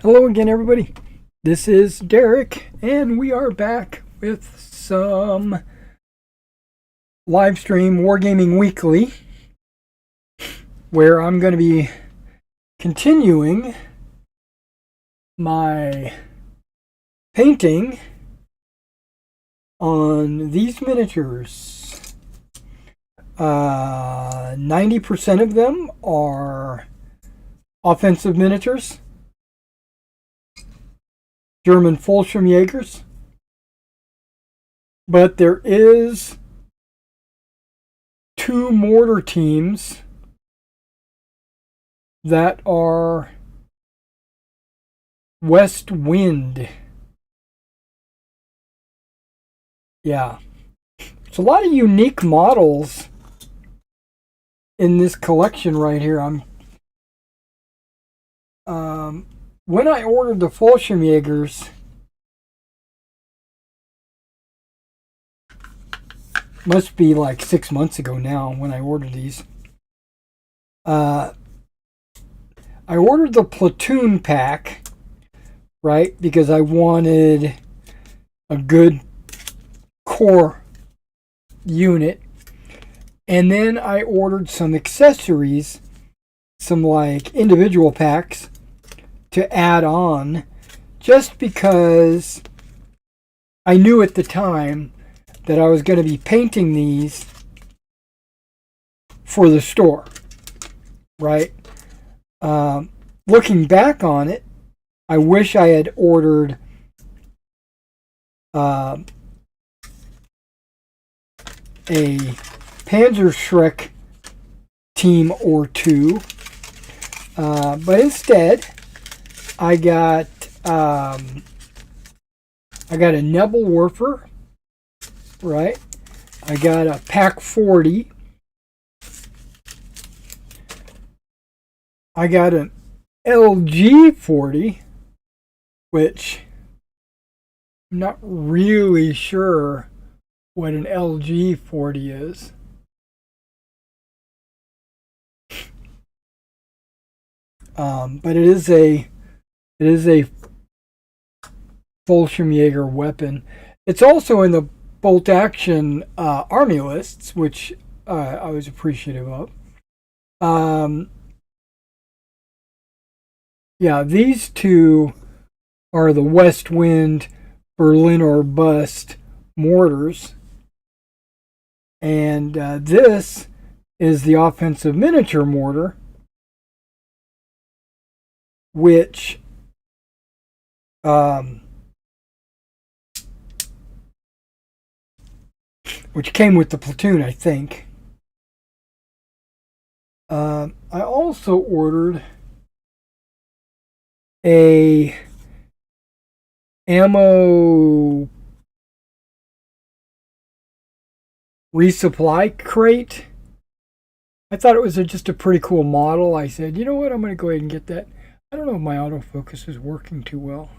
Hello again, everybody. This is Derek, and we are back with some live stream Wargaming Weekly, where I'm going to be continuing my painting on these miniatures. 90% of them are offensive miniatures. German Fallschirmjagers, but there is 2 mortar teams that are West Wind. Yeah, it's a lot of unique models in this collection right here. When I ordered the Fallschirmjagers, must be like 6 months ago now when I ordered these. I ordered the platoon pack, right? Because I wanted a good core unit. And then I ordered some accessories, some like individual packs to add on, just because I knew at the time that I was going to be painting these for the store, right? Looking back on it, I wish I had ordered a Panzerschreck team or two, but instead I got a Nebelwerfer, right? I got a Pack 40. I got an LG 40, which I'm not really sure what an LG 40 is. But it is a Fallschirmjäger weapon. It's also in the bolt action army lists, which I was appreciative of. Yeah, these two are the West Wind Berlin or Bust mortars, and this is the offensive miniature mortar, which came with the platoon, I think. I also ordered a ammo resupply crate. I thought it was just a pretty cool model. I said, you know what, I'm going to go ahead and get that. I don't know if my autofocus is working too well.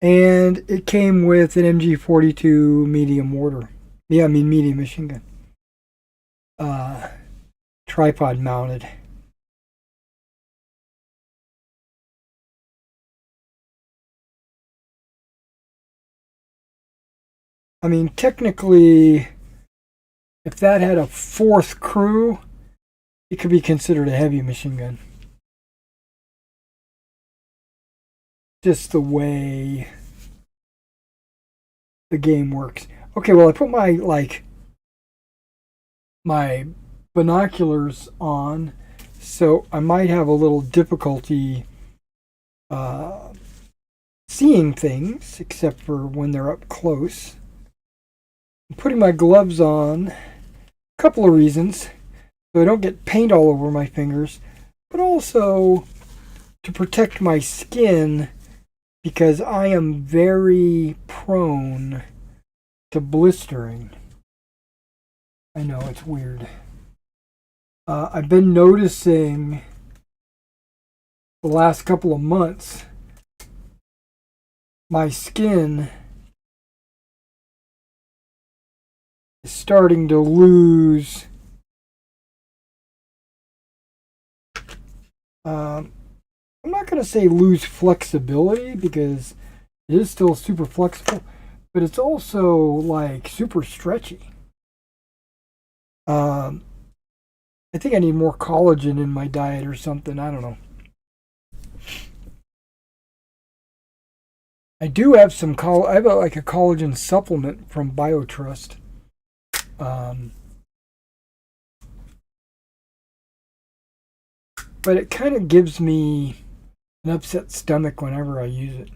And it came with an MG42 medium mortar. Yeah, I mean medium machine gun. Tripod mounted. I mean, technically, if that had a 4th crew, it could be considered a heavy machine gun. Just the way the game works. Okay, well, I put my binoculars on, so I might have a little difficulty seeing things, except for when they're up close. I'm putting my gloves on, a couple of reasons, so I don't get paint all over my fingers, but also to protect my skin, because I am very prone to blistering. I know, it's weird. I've been noticing the last couple of months my skin is starting to lose I'm not going to say lose flexibility because it is still super flexible, but it's also like super stretchy. Um, I think I need more collagen in my diet or something. I don't know. I do have some I have like a collagen supplement from BioTrust. Um, but it kind of gives me an upset stomach whenever I use it.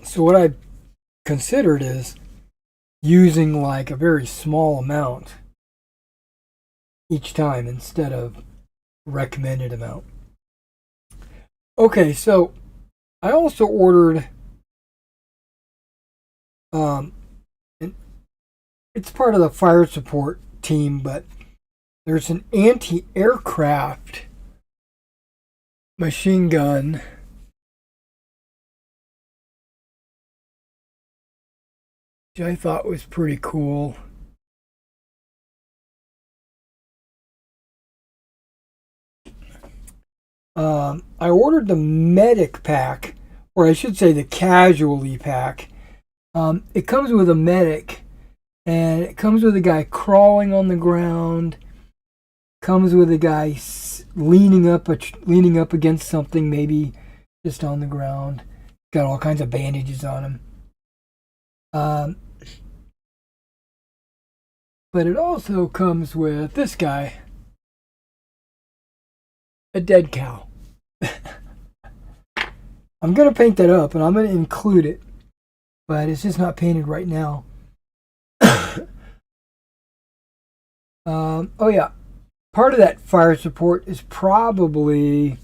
So what I considered is using like a very small amount each time instead of recommended amount. Okay, so I also ordered um it's part of the fire support team, but there's an anti-aircraft machine gun which I thought was pretty cool. I ordered the medic pack, or I should say the casualty pack. It comes with a medic, and it comes with a guy crawling on the ground. Comes with a guy leaning up against something, maybe just on the ground. Got all kinds of bandages on him. Um, but it also comes with this guy, a dead cow. I'm gonna paint that up, and I'm gonna include it, but it's just not painted right now. Oh yeah, part of that fire support is probably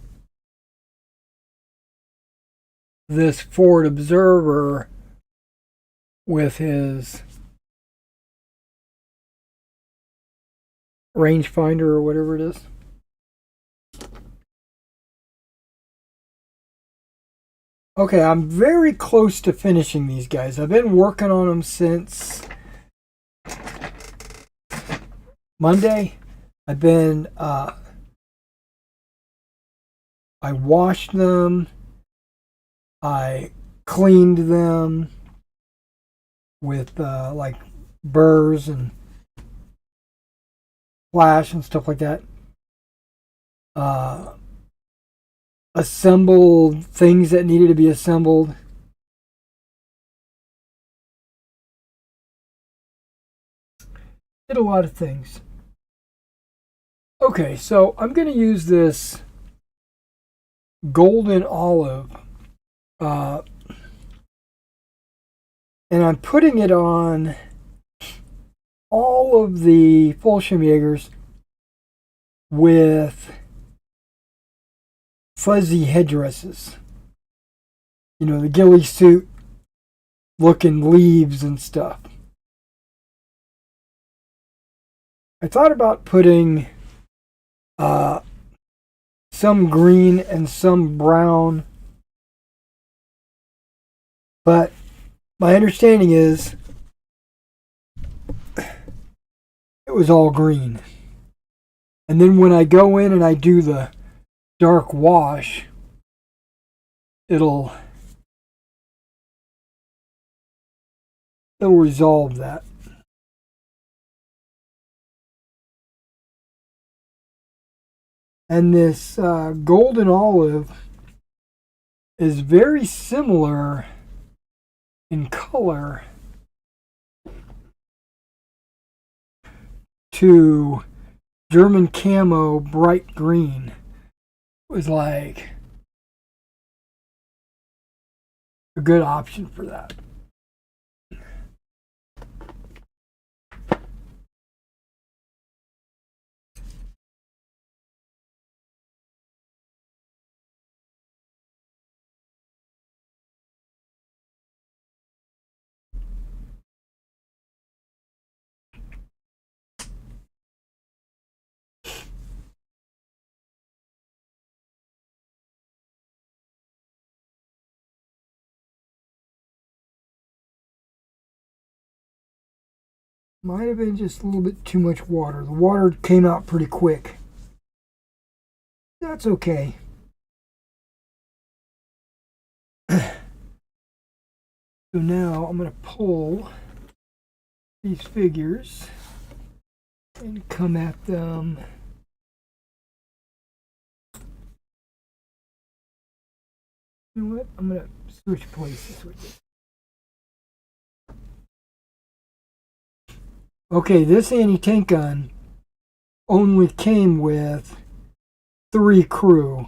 this Ford Observer with his rangefinder or whatever it is. Okay, I'm very close to finishing these guys. I've been working on them since Monday. I've been I washed them, I cleaned them with like burrs and flash and stuff like that. Uh, Assembled things that needed to be assembled. Did a lot of things. Okay, so I'm going to use this golden olive, uh, and I'm putting it on all of the Fallschirmjagers with fuzzy headdresses. You know, the ghillie suit looking leaves and stuff. I thought about putting uh, some green and some brown, but my understanding is it was all green. And then when I go in and I do the dark wash, it'll resolve that. And this golden olive is very similar in color to German camo bright green. It was like a good option for that. Might have been just a little bit too much water. The water came out pretty quick. That's okay. So now I'm going to pull these figures and come at them. You know what? I'm going to switch places with this. Okay, this anti-tank gun only came with 3 crew,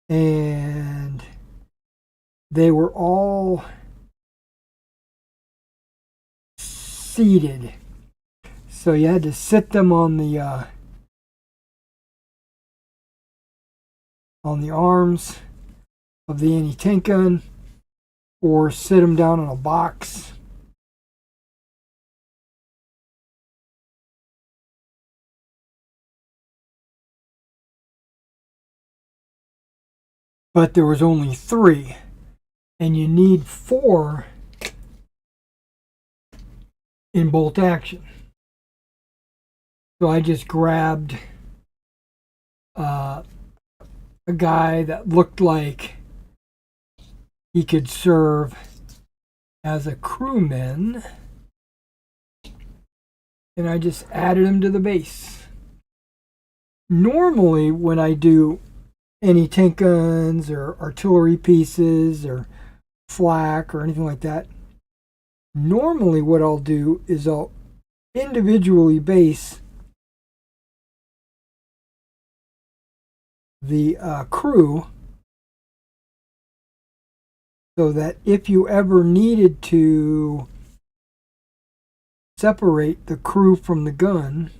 and they were all seated, so you had to sit them on the arms of the anti-tank gun, or sit them down on a box. But there was only 3, and you need 4 in bolt action. So I just grabbed a guy that looked like he could serve as a crewman, and I just added him to the base. Normally, when I do any tank guns or artillery pieces or flak or anything like that, normally what I'll do is I'll individually base the crew, so that if you ever needed to separate the crew from the gun,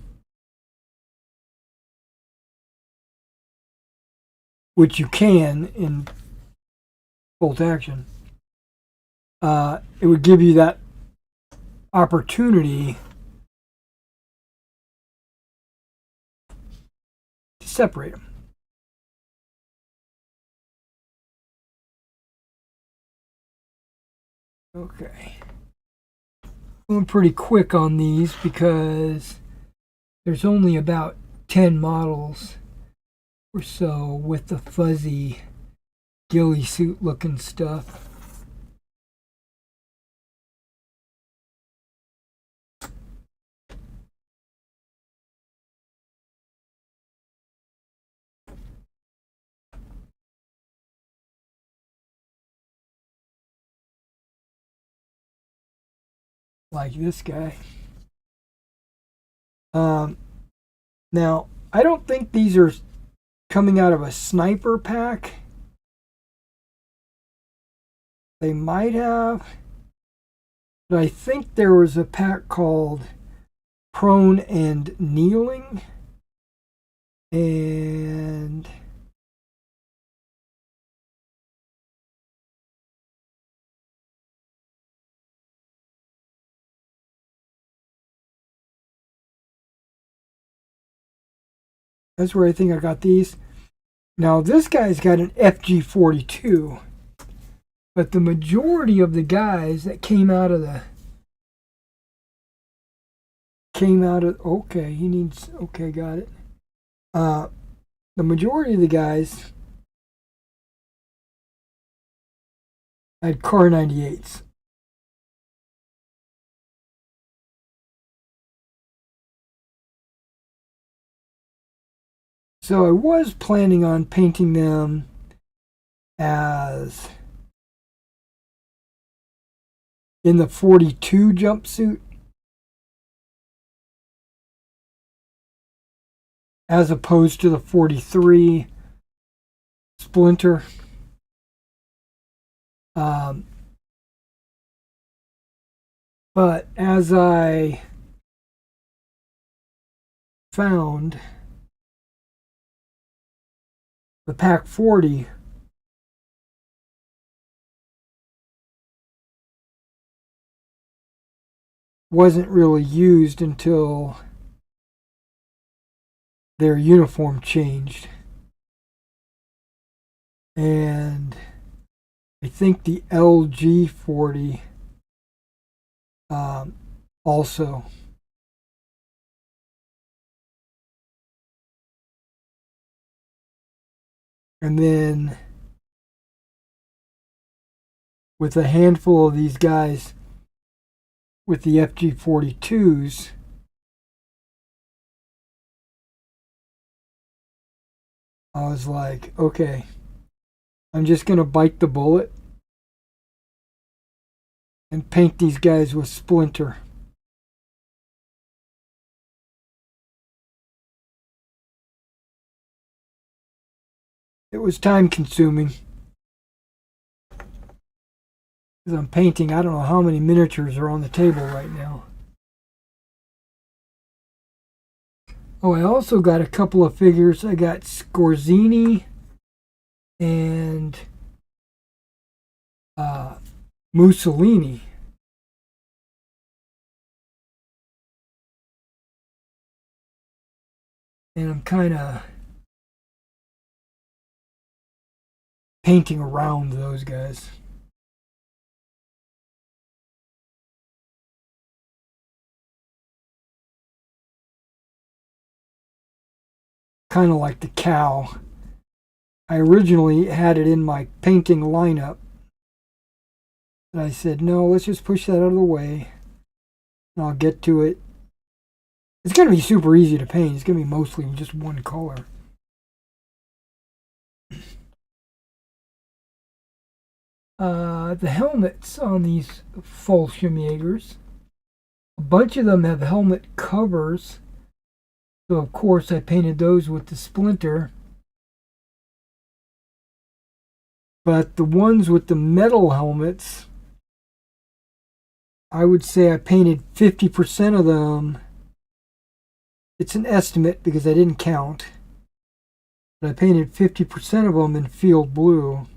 which you can in bolt action, it would give you that opportunity to separate them. Okay. Going pretty quick on these because there's only about 10 models or so with the fuzzy ghillie suit looking stuff. Like this guy. Now, I don't think these are coming out of a sniper pack. They might have, but I think there was a pack called Prone and Kneeling, and that's where I think I got these. Now this guy's got an FG-42, but the majority of the guys that came out of okay, he needs, okay, got it. The majority of the guys had Car 98s. So I was planning on painting them as in the 42 jumpsuit, as opposed to the 43 Splinter. But as I found, the Pack 40 wasn't really used until their uniform changed. And I think the LG 40 also. And then with a handful of these guys with the FG-42s, I was like, okay, I'm just going to bite the bullet and paint these guys with Splinter. It was time consuming because I'm painting, I don't know how many miniatures are on the table right now. Oh, I also got a couple of figures. I got Scorzini and Mussolini. And I'm kind of painting around those guys. Kind of like the cow. I originally had it in my painting lineup. And I said, no, let's just push that out of the way. And I'll get to it. It's going to be super easy to paint. It's going to be mostly just one color. The helmets on these Fallschirmjagers, a bunch of them have helmet covers. So, of course, I painted those with the Splinter. But the ones with the metal helmets, I would say I painted 50% of them. It's an estimate because I didn't count. But I painted 50% of them in field blue.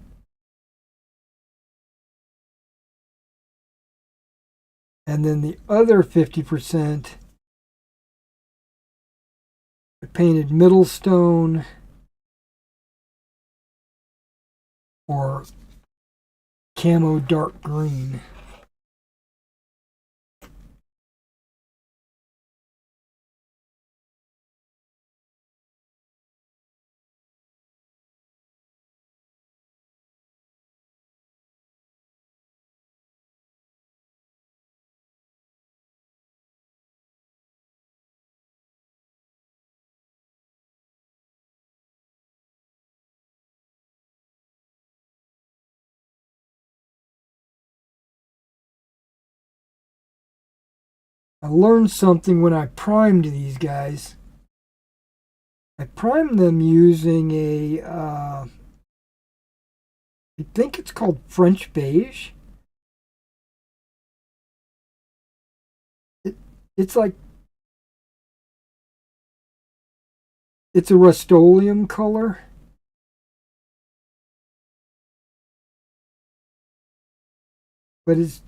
And then the other 50%, I painted Middlestone or camo dark green. I learned something when I primed these guys. I primed them using I think it's called French beige. It's like, it's a Rust-Oleum color. But it's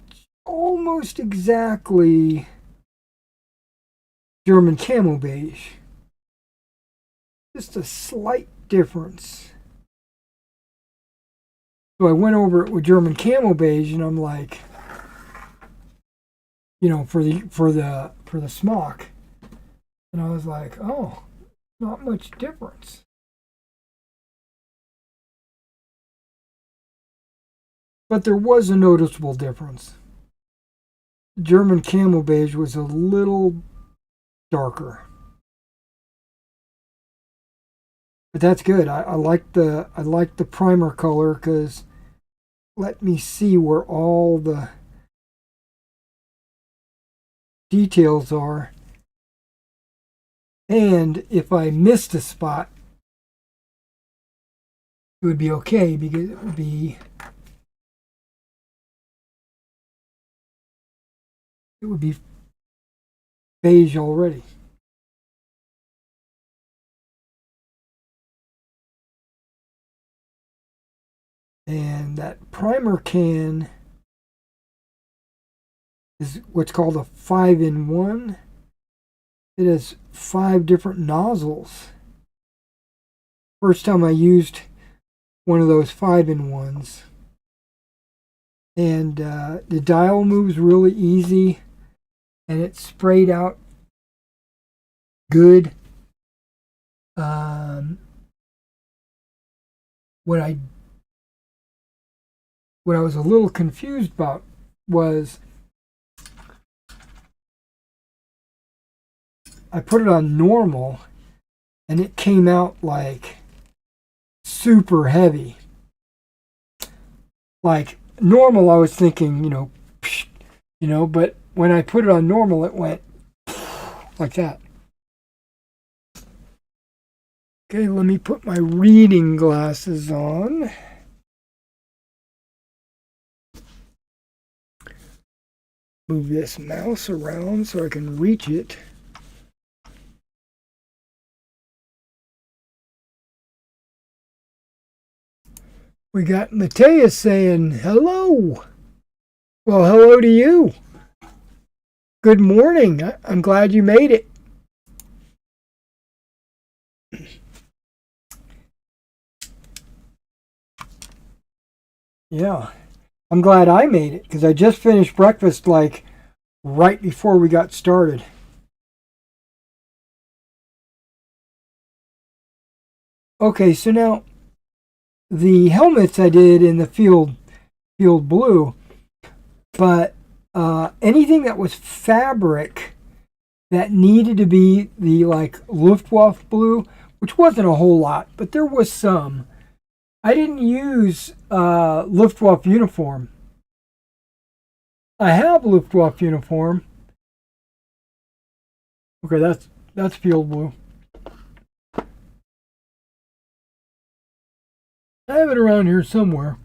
almost exactly German camo beige. Just a slight difference. So I went over it with German camo beige, and I'm like, you know, for the smock, and I was like, oh, not much difference. But there was a noticeable difference. German camo beige was a little darker. But that's good. I like the primer color because let me see where all the details are. And if I missed a spot, it would be okay because it would be beige already. And that primer can is what's called a 5-in-1. It has 5 different nozzles. First time I used one of those 5-in-1s. And the dial moves really easy. and it sprayed out good. What I was a little confused about was I put it on normal and it came out like super heavy. Like normal, I was thinking, but when I put it on normal, it went like that. Okay, let me put my reading glasses on. Move this mouse around so I can reach it. We got Mateus saying hello. Well, hello to you. Good morning. I'm glad you made it. Yeah, I'm glad I made it because I just finished breakfast like right before we got started. Okay, so now the helmets I did in the field blue, but anything that was fabric that needed to be the like Luftwaffe blue, which wasn't a whole lot, but there was some. I didn't use Luftwaffe uniform. I have Luftwaffe uniform. Okay, that's field blue. I have it around here somewhere.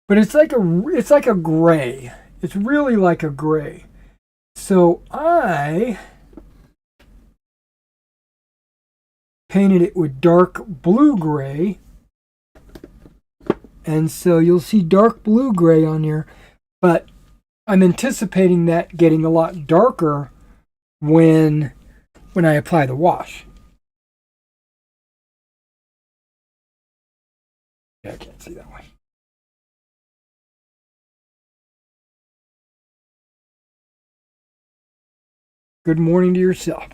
But it's like a gray. It's really like a gray. So I painted it with dark blue gray. And so you'll see dark blue gray on here, but I'm anticipating that getting a lot darker when I apply the wash. Yeah, I can't see that way. Good morning to yourself.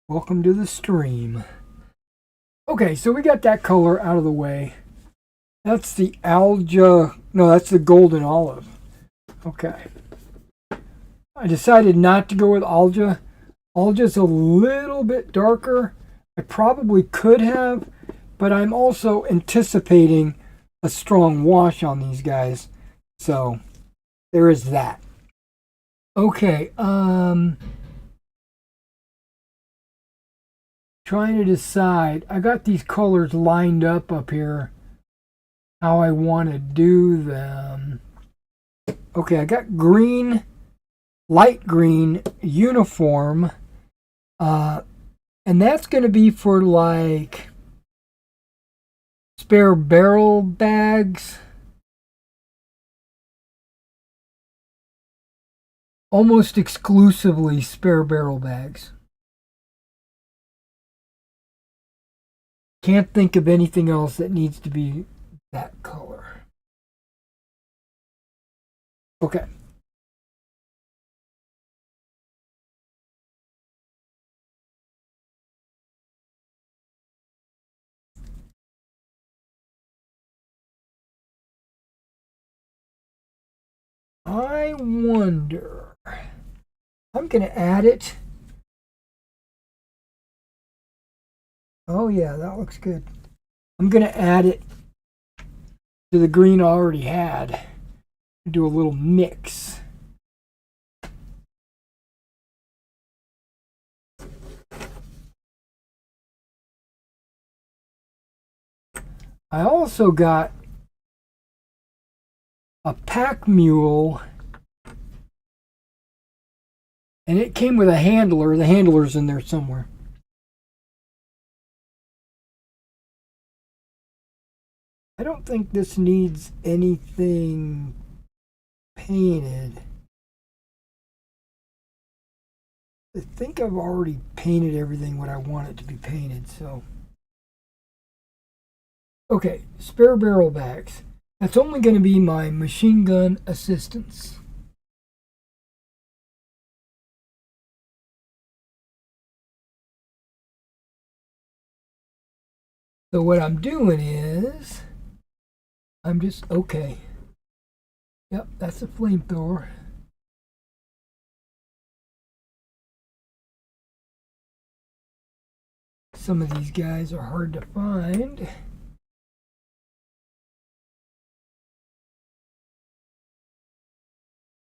Welcome to the stream. Okay, so we got that color out of the way. That's the alga. No, that's the golden olive. Okay. I decided not to go with alga. Alga's a little bit darker. I probably could have, but I'm also anticipating a strong wash on these guys. So there is that. Okay, trying to decide. I got these colors lined up here, how I want to do them. Okay, I got green, light green uniform, and that's going to be for like spare barrel bags. Almost exclusively spare barrel bags. Can't think of anything else that needs to be that color. Okay. I wonder. I'm going to add it. Oh, yeah, that looks good. I'm going to add it to the green I already had. Do a little mix. I also got a pack mule, and it came with a handler. The handler's in there somewhere. I don't think this needs anything painted. I think I've already painted everything what I want it to be painted, so. Okay, spare barrel bags. That's only going to be my machine gun assistance. So what I'm doing is, I'm just, okay. Yep, that's a flamethrower. Some of these guys are hard to find.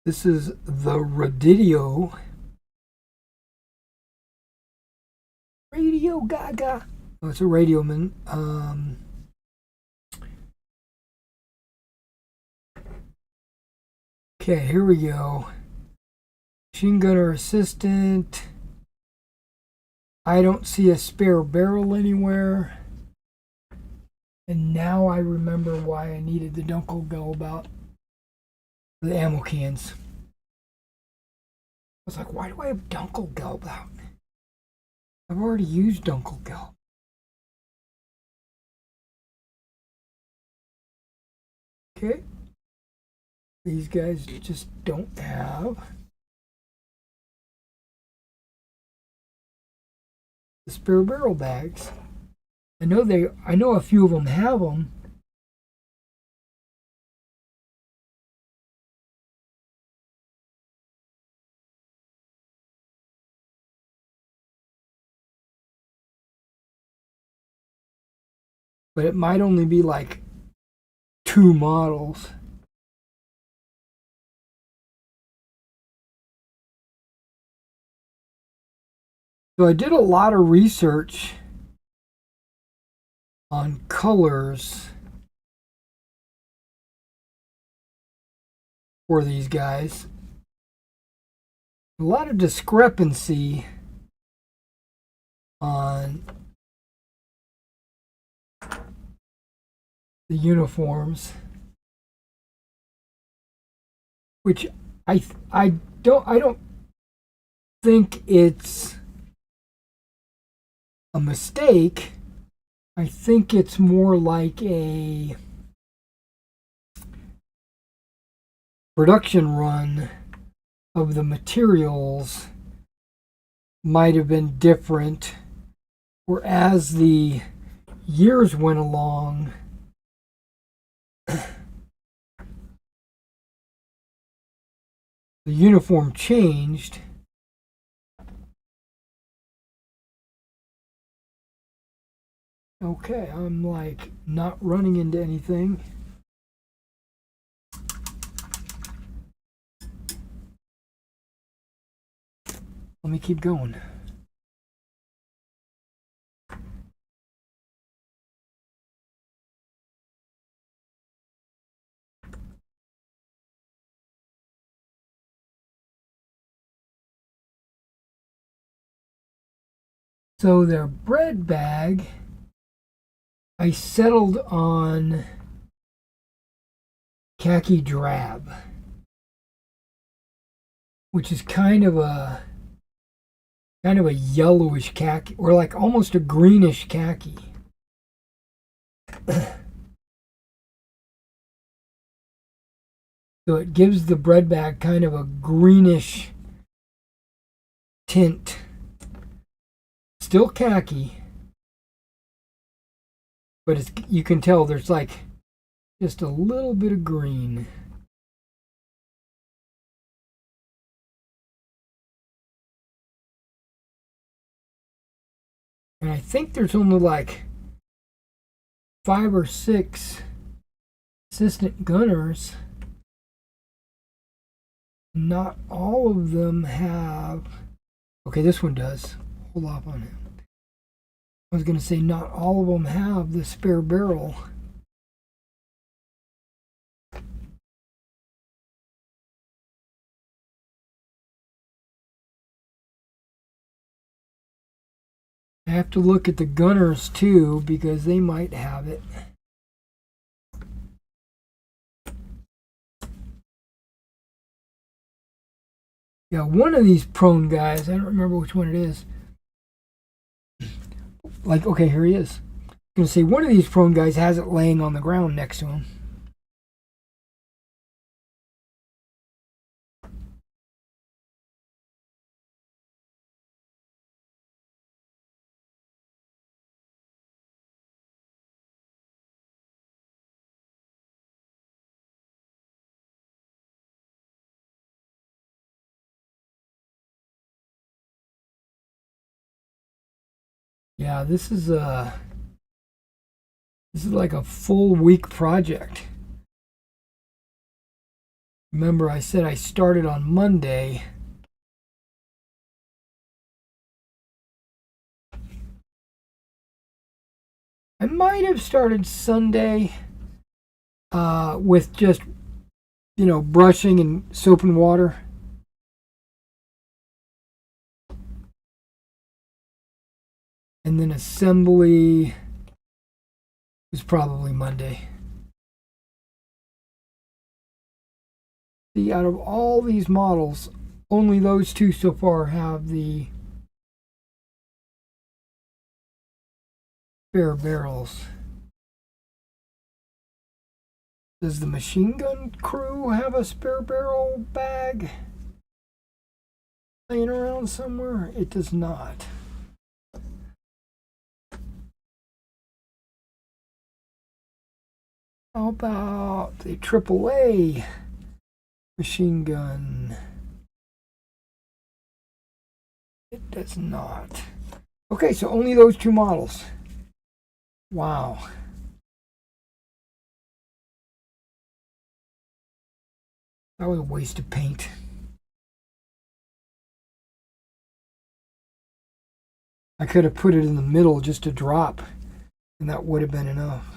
This is the Radio Gaga. Oh, it's a Radioman. Okay, here we go. Machine gunner assistant. I don't see a spare barrel anywhere. And now I remember why I needed the Dunkel Gelb out. The ammo cans. I was like, why do I have Dunkel Gelb out? I've already used Dunkel Gelb. Okay. These guys just don't have the spare barrel bags. I know a few of them have them. But it might only be like 2 models. So I did a lot of research on colors for these guys. A lot of discrepancy on the uniforms, which I don't think it's a mistake. I think it's more like a production run of the materials might have been different, or as the years went along, the uniform changed. Okay, I'm like not running into anything. Let me keep going. So their bread bag, I settled on khaki drab, which is kind of a yellowish khaki, or like almost a greenish khaki. So it gives the bread bag kind of a greenish tint. Still khaki, but you can tell there's like just a little bit of green. And I think there's only like 5 or 6 assistant gunners. Not all of them have. Okay, this one does. Hold off on it. I was going to say not all of them have the spare barrel. I have to look at the gunners too, because they might have it. Yeah, one of these prone guys, I don't remember which one it is. Like, okay, here he is. I'm going to say one of these prone guys has it laying on the ground next to him. Yeah, this is like a full week project. Remember, I said I started on Monday. I might have started Sunday with just, brushing and soap and water. And then assembly was probably Monday. See, out of all these models, only those two so far have the spare barrels. Does the machine gun crew have a spare barrel bag laying around somewhere? It does not. How about the AAA machine gun? It does not. Okay, so only those two models. Wow. That was a waste of paint. I could have put it in the middle just to drop, and that would have been enough.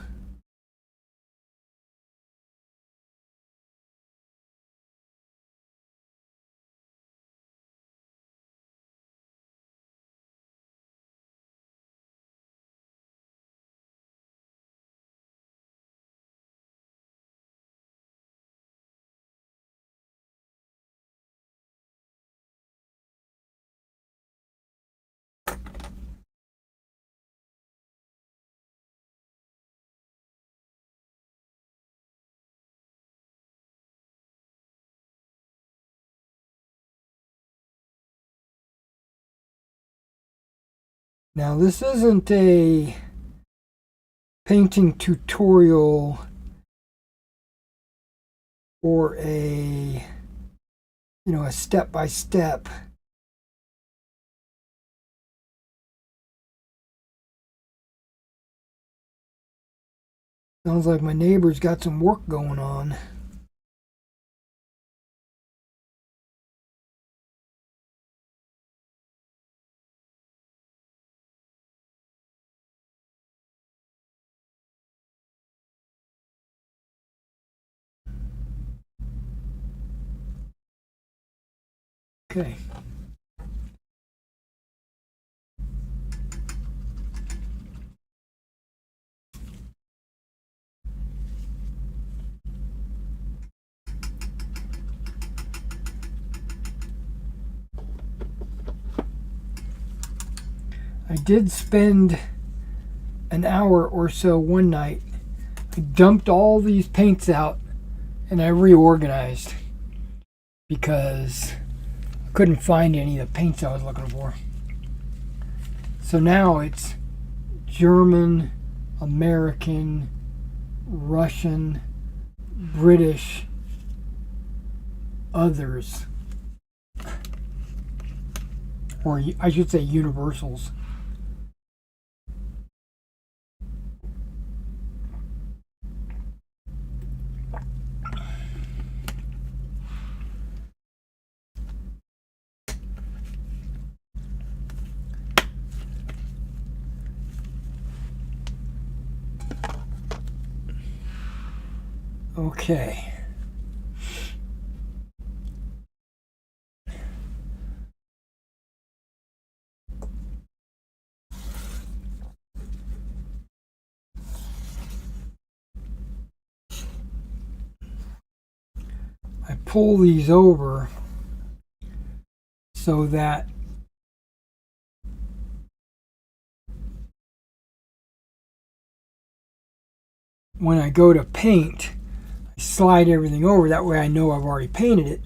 Now, this isn't a painting tutorial or a step-by-step. Sounds like my neighbor's got some work going on. Okay. I did spend an hour or so one night. I dumped all these paints out and I reorganized because I couldn't find any of the paints I was looking for. So now it's German, American, Russian, British, others. Or I should say universals. Okay. I pull these over so that when I go to paint, I slide everything over. That way I know I've already painted it,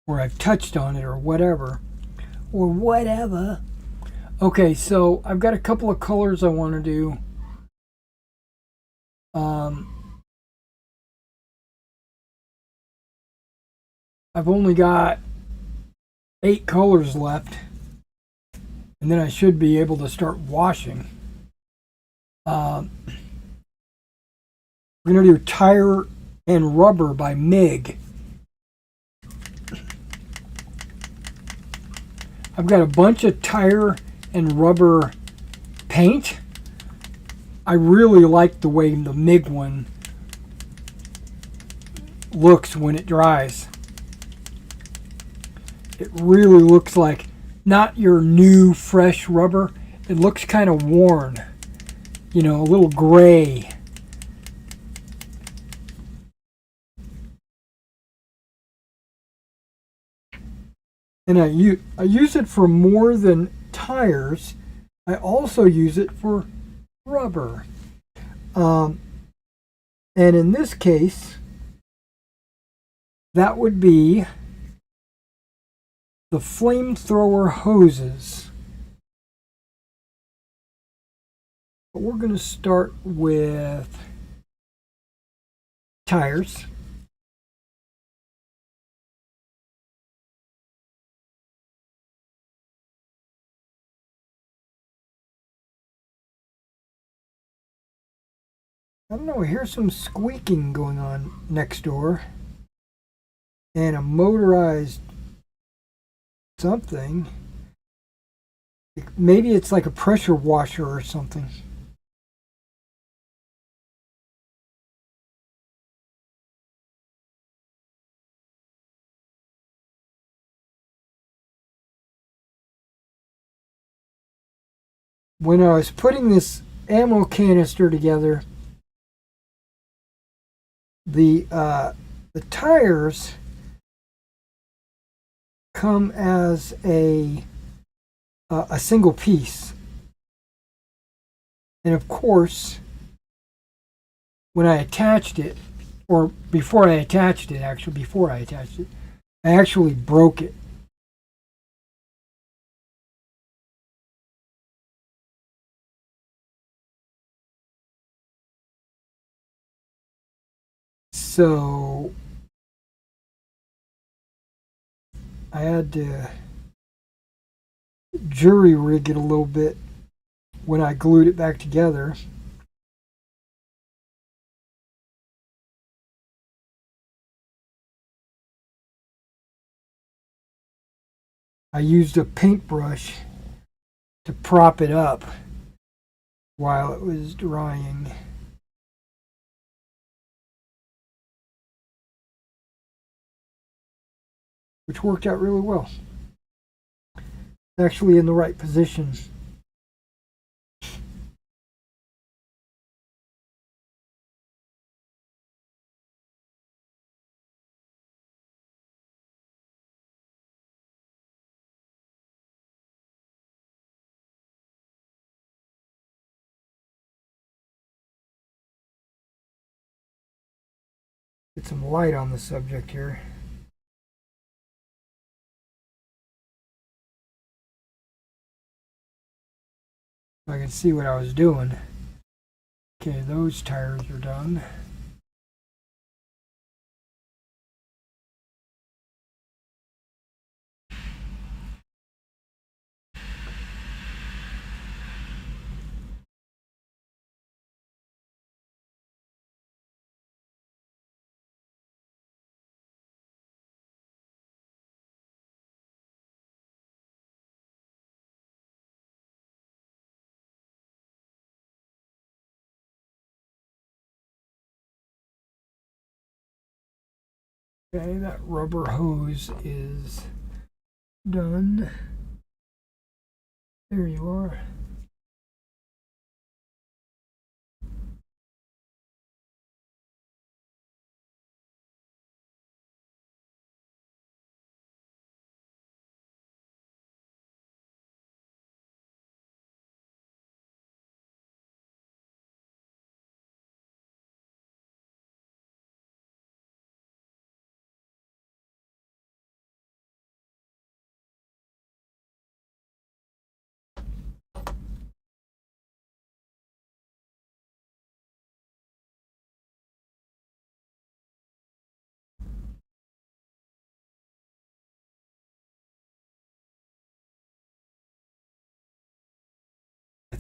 or I've touched on it, or whatever. Okay, so I've got a couple of colors I want to do. I've only got 8 colors left, and then I should be able to start washing. We're going to do Tire and Rubber by MIG. I've got a bunch of tire and rubber paint. I really like the way the MIG one looks when it dries. It really looks like not your new fresh rubber. It looks kind of worn, you know, a little gray. And I use it for more than tires. I also use it for rubber. And in this case, that would be the flamethrower hoses. But we're going to start with tires. I don't know, I hear some squeaking going on next door. And a motorized something. Maybe it's like a pressure washer or something. When I was putting this ammo canister together, the tires come as a single piece, and of course, when I attached it, or before I attached it, I actually broke it. So I had to jury rig it a little bit when I glued it back together. I used a paintbrush to prop it up while it was drying. Which worked out really well. Actually in the right position. Get some light on the subject here. I can see what I was doing. Okay, those tires are done. Okay, that rubber hose is done. There you are.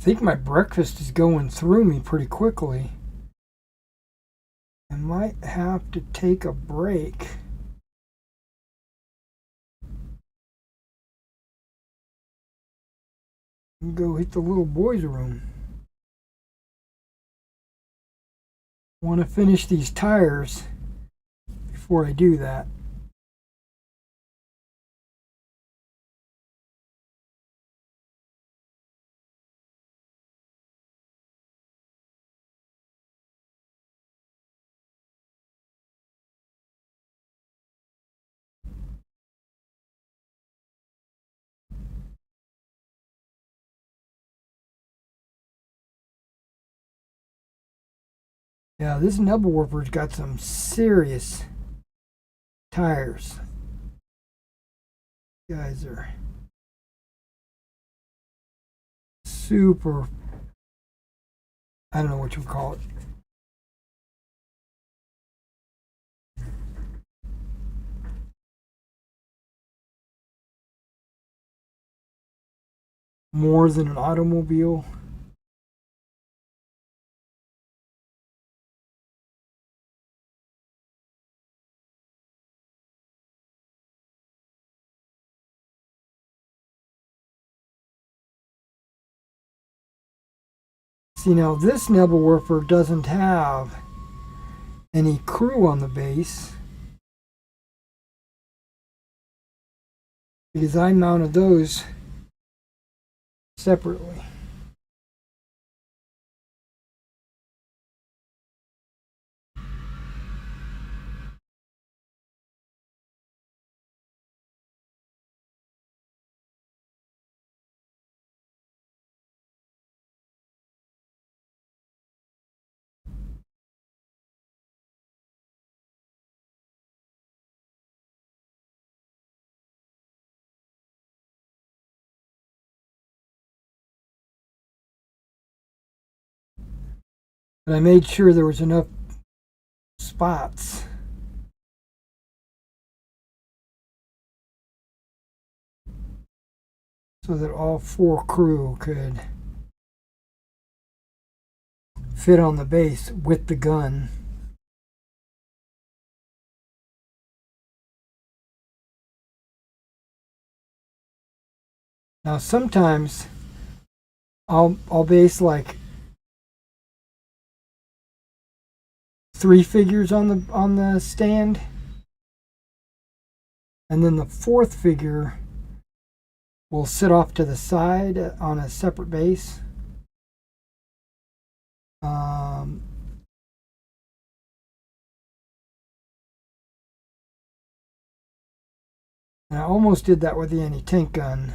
think my breakfast is going through me pretty quickly. I might have to take a break. And go hit the little boy's room. I want to finish these tires before I do that. Yeah, this Nebelwerfer's got some serious tires. You guys are super, I don't know what you would call it. More than an automobile. See, now this Nebelwerfer doesn't have any crew on the base because I mounted those separately. But I made sure there was enough spots so that all 4 crew could fit on the base with the gun. Now sometimes I'll base like 3 figures on the stand, and then the 4th figure will sit off to the side on a separate base. And I almost did that with the anti-tank gun.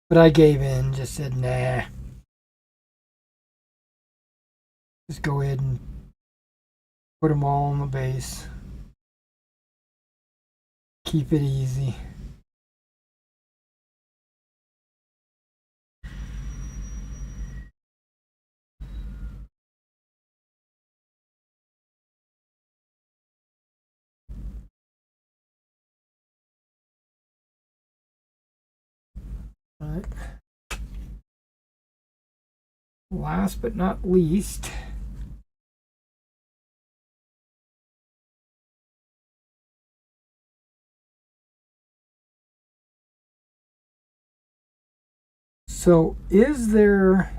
But I gave in, just said, nah. Just go ahead and put them all on the base. Keep it easy. All right. Last but not least, so is there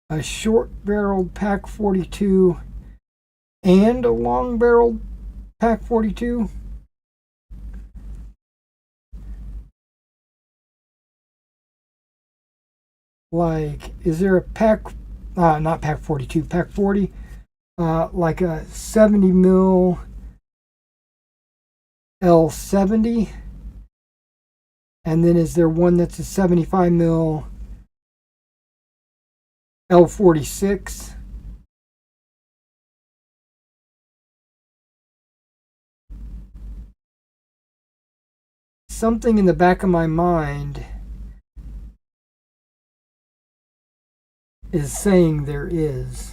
a short-barreled Pack 42 and a long-barreled Pack 42? Like, is there a not Pack 42, Pack 40, like a 70 mil L70? And then is there one that's a 75 mil L46? Something in the back of my mind is saying there is.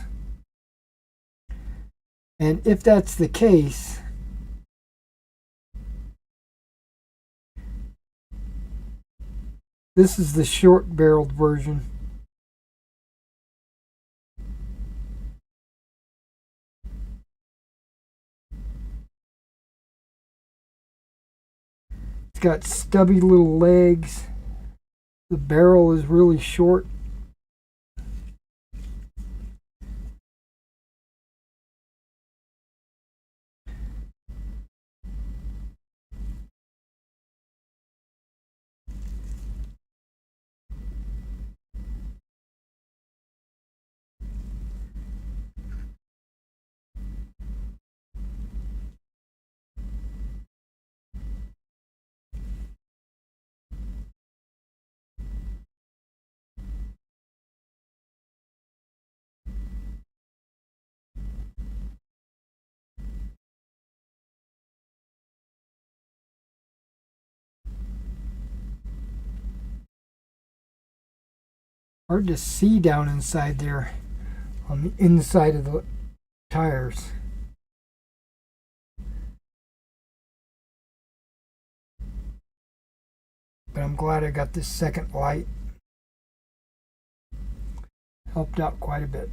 And if that's the case, this is the short-barreled version. It's got stubby little legs. The barrel is really short. Hard to see down inside there on the inside of the tires. But I'm glad I got this second light. Helped out quite a bit.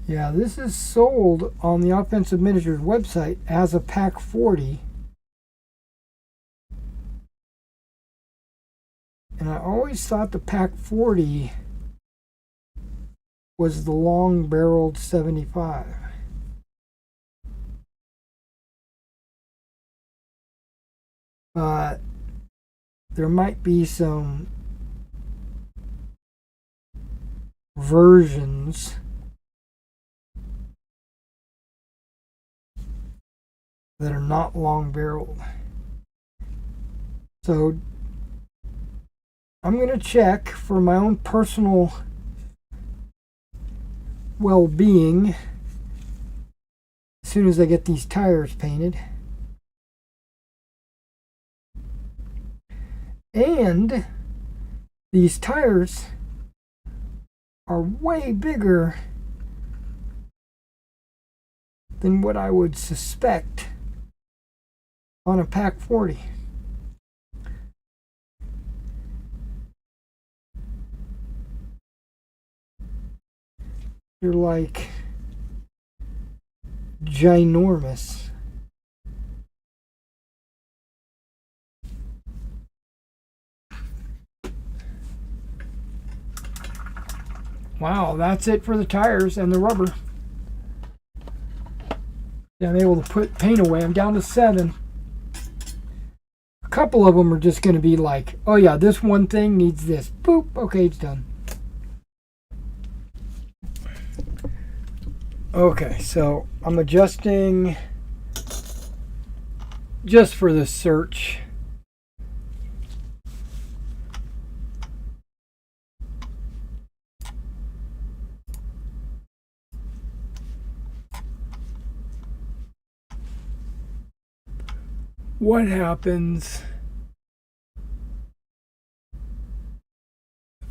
Yeah, this is sold on the Offensive Miniatures website as a pack 40. And I always thought the pack 40 was the long-barreled 75. But there might be some versions that are not long-barreled. So I'm going to check for my own personal well-being as soon as I get these tires painted. And these tires are way bigger than what I would suspect on a pack 40. They're like ginormous. Wow, that's it for the tires and the rubber. Yeah, I'm able to put paint away. I'm down to 7. A couple of them are just going to be like, oh yeah, this one thing needs this. Boop, okay, it's done. Okay, so I'm adjusting just for the search. What happens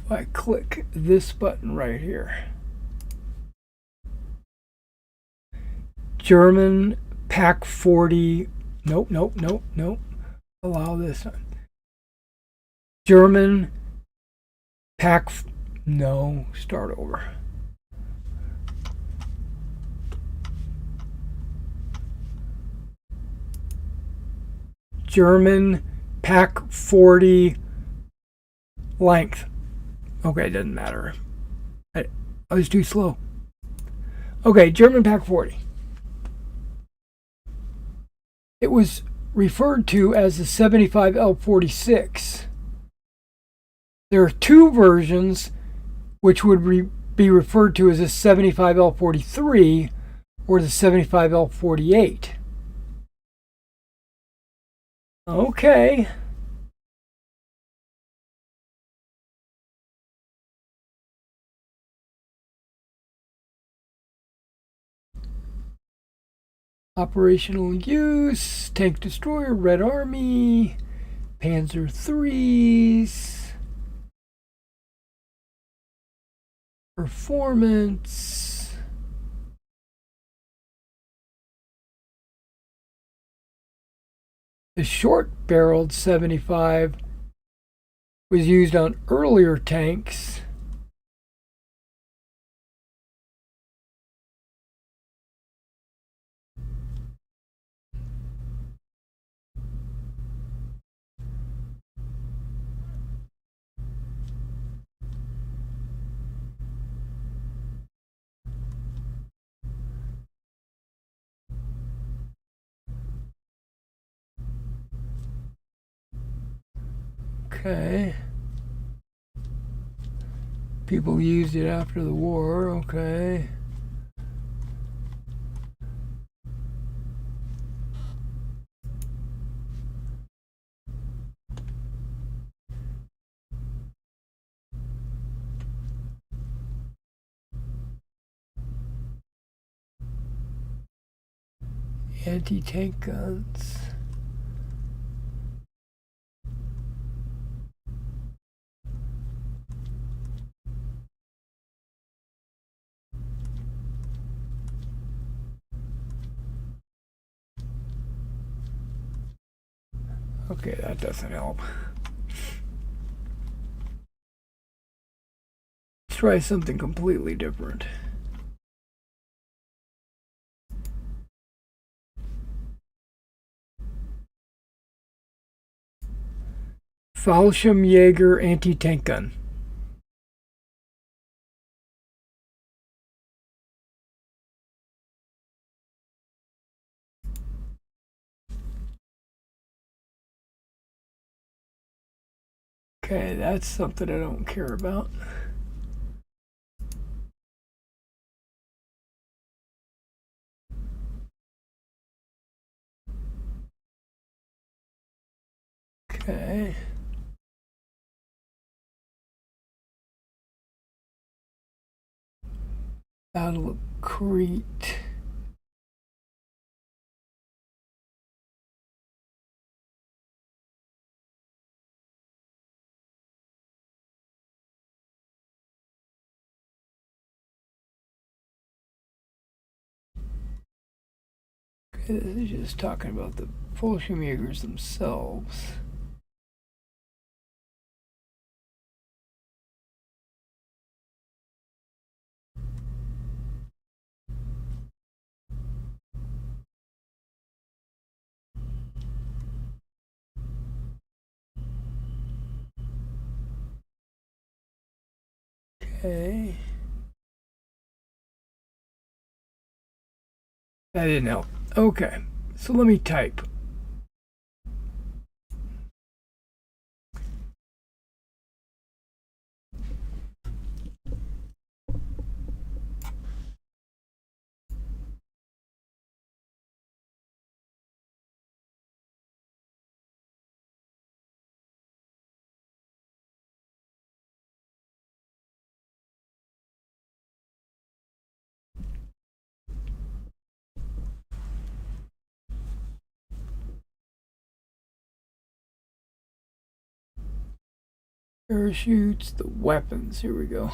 if I click this button right here? German pack 40. Nope. Allow this one. German pack. No, start over. German pack 40 length. Okay, it doesn't matter. I was too slow. Okay, German pack 40. It was referred to as the 75L46. There are two versions which would be referred to as a 75L43 or the 75L48. Okay. Operational use, tank destroyer, Red Army, Panzer IIIs, performance, the short-barreled 75 was used on earlier tanks. Okay. People used it after the war. Okay. Anti-tank guns. Okay, that doesn't help. Let's try something completely different. Fallschirmjäger anti-tank gun. Okay, that's something I don't care about. Okay. Battle of Crete. Okay, this is just talking about the Fallschirmjagers themselves. Okay. That didn't help. Okay, so let me type. Parachutes, the weapons. Here we go.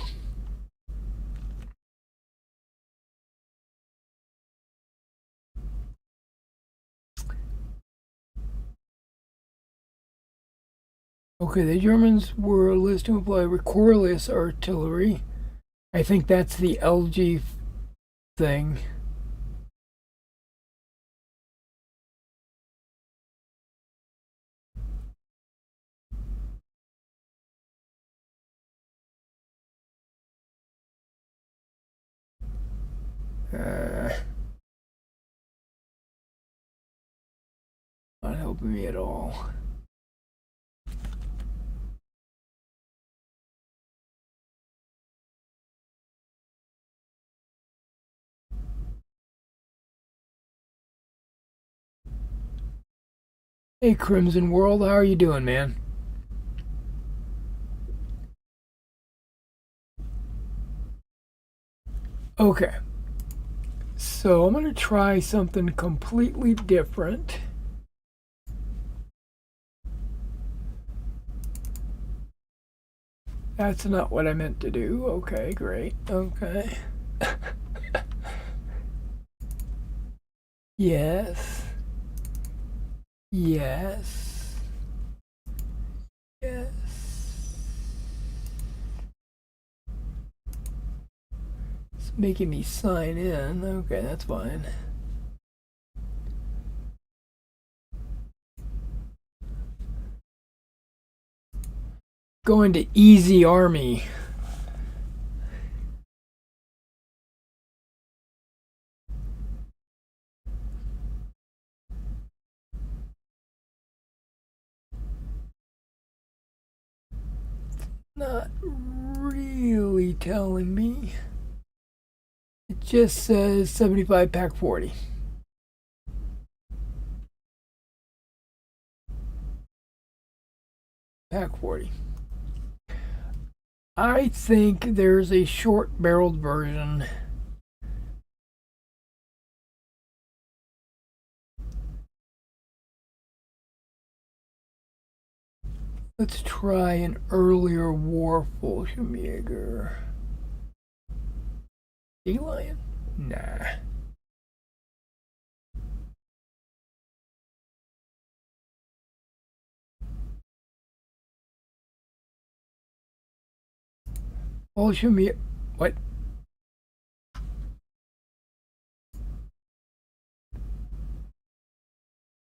Okay, the Germans were listed to employ recoilless artillery. I think that's the LG thing. Not helping me at all. Hey, Crimson World, how are you doing, man? Okay, so I'm going to try something completely different. That's not what I meant to do. Okay, great. Okay. Yes. Yes. Yes. It's making me sign in. Okay, that's fine. Going to Easy Army. Not really telling me. It just says 75 pack 40. Pack 40. I think there's a short barreled version. Let's try an earlier war Fallschirmjäger. Sea lion? Nah. Fallschirmjäger. What?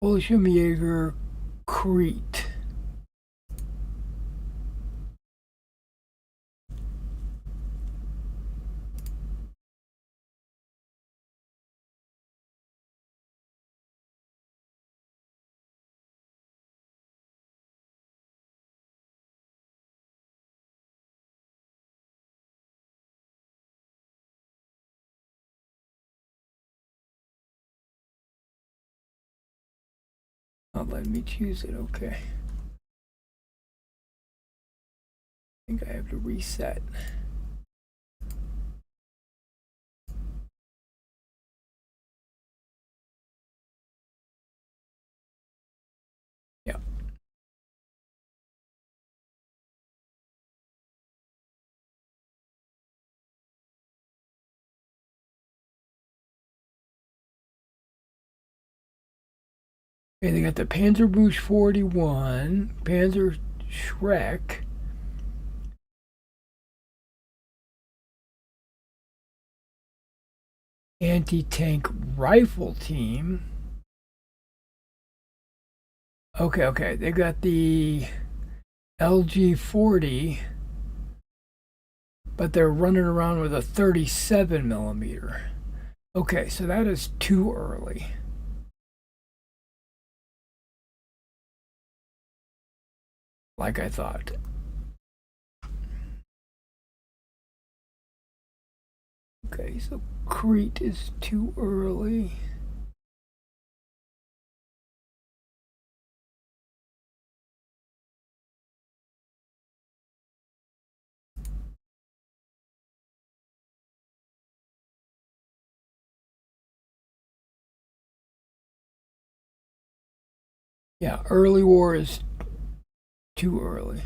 Fallschirmjäger Crete. Not letting me choose it. Okay. I think I have to reset. Yeah. Okay, they got the Panzerbusch 41, Panzer Shrek, anti-tank rifle team. Okay. They got the LG-40, but they're running around with a 37 millimeter. Okay, so that is too early. Like I thought. Okay, so Crete is too early. Yeah, early war is too early.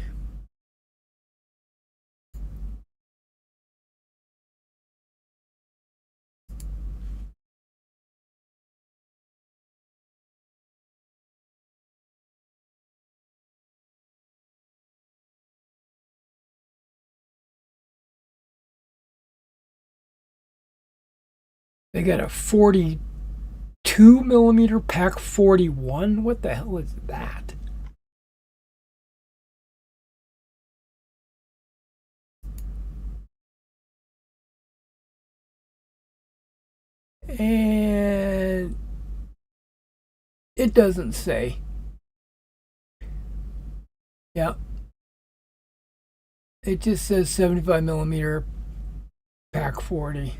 They got a 42 millimeter Pack 41. What the hell is that? And it doesn't say. Yeah. It just says 75 millimeter Pack 40.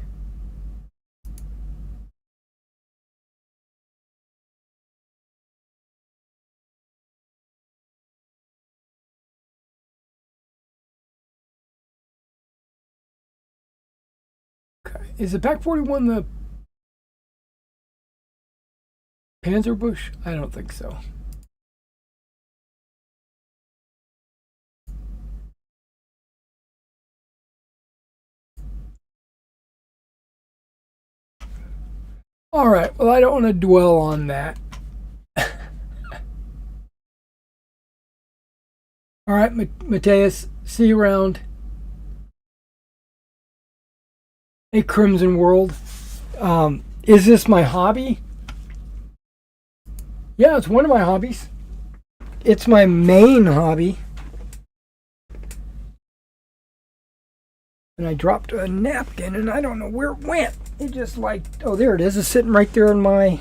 Is the Pac 41 the Panzerbusch? I don't think so. All right, well, I don't want to dwell on that. All right, Mateus, see you around. Hey, Crimson World. Is this my hobby? Yeah, it's one of my hobbies. It's my main hobby. And I dropped a napkin and I don't know where it went. It just like, oh, there it is. It's sitting right there in my...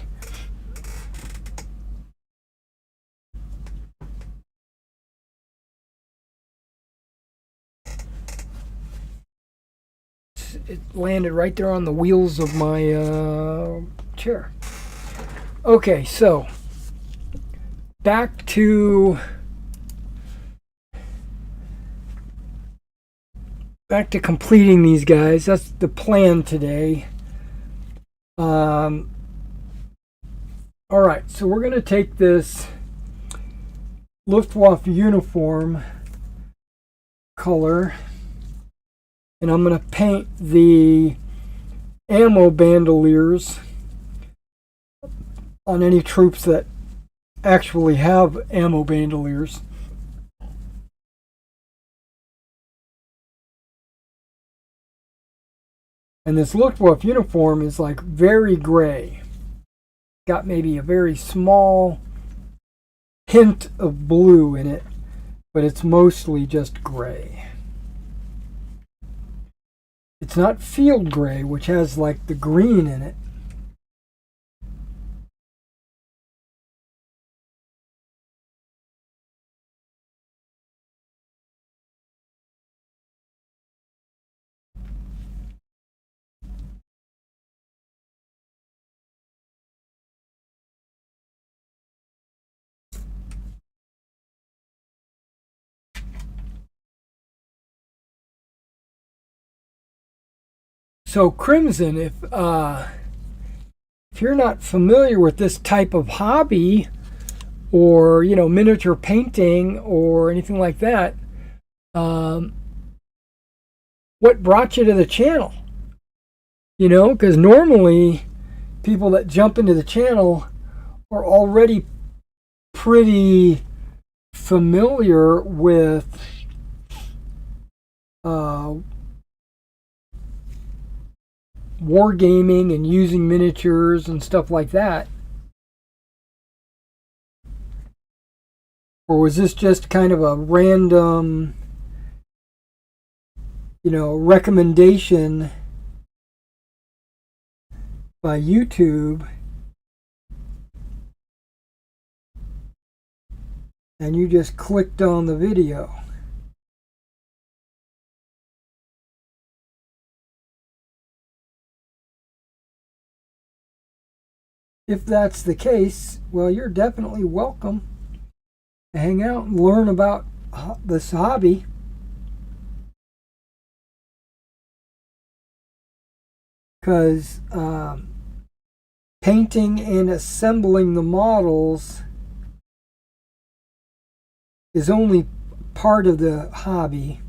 It landed right there on the wheels of my chair. Okay, so back to completing these guys. That's the plan today. All right, so we're gonna take this Luftwaffe uniform color, and I'm gonna paint the ammo bandoliers on any troops that actually have ammo bandoliers. And this Luftwaffe uniform is like very gray. Got maybe a very small hint of blue in it, but it's mostly just gray. It's not field gray, which has like the green in it. So Crimson, if you're not familiar with this type of hobby, or miniature painting or anything like that, what brought you to the channel? Because normally people that jump into the channel are already pretty familiar with wargaming and using miniatures and stuff like that. Or was this just kind of a random, recommendation by YouTube, and you just clicked on the video? If that's the case, well, you're definitely welcome to hang out and learn about this hobby. Because painting and assembling the models is only part of the hobby.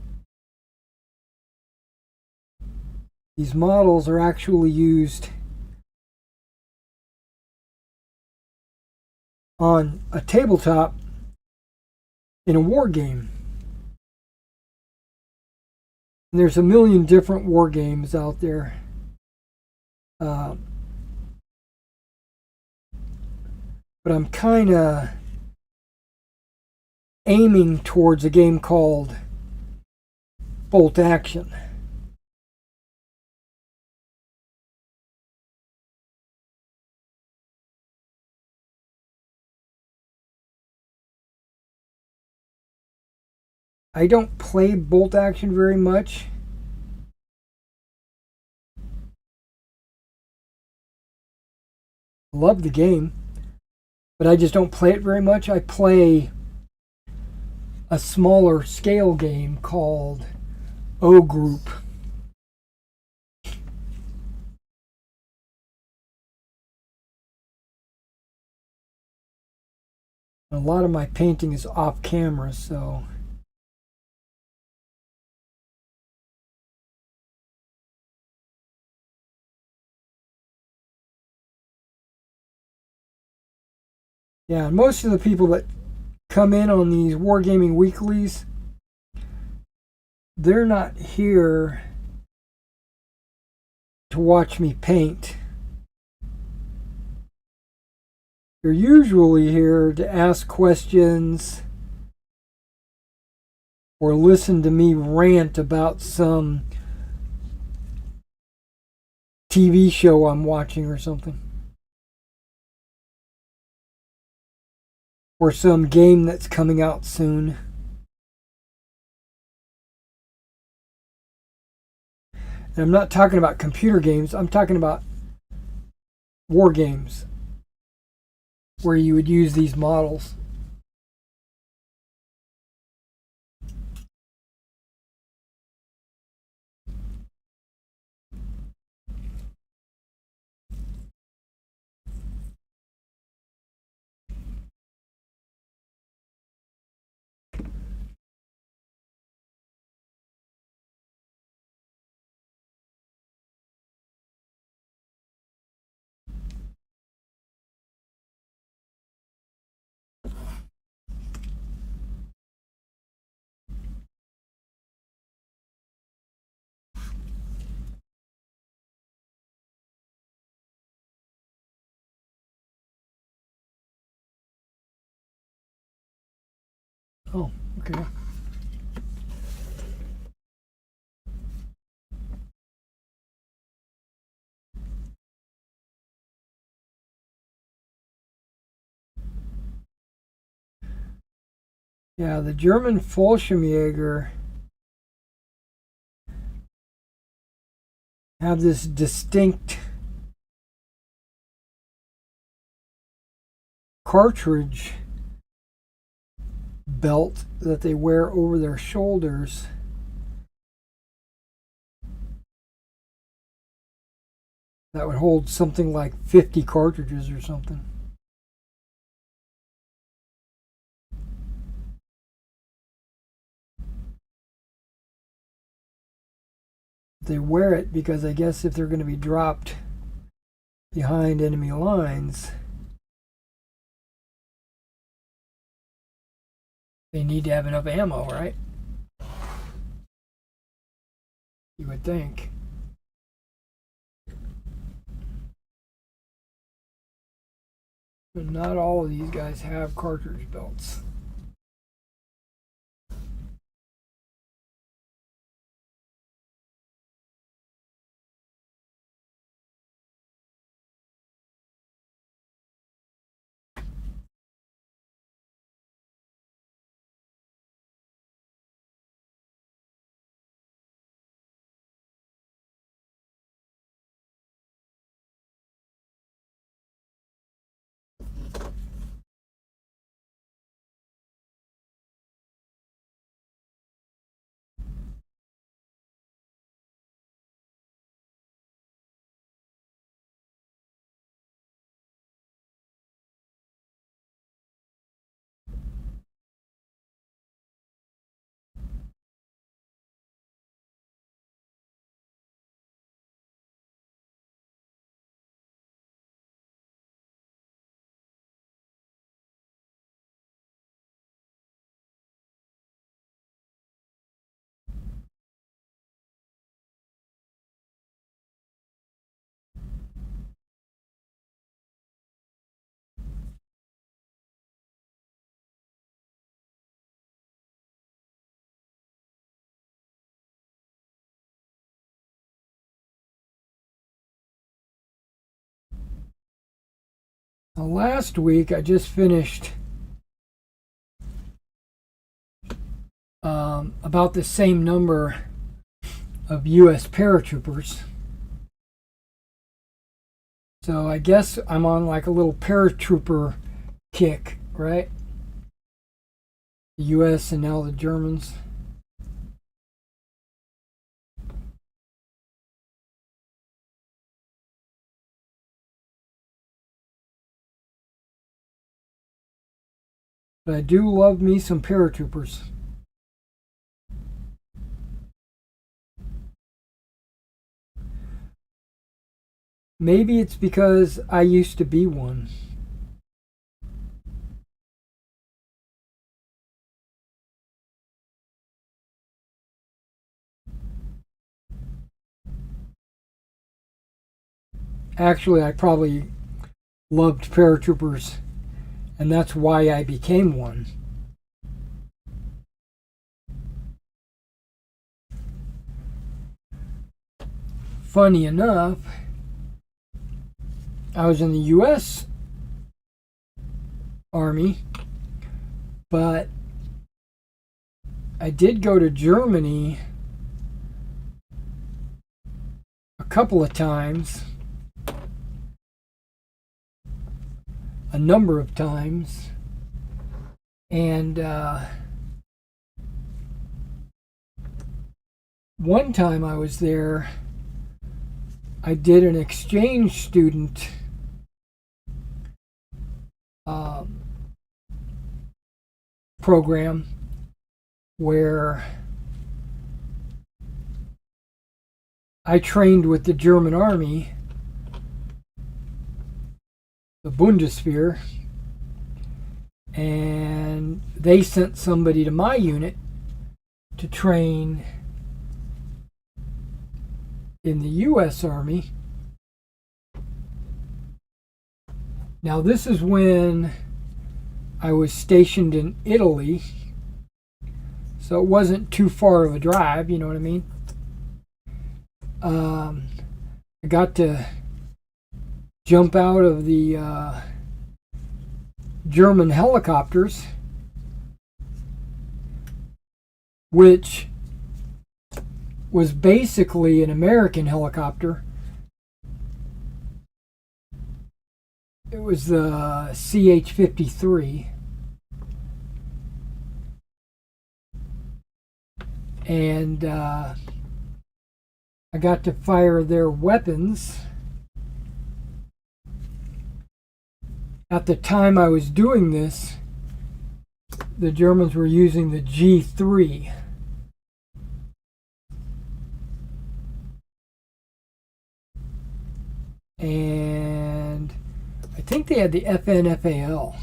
These models are actually used on a tabletop in a war game. And there's a million different war games out there. But I'm kind of aiming towards a game called Bolt Action. I don't play Bolt Action very much. Love the game, but I just don't play it very much. I play a smaller scale game called O Group. A lot of my painting is off camera, so yeah, most of the people that come in on these Wargaming weeklies, they're not here to watch me paint. They're usually here to ask questions or listen to me rant about some TV show I'm watching or something. Or some game that's coming out soon. And I'm not talking about computer games, I'm talking about war games where you would use these models. Oh, okay. Yeah, the German Fallschirmjäger have this distinct cartridge belt that they wear over their shoulders. That would hold something like 50 cartridges or something. They wear it because I guess if they're going to be dropped behind enemy lines, they need to have enough ammo, right? You would think. But not all of these guys have cartridge belts. Now, last week I just finished about the same number of U.S. paratroopers. So I guess I'm on like a little paratrooper kick, right? The U.S. and now the Germans. But I do love me some paratroopers. Maybe it's because I used to be one. Actually, I probably loved paratroopers, and that's why I became one. Funny enough, I was in the U.S. Army, but I did go to Germany a couple of times, a number of times, and one time I was there, I did an exchange student program where I trained with the German Army, the Bundeswehr, and they sent somebody to my unit to train in the U.S. Army. Now, this is when I was stationed in Italy, so it wasn't too far of a drive, you know what I mean? I got to jump out of the German helicopters, which was basically an American helicopter. It was the CH-53, and I got to fire their weapons. At the time I was doing this, the Germans were using the G3. And I think they had the FN-FAL.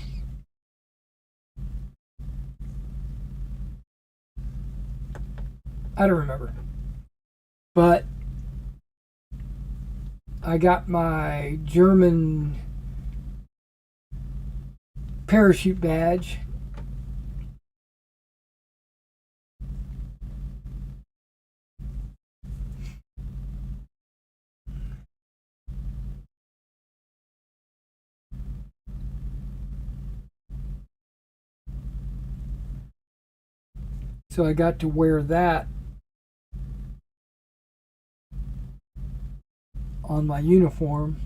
I don't remember. But I got my German parachute badge. So I got to wear that on my uniform.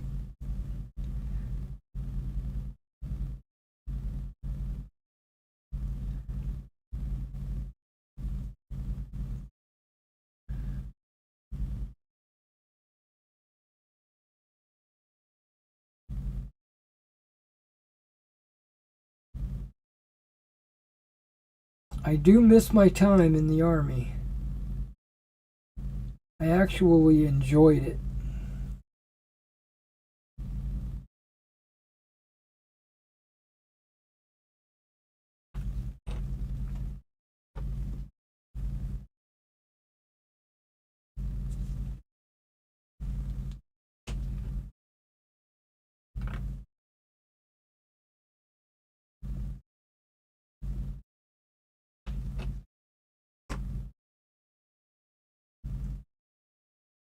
I do miss my time in the Army. I actually enjoyed it.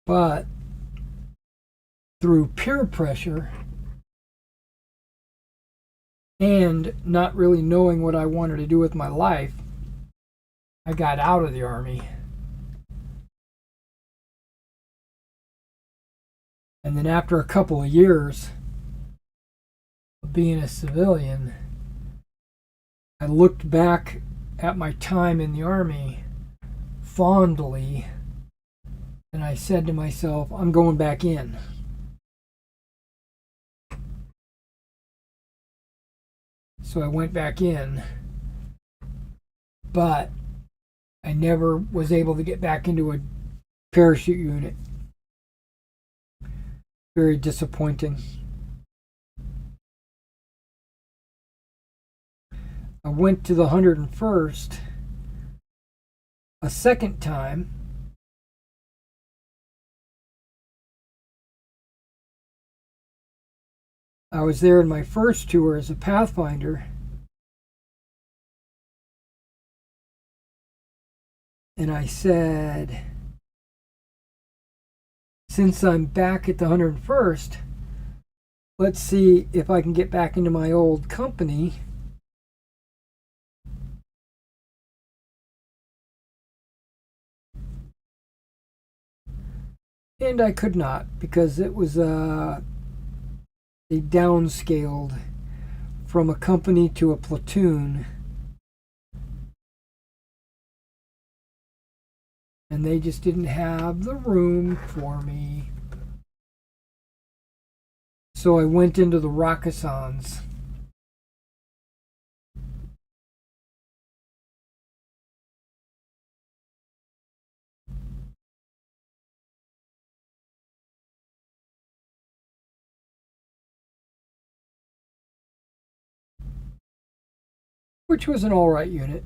But through peer pressure and not really knowing what I wanted to do with my life, I got out of the Army. And then after a couple of years of being a civilian, I looked back at my time in the Army fondly, and I said to myself, I'm going back in. So I went back in, but I never was able to get back into a parachute unit. Very disappointing. I went to the 101st a second time. I was there in my first tour as a Pathfinder. And I said, since I'm back at the 101st, let's see if I can get back into my old company. And I could not, because it was they downscaled from a company to a platoon. And they just didn't have the room for me. So I went into the Rakasans. Which was an alright unit.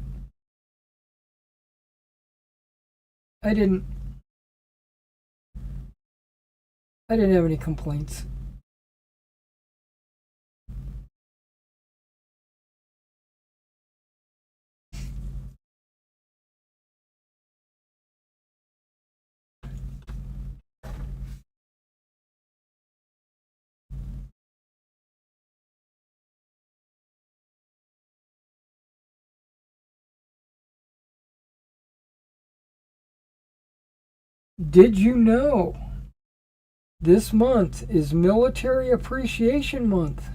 I didn't have any complaints. Did you know this month is Military Appreciation Month?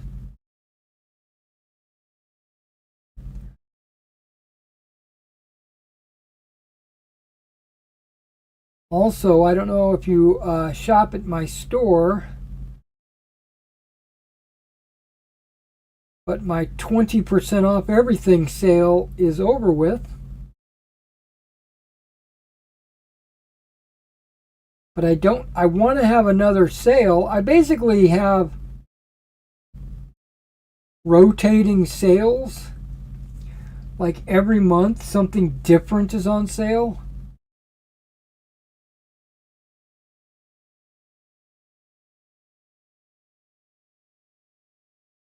Also, I don't know if you shop at my store, but my 20% off everything sale is over with. But I want to have another sale. I basically have rotating sales. Like every month, something different is on sale.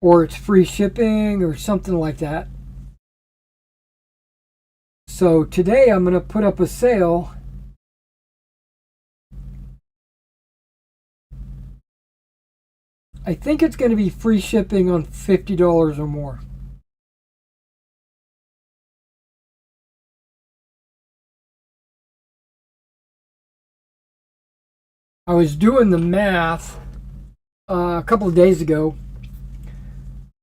Or it's free shipping or something like that. So today I'm going to put up a sale. I think it's going to be free shipping on $50 or more. I was doing the math a couple of days ago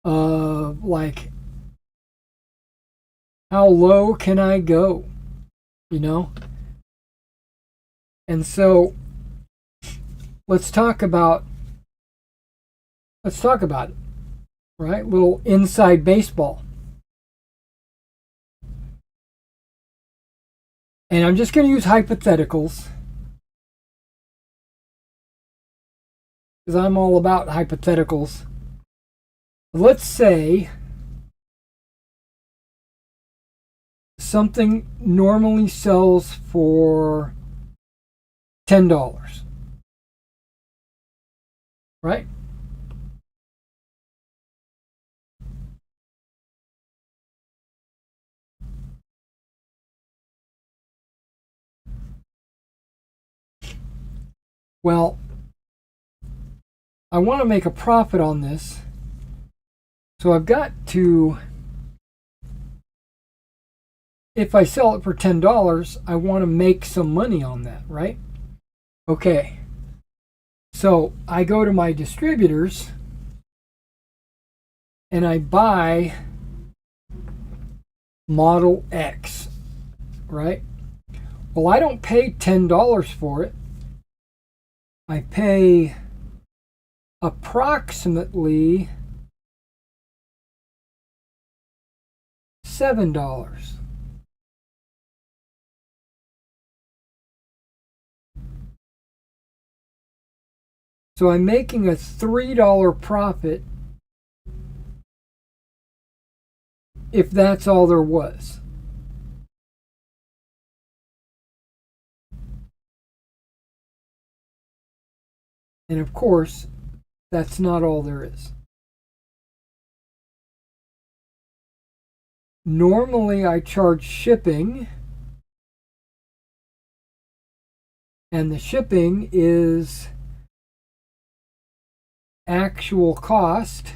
of like, how low can I go? You know? And so let's talk about it, right? Little inside baseball. And I'm just going to use hypotheticals because I'm all about hypotheticals. Let's say something normally sells for $10, right? Well, I want to make a profit on this, so I've got to, if I sell it for $10, I want to make some money on that, right? Okay, so I go to my distributors and I buy Model X, right? Well, I don't pay $10 for it. I pay approximately $7. So I'm making a $3 profit if that's all there was. And of course, that's not all there is. Normally, I charge shipping, and the shipping is actual cost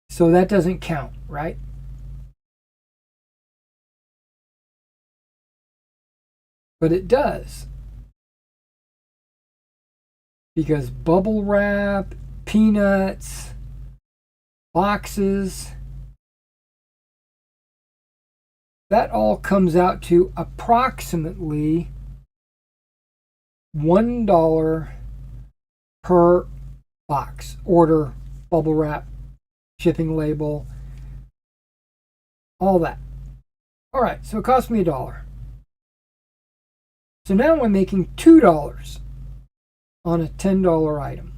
so that doesn't count, right? But it does, because bubble wrap, peanuts, boxes, that all comes out to approximately $1 per box. Order, bubble wrap, shipping label, all that. All right, so it cost me $1. So now I'm making $2 on a $10 item.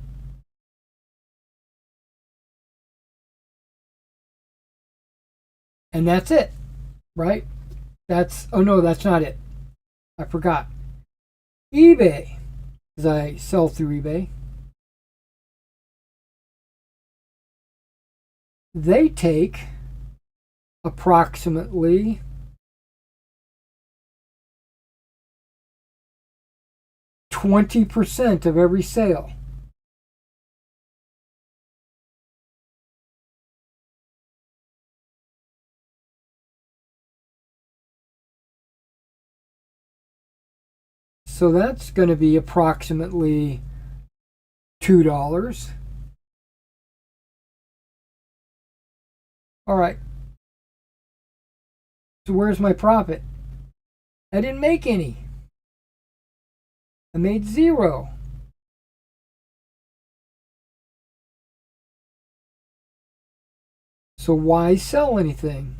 And that's it, right? Oh no, that's not it. I forgot. eBay, because I sell through eBay, they take approximately 20% of every sale. So that's going to be approximately $2. All right. So where's my profit? I didn't make any. I made $0. So why sell anything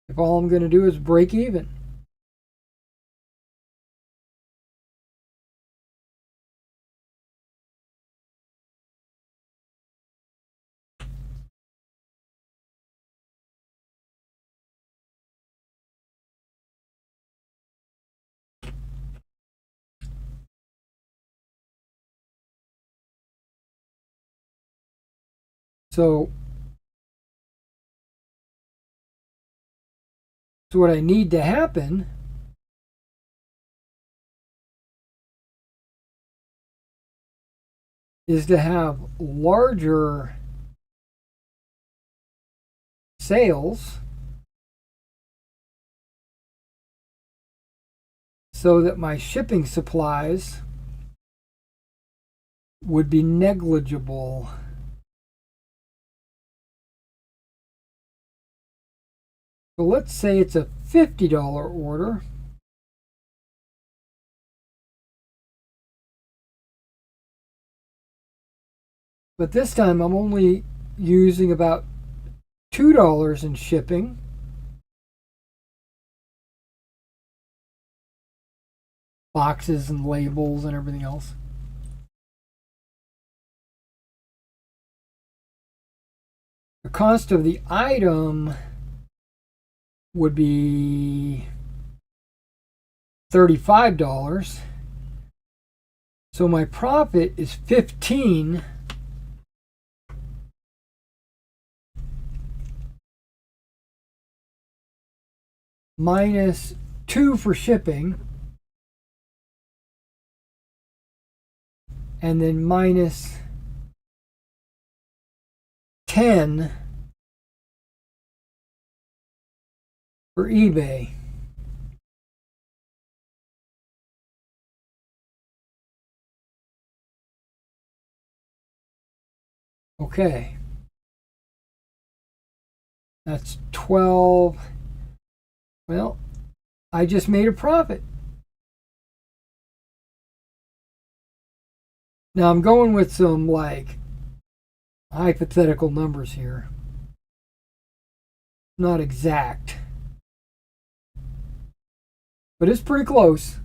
if all I'm going to do is break even? So what I need to happen is to have larger sales so that my shipping supplies would be negligible. So let's say it's a $50 order. But this time I'm only using about $2 in shipping. Boxes and labels and everything else. The cost of the item would be $35. So my profit is 15 minus 2 for shipping, and then minus 10 for eBay. Okay. That's 12. Well, I just made a profit. Now I'm going with some like hypothetical numbers here. Not exact. but it's pretty close.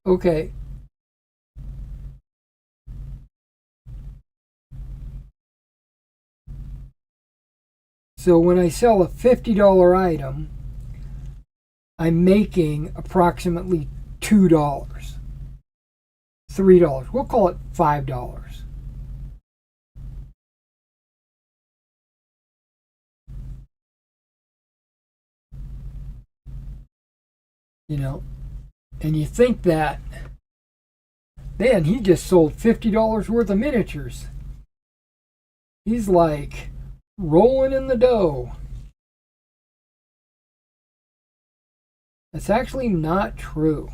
Okay. So when I sell a $50 item, I'm making approximately $2, $3. We'll call it $5. You know, and you think that, man, he just sold $50 worth of miniatures. He's like rolling in the dough. That's actually not true.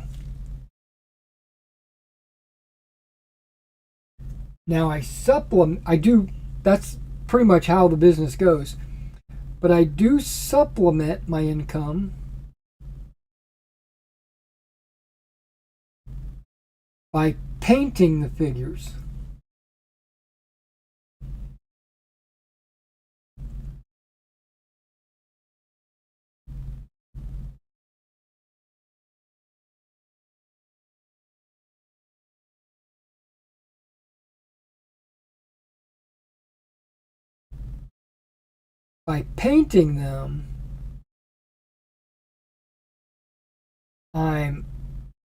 Now I do, that's pretty much how the business goes. But I do supplement my income by painting the figures. By painting them, I'm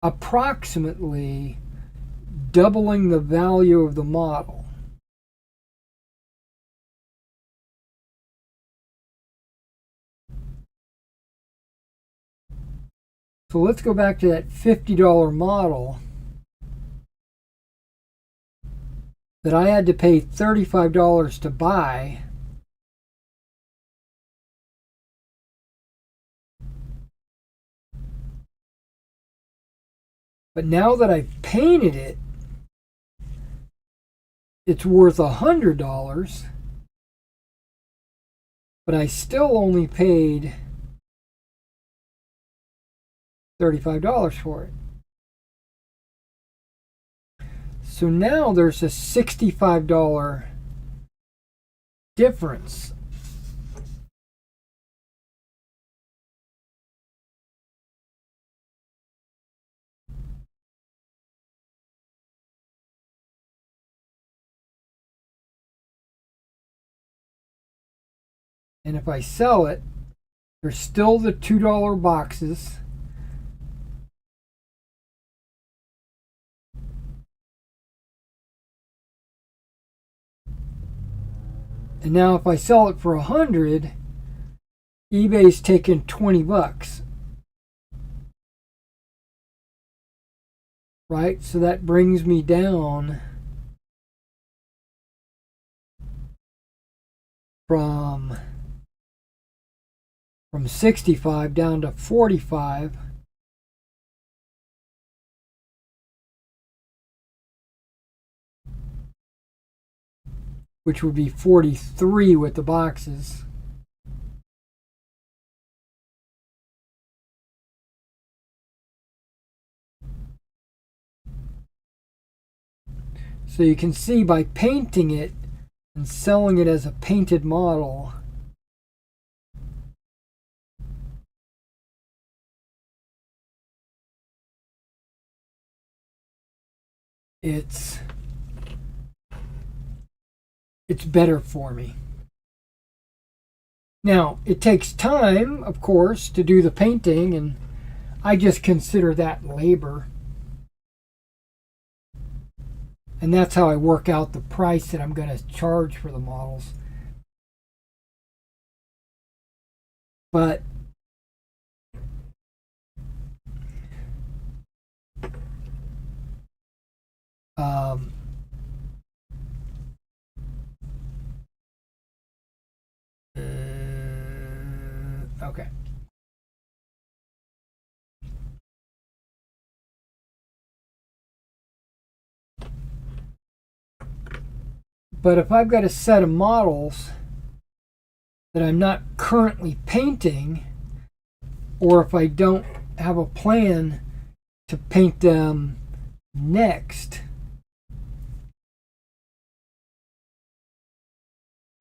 approximately doubling the value of the model. So let's go back to that $50 model that I had to pay $35 to buy. But now that I've painted it, it's worth $100, but I still only paid $35 for it. So now there's a $65 difference. And if I sell it, there's still the $2 boxes. And now if I sell it for $100, eBay's taking $20. Right? So that brings me down from 65 down to 45. Which would be 43 with the boxes. So you can see by painting it and selling it as a painted model, it's better for me. Now, it takes time, of course, to do the painting, and I just consider that labor. And that's how I work out the price that I'm going to charge for the models. But okay. But if I've got a set of models that I'm not currently painting, or if I don't have a plan to paint them next,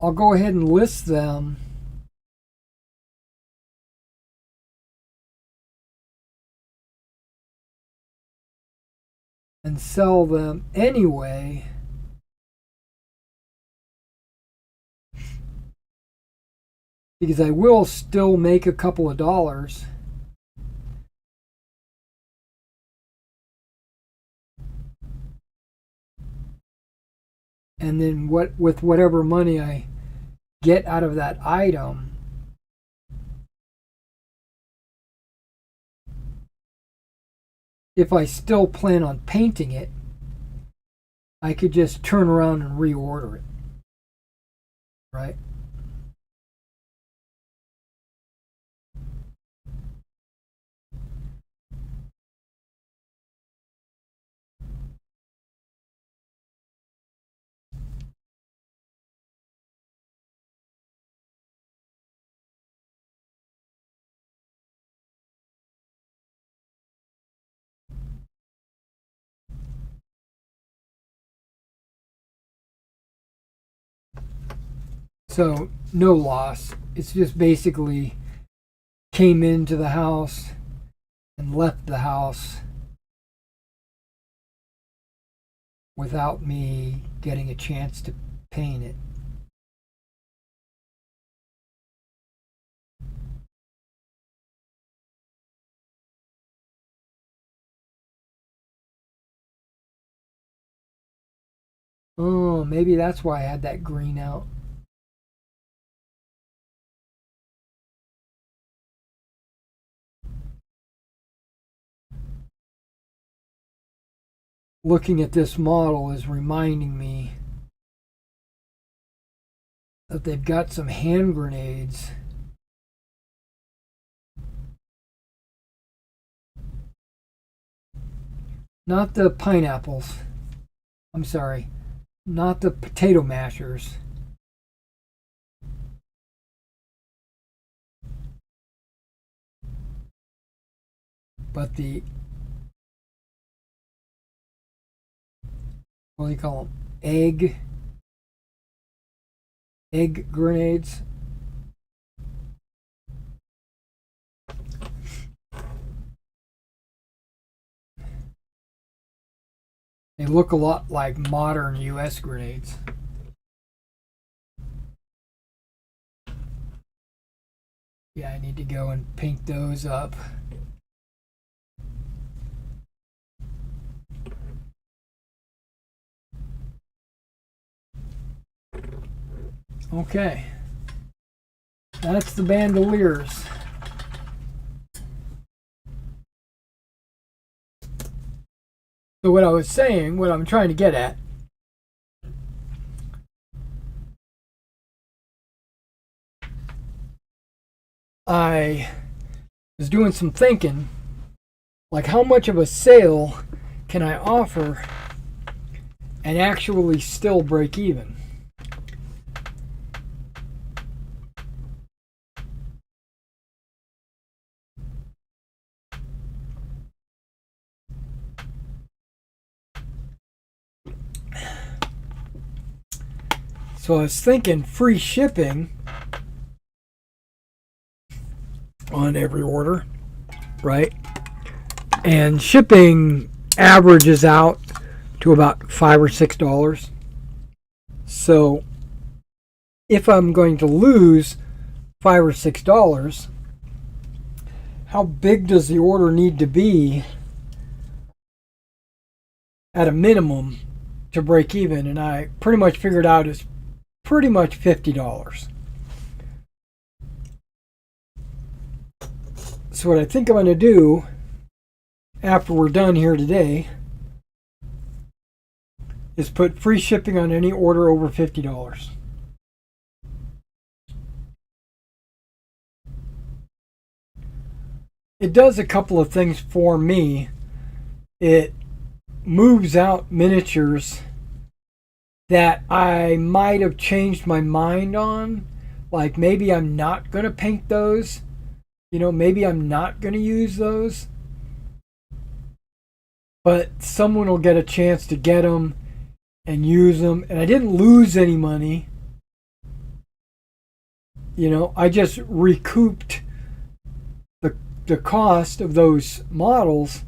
I'll go ahead and list them and sell them anyway, because I will still make a couple of dollars. And then with whatever money I get out of that item, if I still plan on painting it, I could just turn around and reorder it, right? So no loss. It's just basically came into the house and left the house without me getting a chance to paint it. Oh, maybe that's why I had that green out. Looking at this model is reminding me that they've got some hand grenades. Not the pineapples. I'm sorry. Not the potato mashers. But the, what do you call them? Egg grenades. They look a lot like modern US grenades. Yeah, I need to go and paint those up. Okay. That's the bandoliers. So what I was saying, what I'm trying to get at, I was doing some thinking, like how much of a sale can I offer and actually still break even? So I was thinking free shipping on every order, right? And shipping averages out to about $5 or $6. So if I'm going to lose $5 or $6, how big does the order need to be at a minimum to break even? And I pretty much figured out it's pretty much $50. So what I think I'm going to do after we're done here today is put free shipping on any order over $50. It does a couple of things for me. It moves out miniatures that I might have changed my mind on. Like maybe I'm not going to paint those. You know, maybe I'm not going to use those. But someone will get a chance to get them and use them. And I didn't lose any money. You know, I just recouped the cost of those models.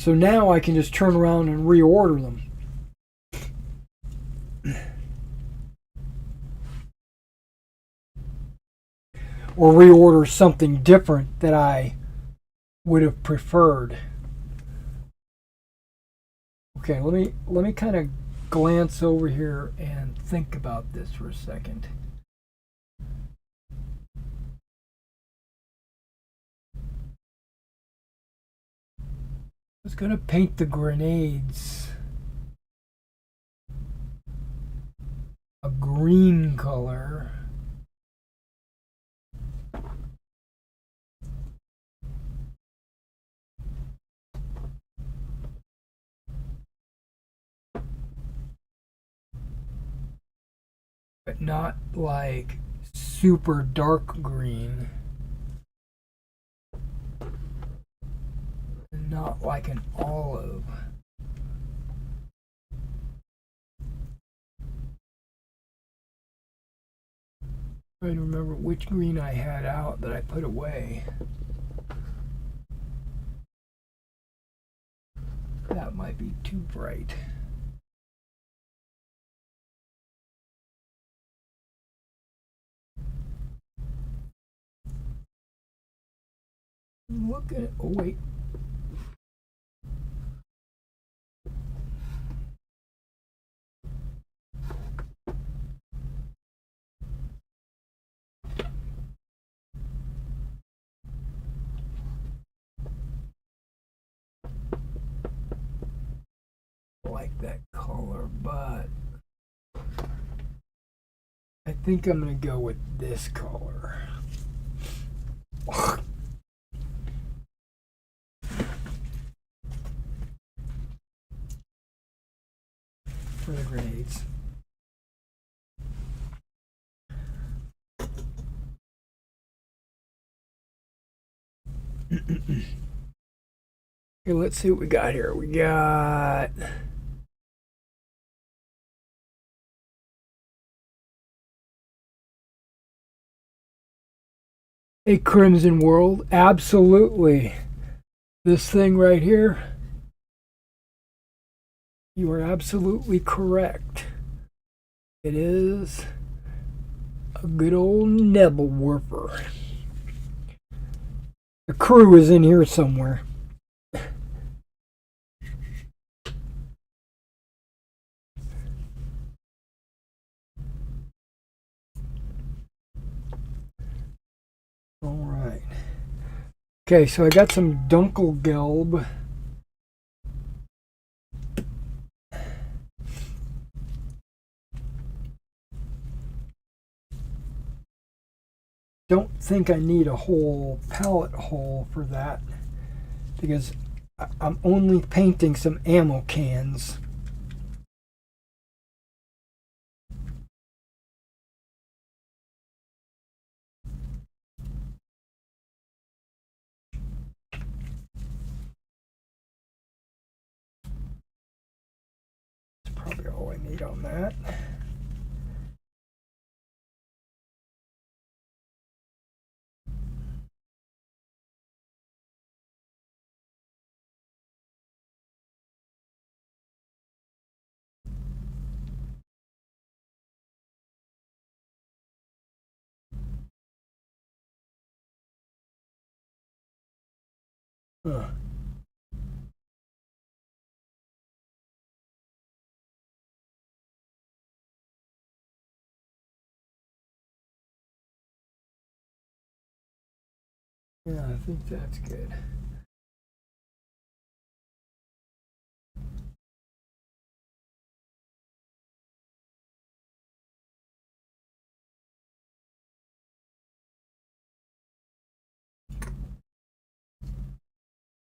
So now I can just turn around and reorder them. Or reorder something different that I would have preferred. Okay, let me kind of glance over here and think about this for a second. I was going to paint the grenades a green color. But not like super dark green. And not like an olive. Trying to remember which green I had out that I put away. That might be too bright. Look at it. Oh, wait. Like that color, but I think I'm going to go with this color. For the grenades. Okay, let's see what we got here. We got a Crimson World. Absolutely. This thing right here. You are absolutely correct. It is a good old Nebelwerfer. The crew is in here somewhere. All right. Okay, so I got some Dunkelgelb. Don't think I need a whole palette hole for that because I'm only painting some ammo cans. That's probably all I need on that. Huh. Yeah, I think that's good.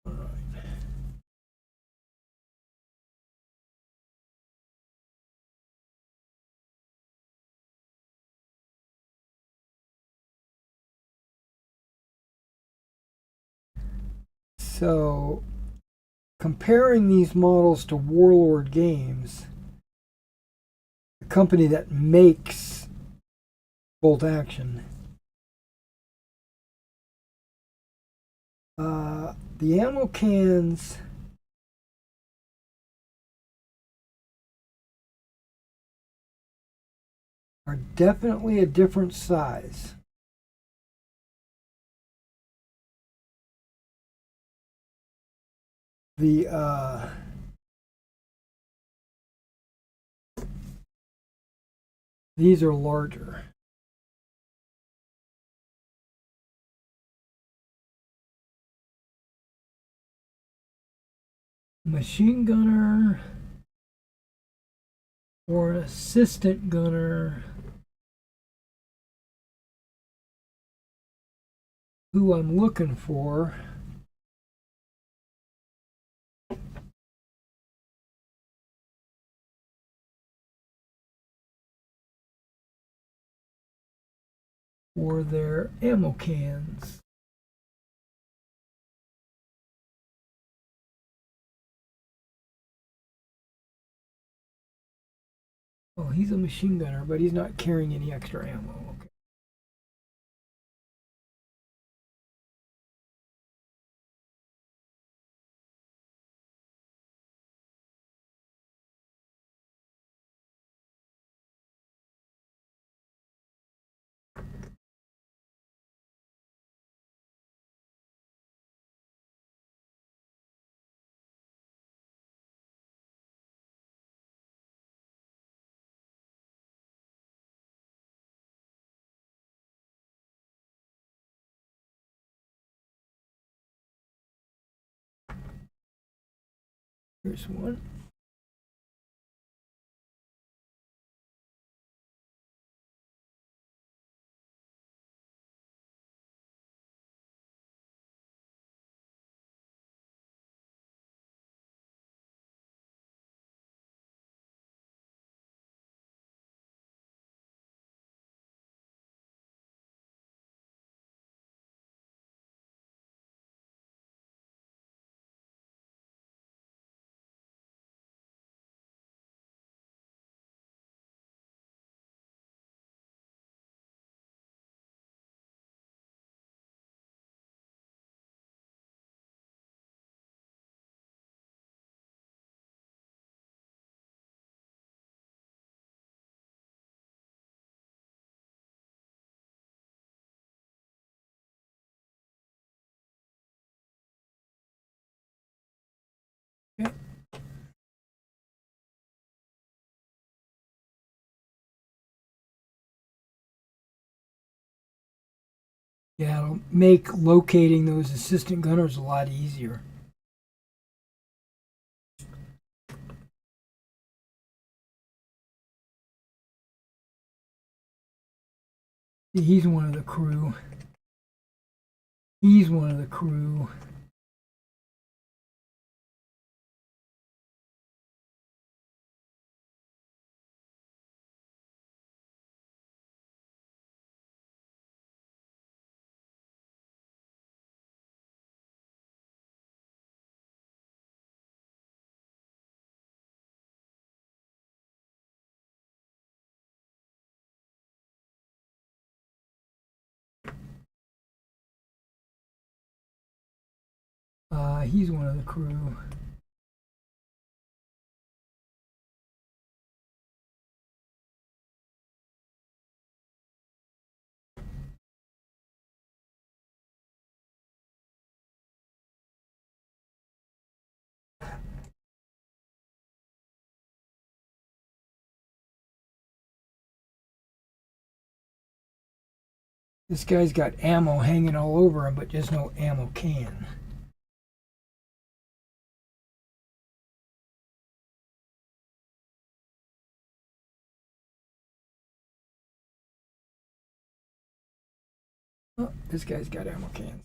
All right. So, comparing these models to Warlord Games, the company that makes Bolt Action, the ammo cans are definitely a different size. The these are larger. Machine gunner or an assistant gunner who I'm looking for for their ammo cans. Oh, he's a machine gunner, but he's not carrying any extra ammo. Okay. Here's one. Okay. Yeah, it'll make locating those assistant gunners a lot easier. He's one of the crew. He's one of the crew. He's one of the crew. This guy's got ammo hanging all over him, but just no ammo can. Oh, this guy's got ammo cans.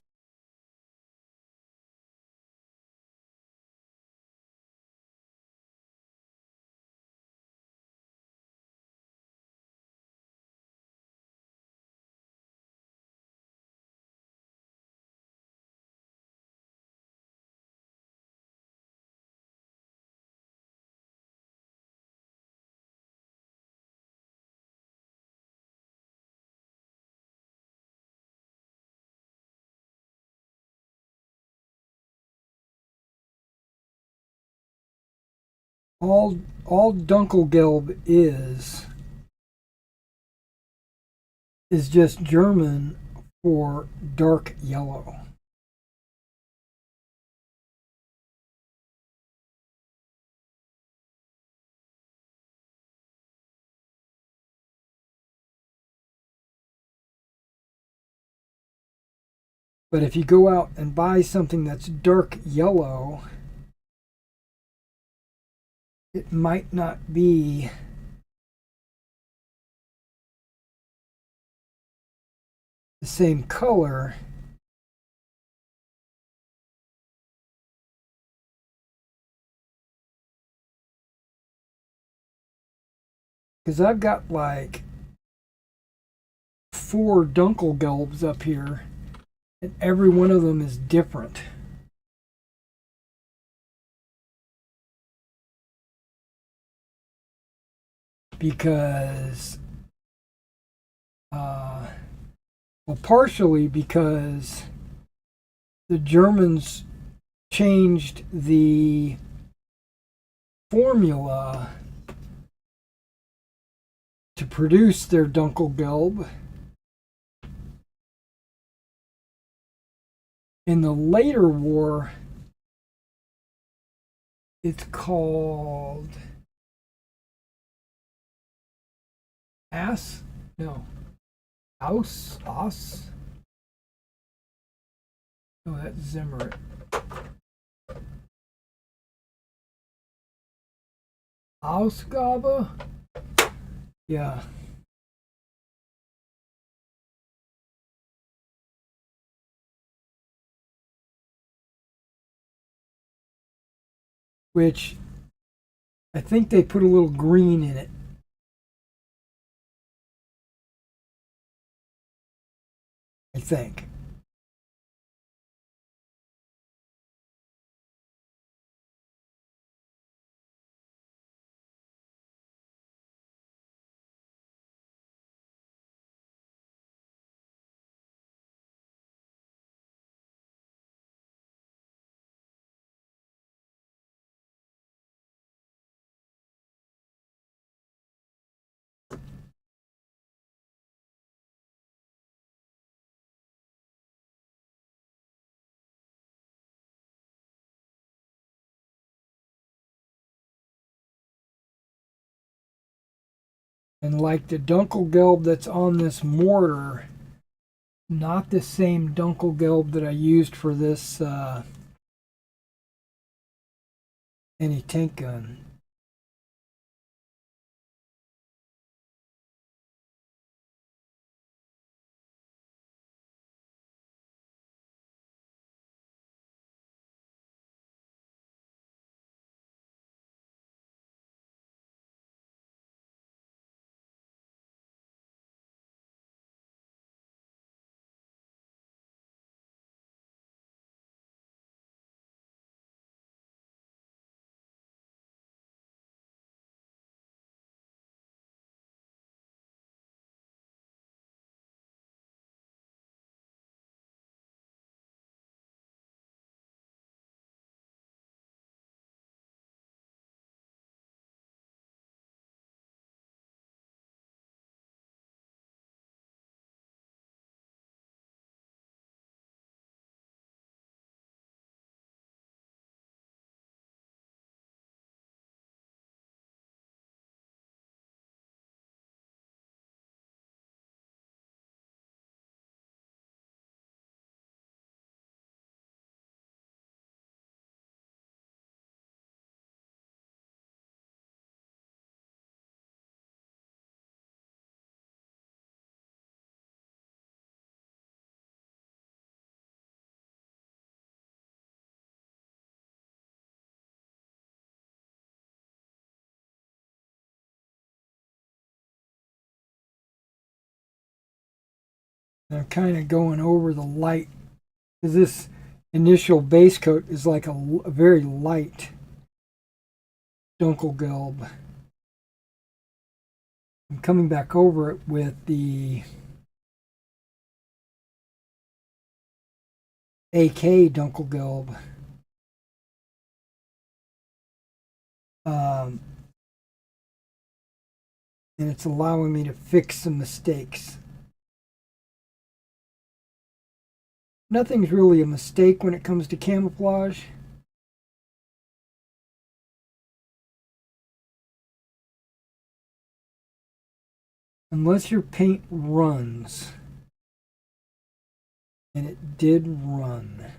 All Dunkelgelb is is just German for dark yellow. But if you go out and buy something that's dark yellow, it might not be the same color because I've got like 4 Dunkelgelbs up here, and every one of them is different. Because, well, partially because the Germans changed the formula to produce their Dunkelgelb. In the later war, it's called Aus. Oh, that's Zimmer. Ausgabe? Yeah. Which I think they put a little green in it. I think. And like the Dunkelgelb that's on this mortar, not the same Dunkelgelb that I used for this anti-tank gun. And I'm kind of going over the light because this initial base coat is like a very light Dunkelgelb. I'm coming back over it with the AK Dunkelgelb. And it's allowing me to fix some mistakes. Nothing's really a mistake when it comes to camouflage. Unless your paint runs. And it did run.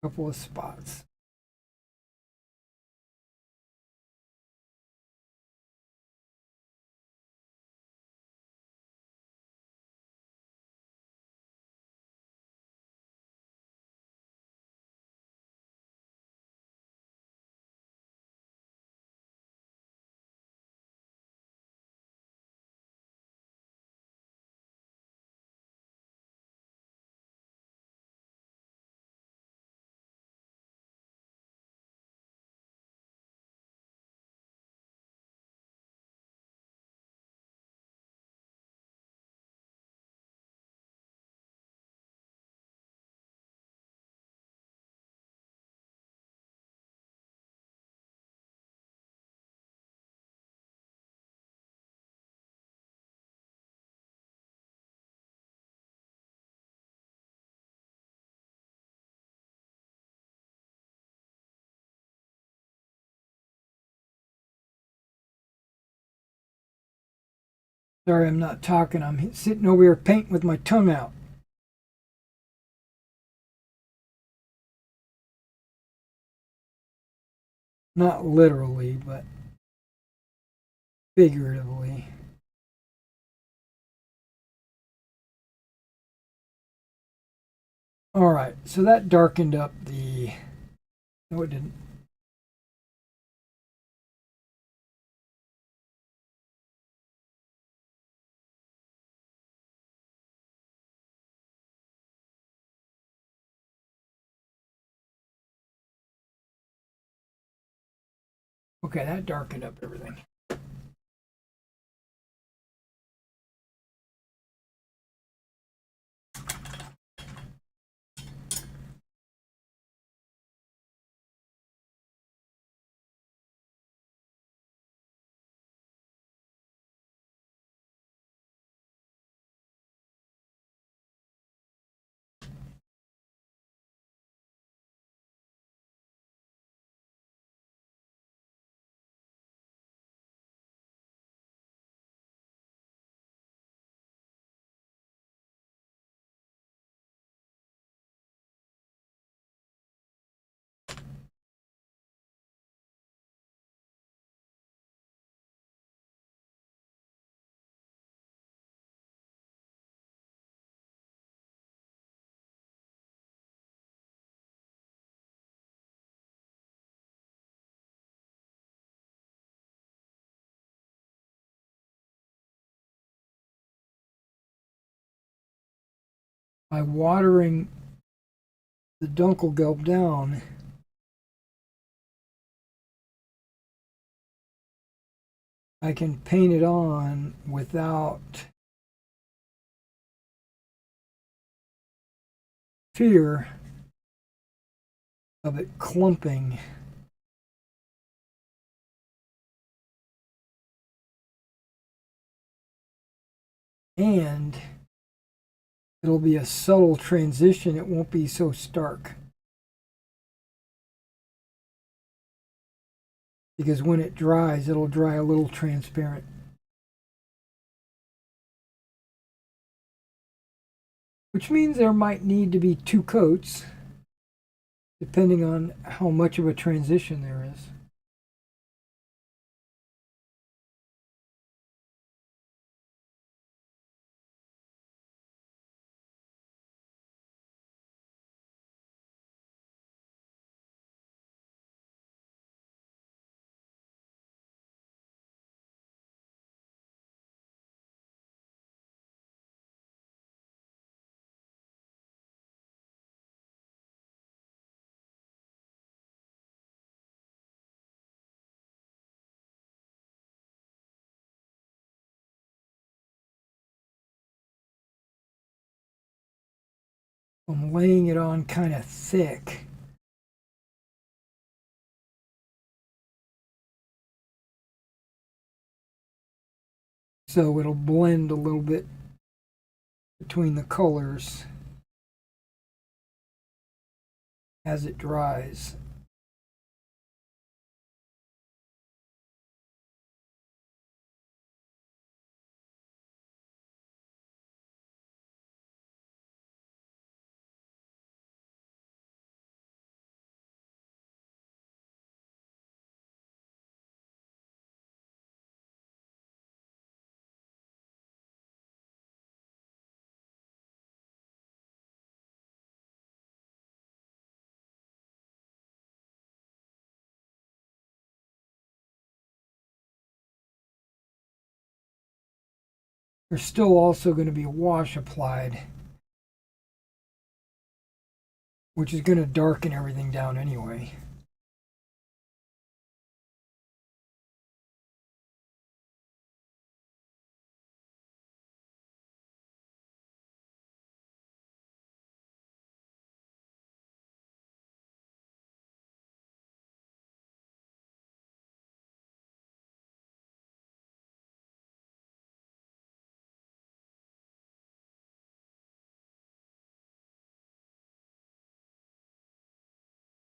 Couple of spots. Sorry, I'm not talking. I'm sitting over here painting with my tongue out. Not literally, but figuratively. All right, so that darkened up the... No, it didn't. Okay, that darkened up everything. By watering the Dunkelgelb down, I can paint it on without fear of it clumping. And it'll be a subtle transition. It won't be so stark. Because when it dries, it'll dry a little transparent. Which means there might need to be 2 coats, depending on how much of a transition there is. I'm laying it on kind of thick. So it'll blend a little bit between the colors as it dries. There's still also going to be a wash applied, which is going to darken everything down anyway.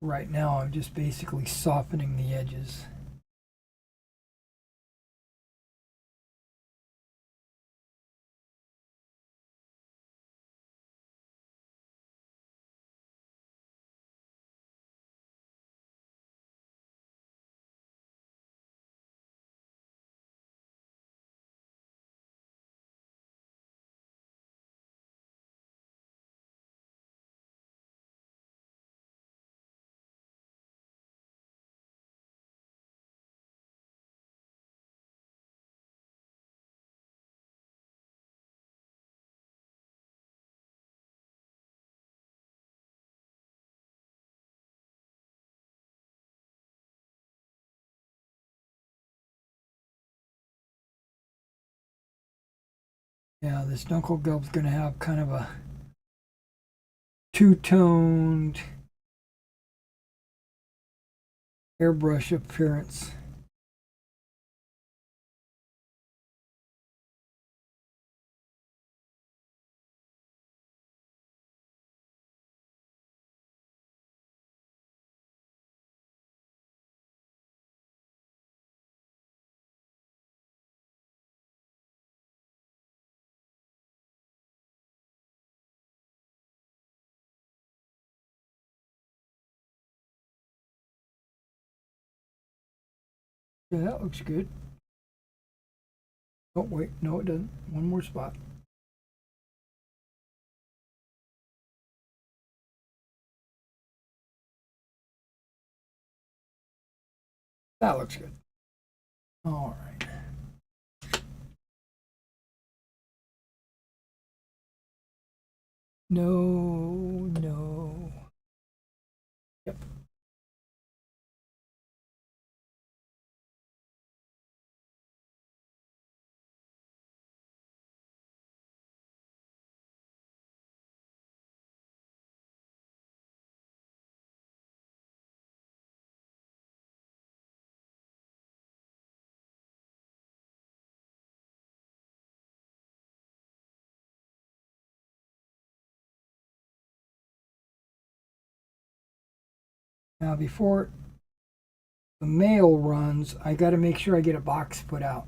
Right now, I'm just basically softening the edges. Yeah, this knuckle gub's going to have kind of a two-toned airbrush appearance. Yeah, that looks good. Oh, wait, no, it doesn't. One more spot. That looks good. All right. No, no. Yep. Now, before the mail runs, I got to make sure I get a box put out.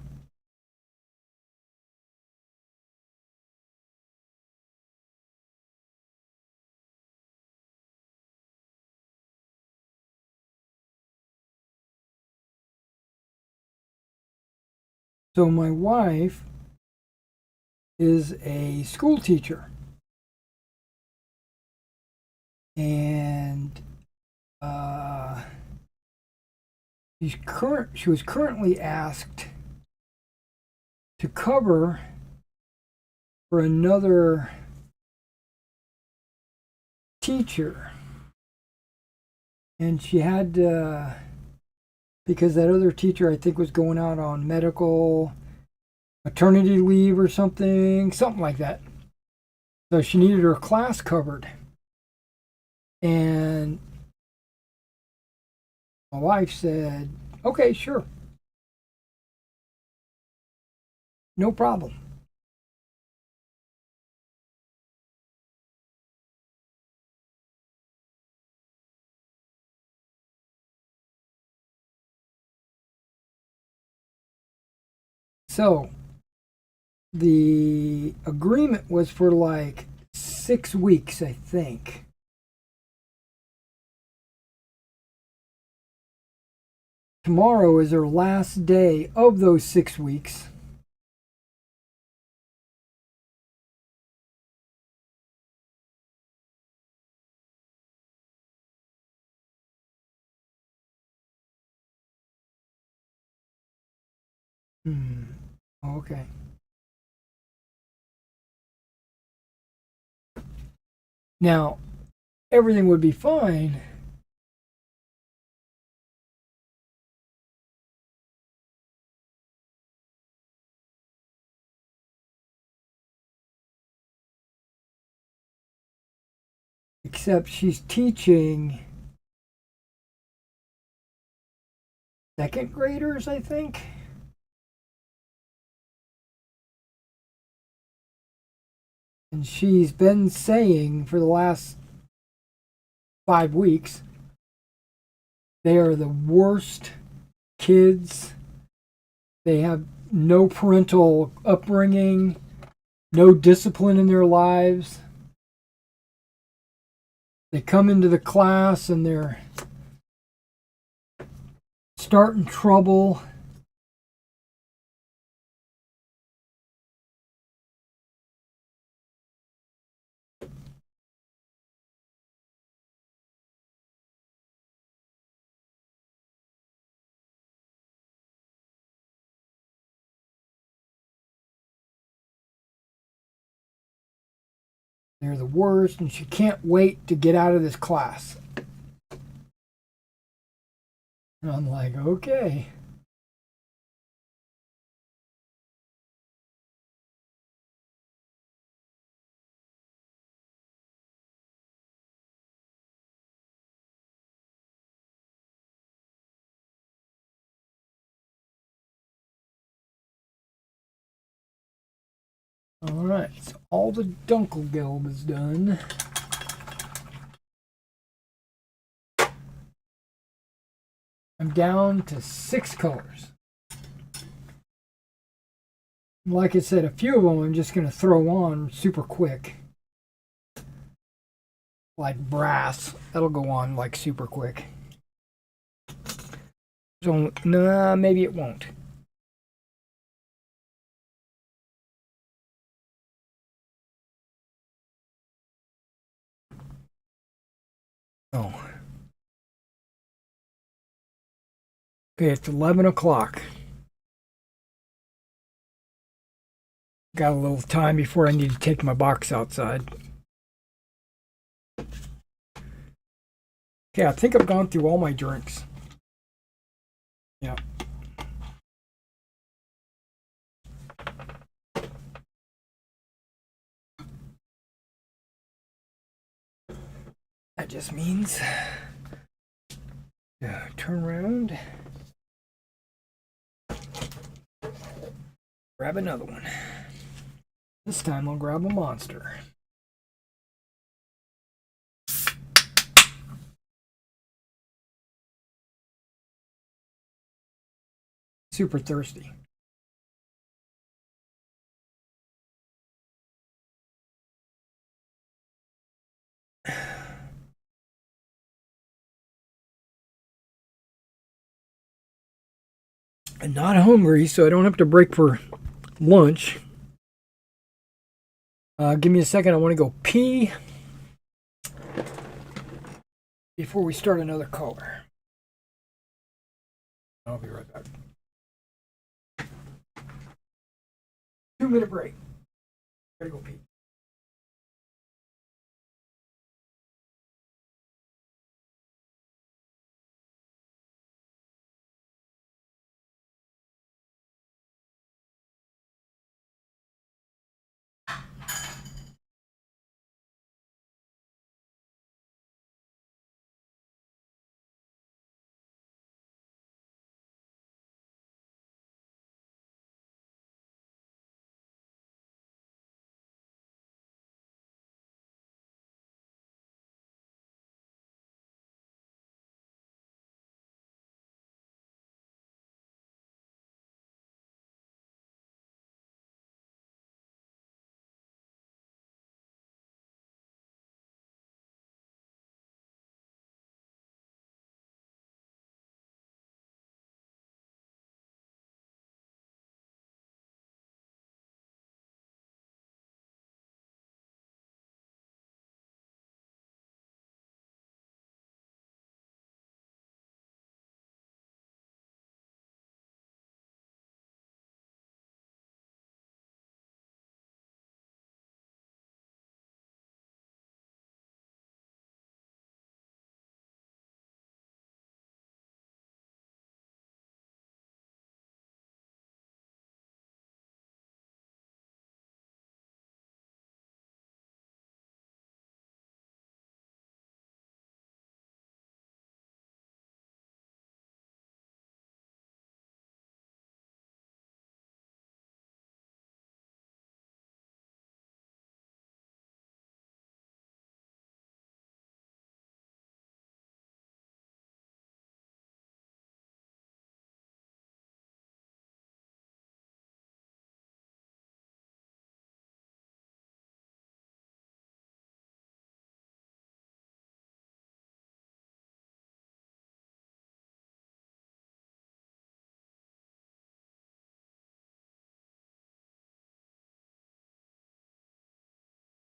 So my wife is a school teacher, and she was currently asked to cover for another teacher, and she had because that other teacher I think was going out on medical maternity leave or something like that. So she needed her class covered. And my wife said, okay, sure, no problem. So the agreement was for like 6 weeks, I think. Tomorrow is her last day of those 6 weeks. Hmm. Okay. Now, everything would be fine except she's teaching second graders, I think. And she's been saying for the last 5 weeks they are the worst kids. They have no parental upbringing, no discipline in their lives. They come into the class and they're starting trouble. They're the worst, and she can't wait to get out of this class. And I'm like, okay. All right, so all the Dunkelgelb is done. I'm down to 6 colors. Like I said, a few of them I'm just going to throw on super quick. Like brass, that'll go on like super quick. So, nah, maybe it won't. Oh. Okay, it's 11 o'clock. Got a little time before I need to take my box outside. Okay, I think I've gone through all my drinks. Yeah. That just means turn around, grab another one. This time I'll grab a monster. Super thirsty. I'm not hungry, so I don't have to break for lunch. Give me a second. I want to go pee before we start another color. I'll be right back. 2-minute break. Gotta go pee.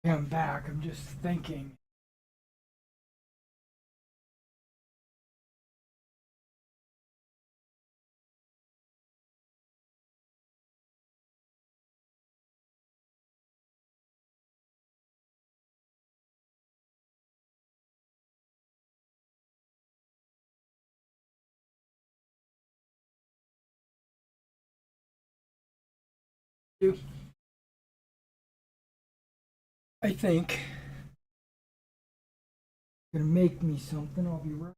I'm back. I'm just thinking. I think gonna make me something. I'll be right.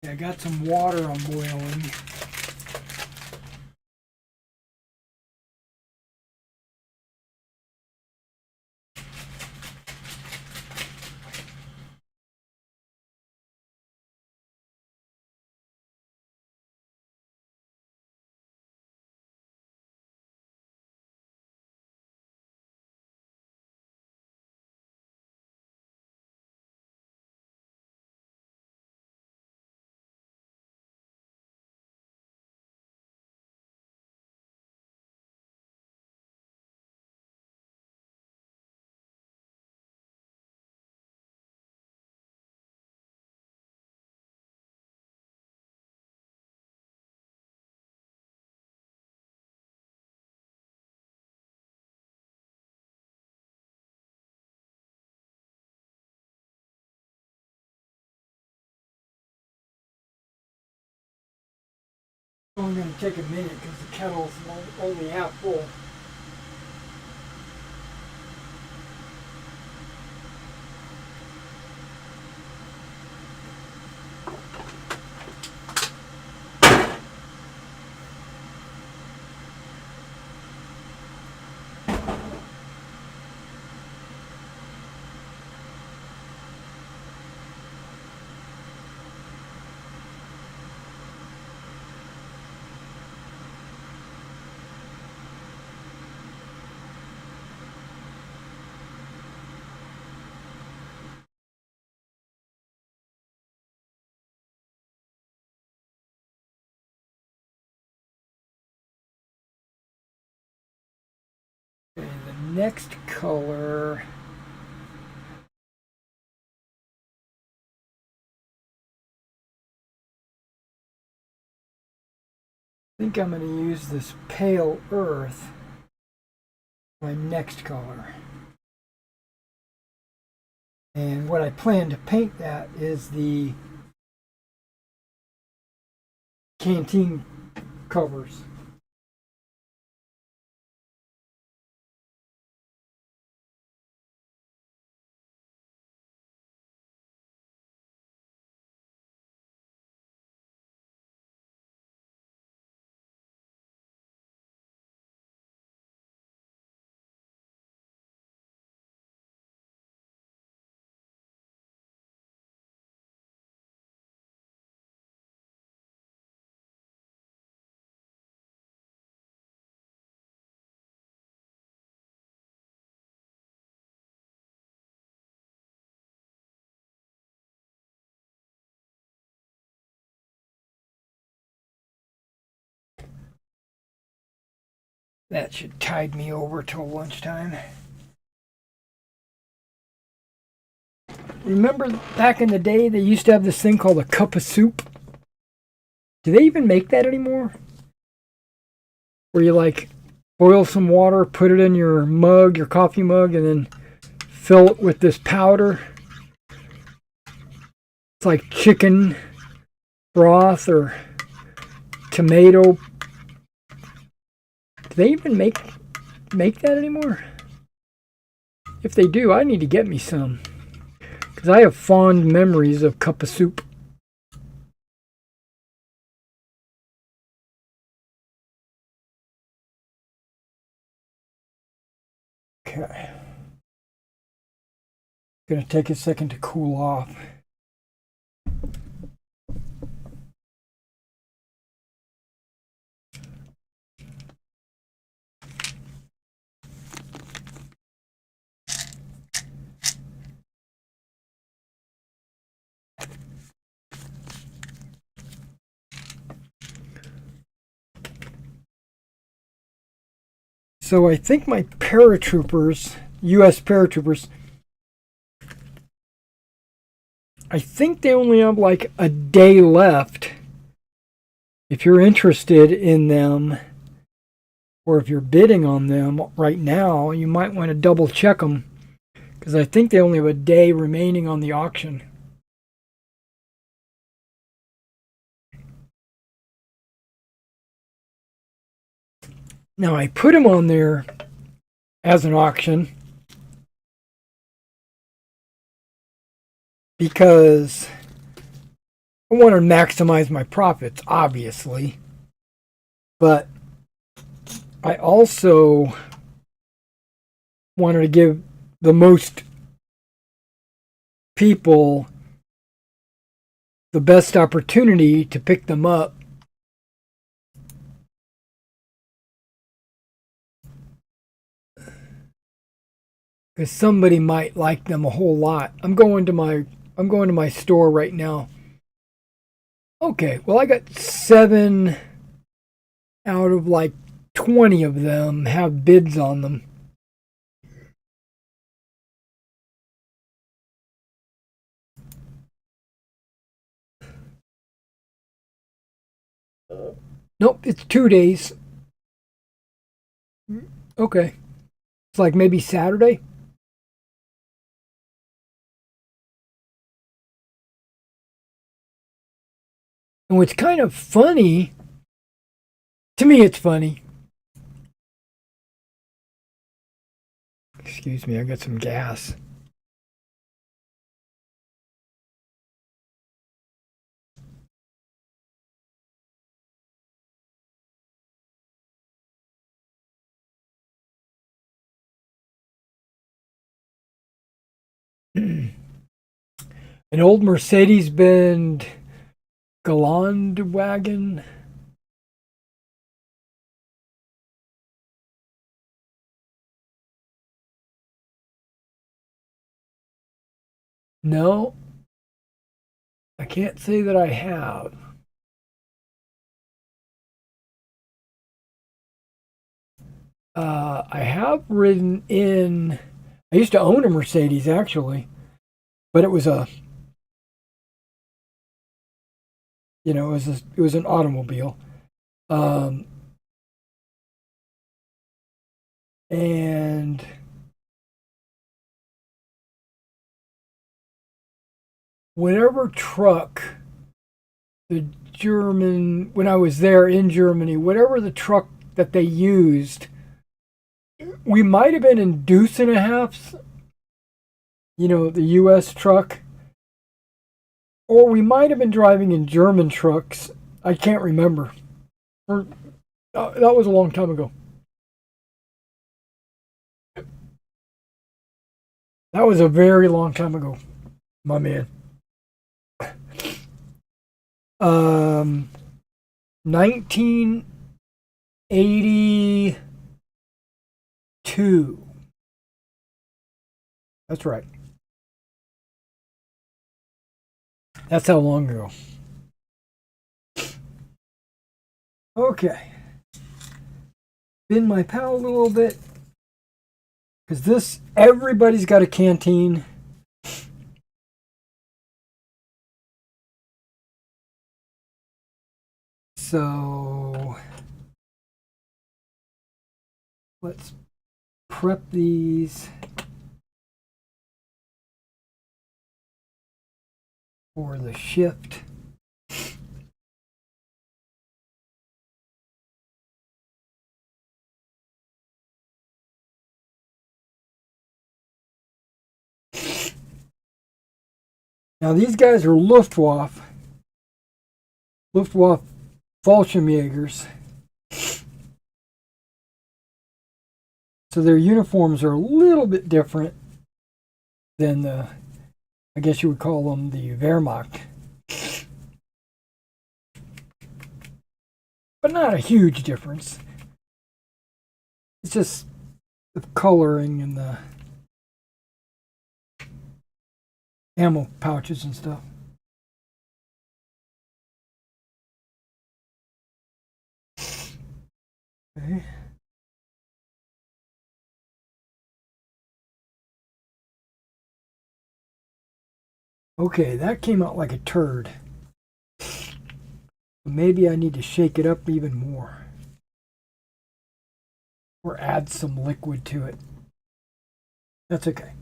I got some water I'm boiling. It's only going to take a minute because the kettle's only half full. Okay, the next color. I think I'm going to use this pale earth, my next color. And what I plan to paint that is the canteen covers. That should tide me over till lunchtime. Remember back in the day they used to have this thing called a cup of soup? Do they even make that anymore? Where you like boil some water, put it in your mug, your coffee mug, and then fill it with this powder. It's like chicken broth or tomato. Do they even make that anymore? If they do, I need to get me some. Because I have fond memories of Cup of Soup. Okay. Gonna take a second to cool off. So I think my paratroopers, U.S. paratroopers, I think they only have like a day left. If you're interested in them, or if you're bidding on them right now, you might want to double check them, because I think they only have a day remaining on the auction. Now I put them on there as an auction because I want to maximize my profits, obviously. But I also wanted to give the most people the best opportunity to pick them up. Because somebody might like them a whole lot. I'm going to my store right now. Okay, well I got 7 out of like 20 of them have bids on them. Nope, it's 2 days. Okay. It's like maybe Saturday. And what's kind of funny, to me it's funny. Excuse me, I got some gas. An old Mercedes-Benz Wagon. No, I can't say that I have. I have ridden in. I used to own a Mercedes actually, but it was it was an automobile, um, and whatever truck the when I was there in Germany, whatever the truck that they used, we might have been in Deuce and a Halfs, the U.S. truck, or we might have been driving in German trucks. I can't remember. That was a long time ago. That was a very long time ago, my man. 1982. That's right. That's how long ago. Okay. Spin my palette a little bit. Because everybody's got a canteen. So let's prep these for the shift. Now these guys are Luftwaffe Fallschirmjagers. So their uniforms are a little bit different than the, I guess you would call them the Wehrmacht. But not a huge difference. It's just the coloring and the ammo pouches and stuff. Okay. Okay, that came out like a turd. Maybe I need to shake it up even more. Or add some liquid to it. That's okay.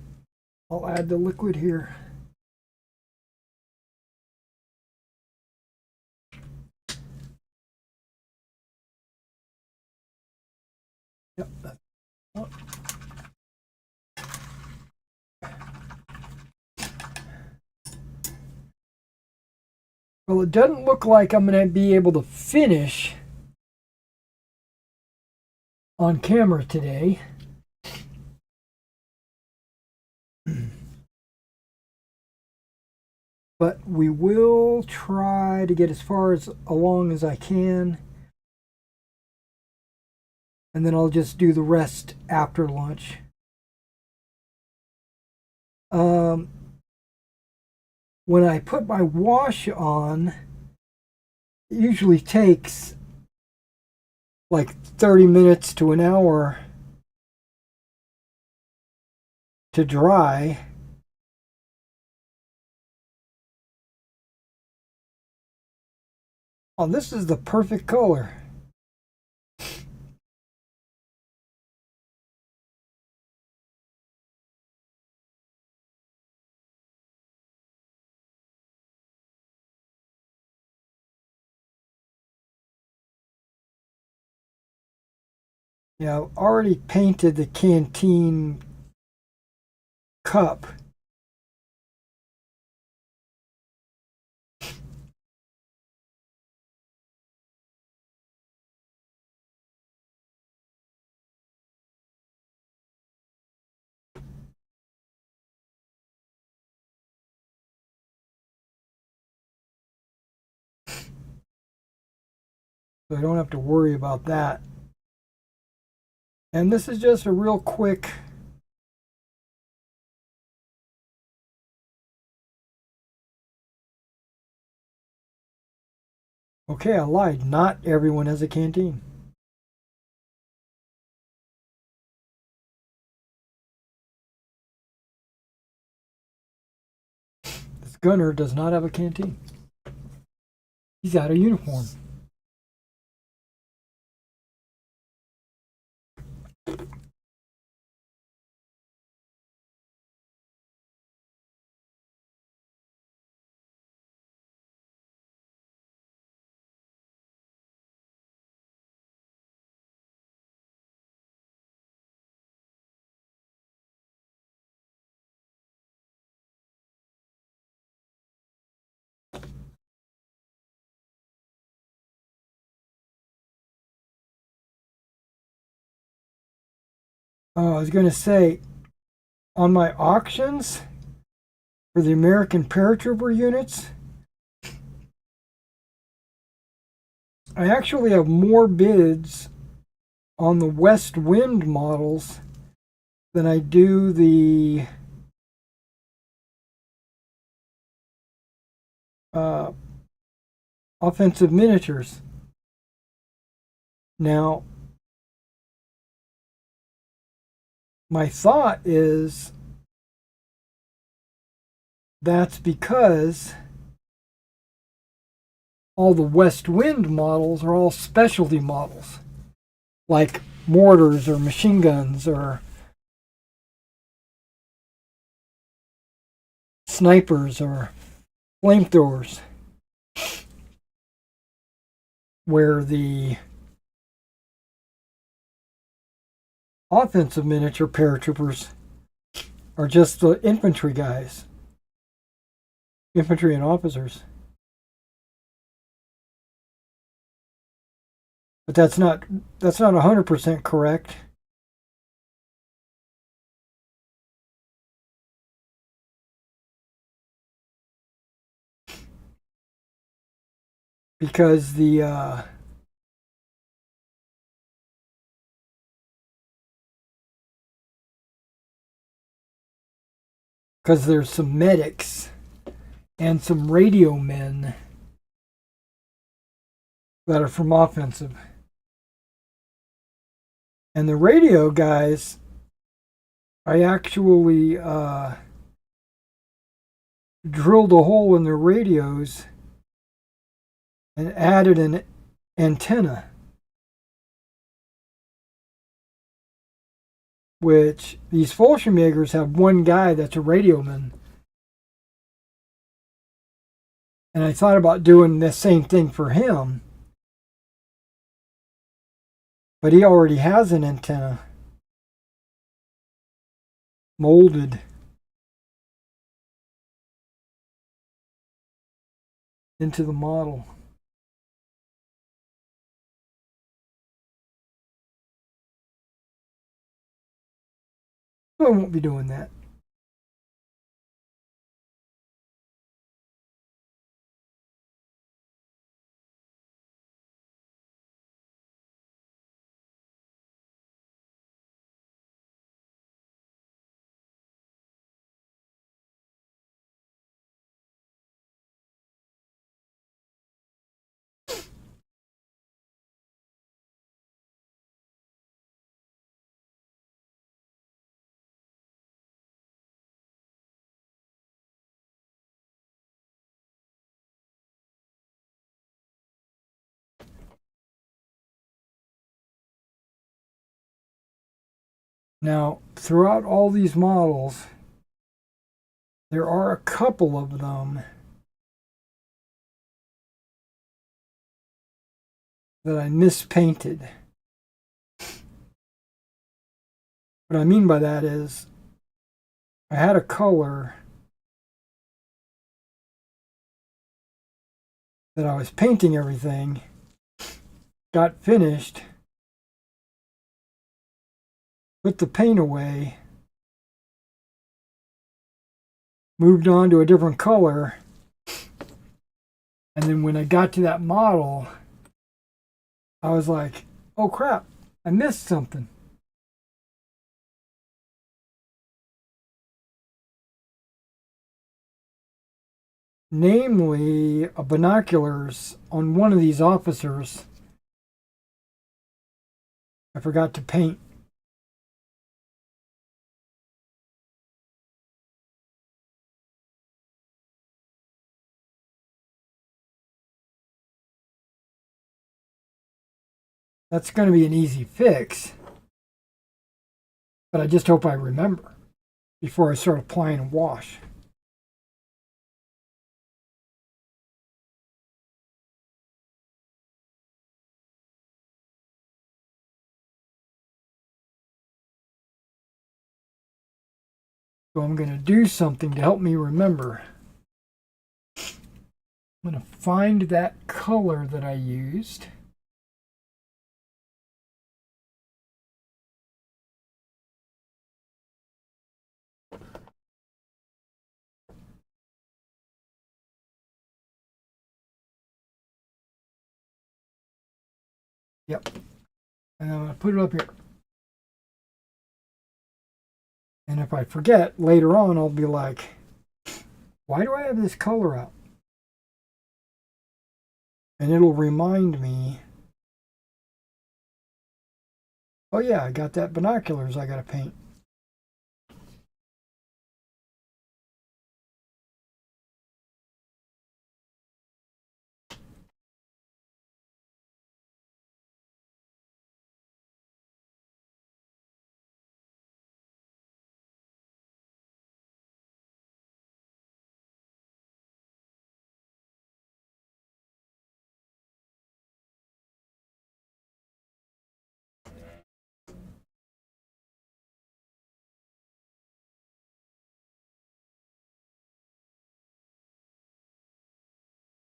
I'll add the liquid here. Yep. Well, it doesn't look like I'm going to be able to finish on camera today. But we will try to get as far along as I can. And then I'll just do the rest after lunch. When I put my wash on, it usually takes like 30 minutes to an hour to dry. Oh, this is the perfect color. Yeah, I've already painted the canteen cup. So I don't have to worry about that. And this is just a real quick okay, I lied. Not everyone has a canteen. This gunner does not have a canteen. He's out of uniform. Oh, I was going to say, on my auctions for the American paratrooper units, I actually have more bids on the West Wind models than I do the offensive miniatures. Now, my thought is that's because all the West Wind models are all specialty models, like mortars or machine guns or snipers or flamethrowers, where the offensive miniature paratroopers are just the infantry guys. infantry and officers. But that's not 100% correct. Because because there's some medics and some radio men that are from offensive. And the radio guys, I actually drilled a hole in their radios and added an antenna, which these Fallschirmjagers have one guy that's a radioman. And I thought about doing the same thing for him, but he already has an antenna molded into the model. So I won't be doing that. Now, throughout all these models, there are a couple of them that I mispainted. What I mean by that is I had a color that I was painting everything, got finished, put the paint away, moved on to a different color, and then when I got to that model, I was like, oh crap, I missed something. Namely, binoculars on one of these officers I forgot to paint. That's going to be an easy fix, but I just hope I remember before I start applying a wash. So I'm going to do something to help me remember. I'm going to find that color that I used. Yep. And I'm going to put it up here. And if I forget, later on I'll be like, why do I have this color out? And it'll remind me, oh yeah, I got that binoculars I got to paint.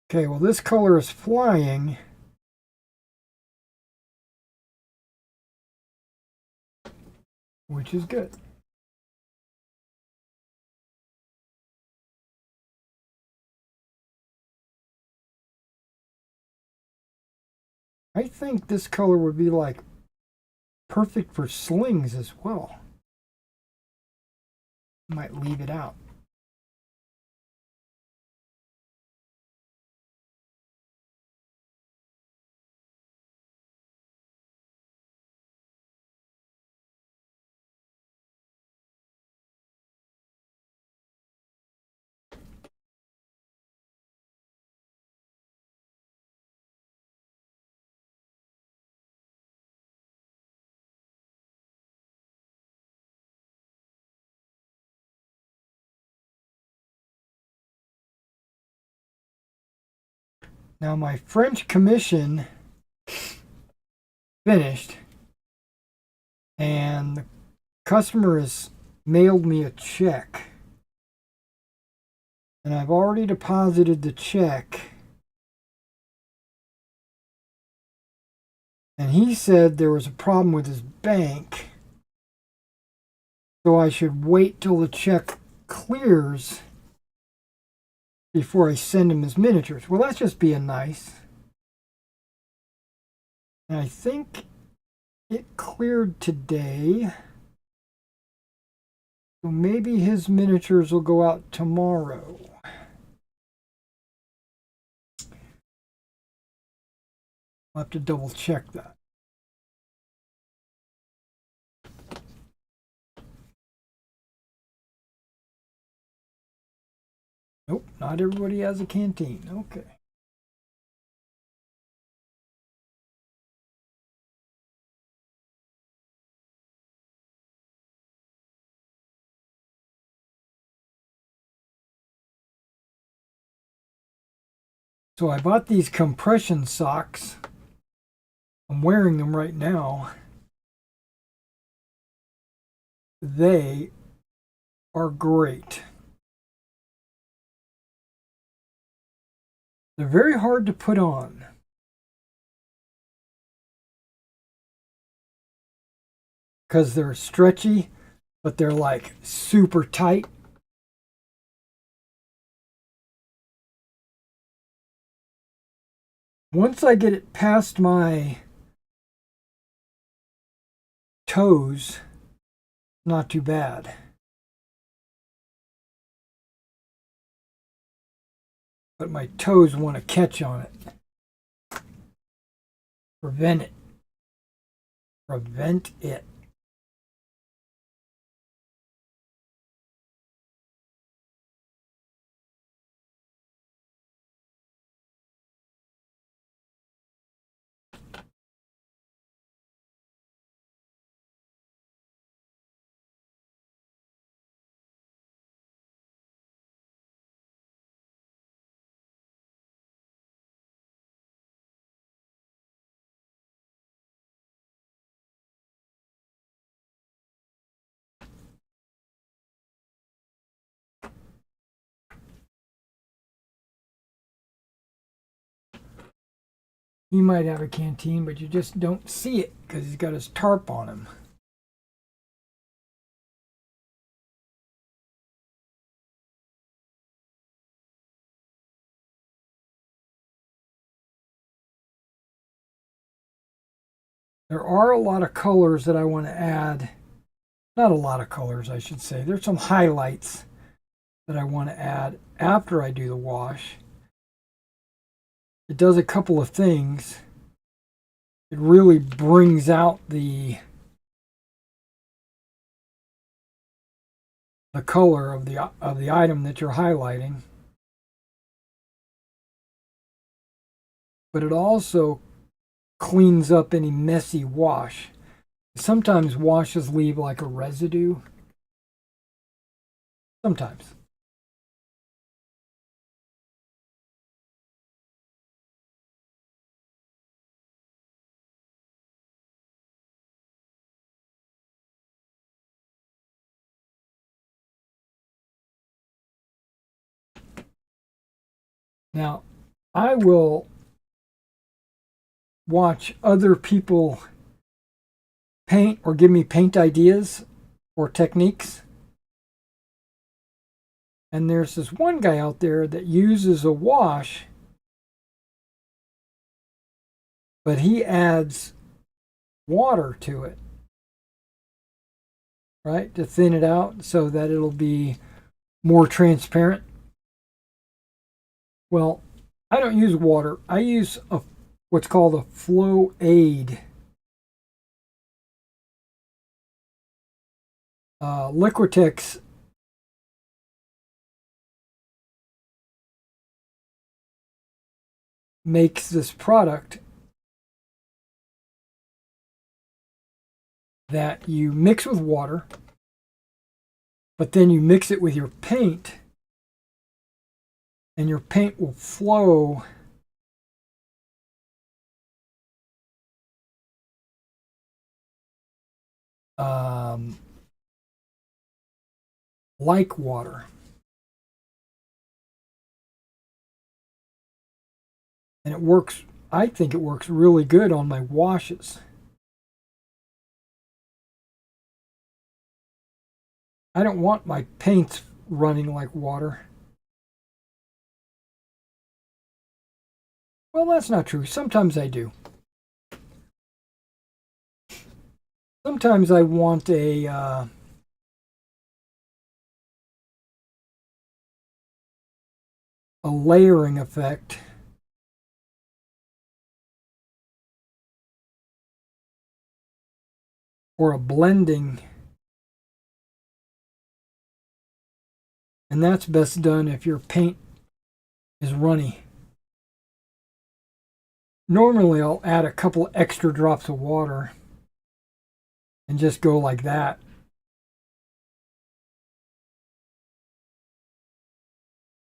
Okay, well, this color is flying. Which is good. I think this color would be like perfect for slings as well. Might leave it out. Now my French commission finished, and the customer has mailed me a check. And I've already deposited the check. And he said there was a problem with his bank. So I should wait till the check clears before I send him his miniatures. Well, that's just being nice. And I think it cleared today. So maybe his miniatures will go out tomorrow. I'll have to double check that. Nope, not everybody has a canteen. Okay. So I bought these compression socks. I'm wearing them right now. They are great. They're very hard to put on. Because they're stretchy, but they're like super tight. Once I get it past my toes, not too bad. But my toes want to catch on it. Prevent it. Prevent it. He might have a canteen, but you just don't see it because he's got his tarp on him. There are a lot of colors that I want to add. Not a lot of colors, I should say. There's some highlights that I want to add after I do the wash. It does a couple of things. It really brings out the color of the item that you're highlighting. But it also cleans up any messy wash. Sometimes washes leave like a residue. Sometimes. Now, I will watch other people paint or give me paint ideas or techniques. And there's this one guy out there that uses a wash, but he adds water to it, right, to thin it out so that it'll be more transparent. Well, I don't use water. I use what's called a flow aid. Liquitex makes this product that you mix with water, but then you mix it with your paint, and your paint will flow like water. And it works, I think it works really good on my washes. I don't want my paints running like water. Well, that's not true. Sometimes I do. Sometimes I want a layering effect. Or a blending. And that's best done if your paint is runny. Normally I'll add a couple extra drops of water and just go like that.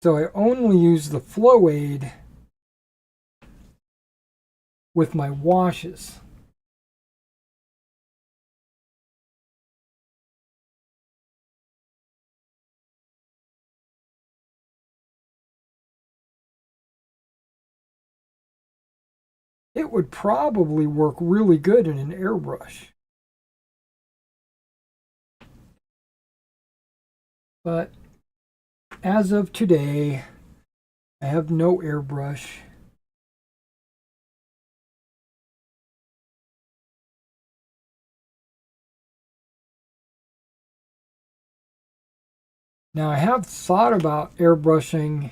So I only use the flow aid with my washes. It would probably work really good in an airbrush. But as of today, I have no airbrush. Now I have thought about airbrushing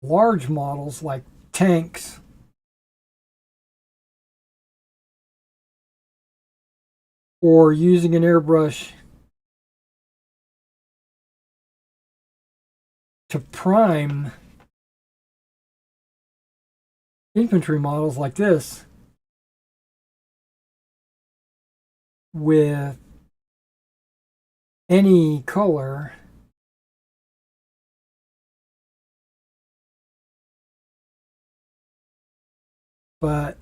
large models like tanks. Or using an airbrush to prime infantry models like this with any color. But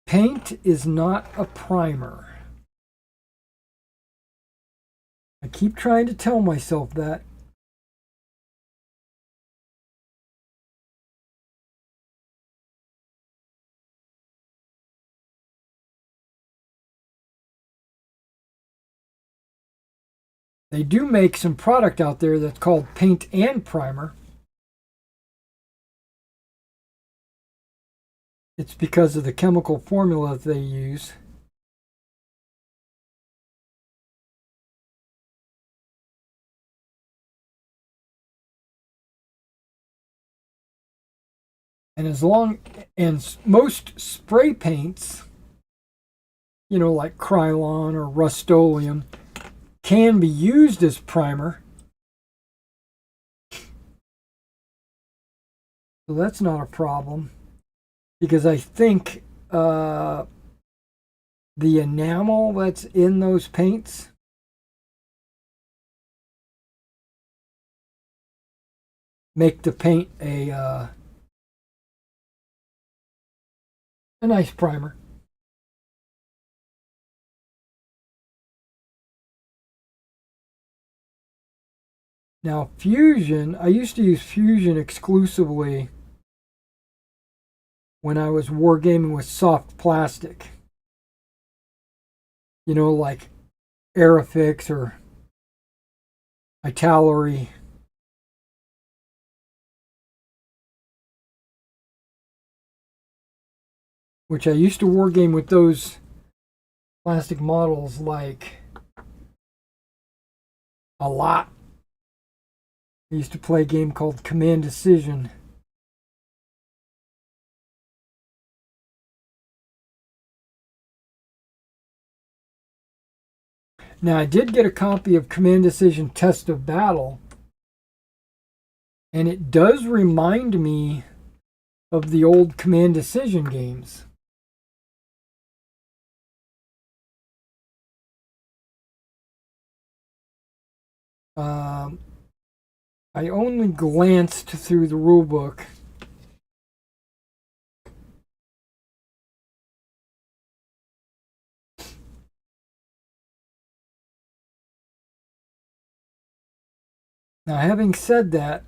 paint is not a primer. I keep trying to tell myself that. They do make some product out there that's called paint and primer. It's because of the chemical formula that they use. And most spray paints, you know, like Krylon or Rust-Oleum, can be used as primer. So that's not a problem, because I think the enamel that's in those paints make the paint a nice primer. Now, Fusion, I used to use Fusion exclusively when I was wargaming with soft plastic. You know, like Aerofix or Italary. Which I used to wargame with those plastic models like a lot. I used to play a game called Command Decision. Now, I did get a copy of Command Decision Test of Battle, and it does remind me of the old Command Decision games. I only glanced through the rule book. Now, having said that,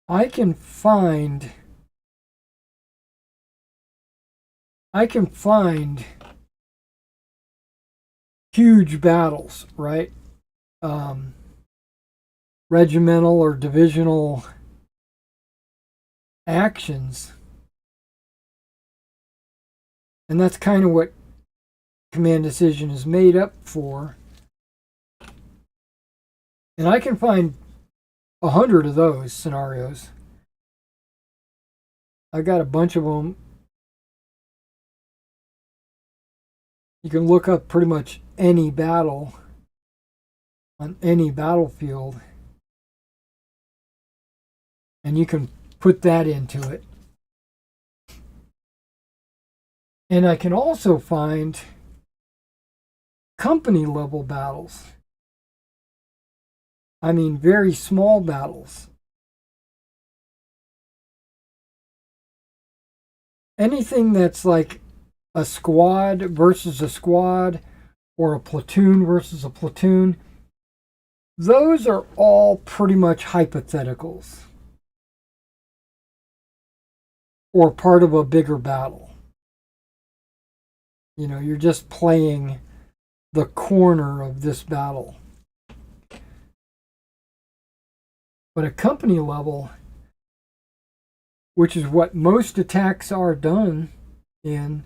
I can find huge battles, right? Regimental or divisional actions. And that's kind of what Command Decision is made up for. And I can find 100 of those scenarios. I got a bunch of them. You can look up pretty much any battle on any battlefield, and you can put that into it. And I can also find company level battles. I mean, very small battles. Anything that's like a squad versus a squad or a platoon versus a platoon, those are all pretty much hypotheticals or part of a bigger battle. You know, you're just playing the corner of this battle. But at company level, which is what most attacks are done in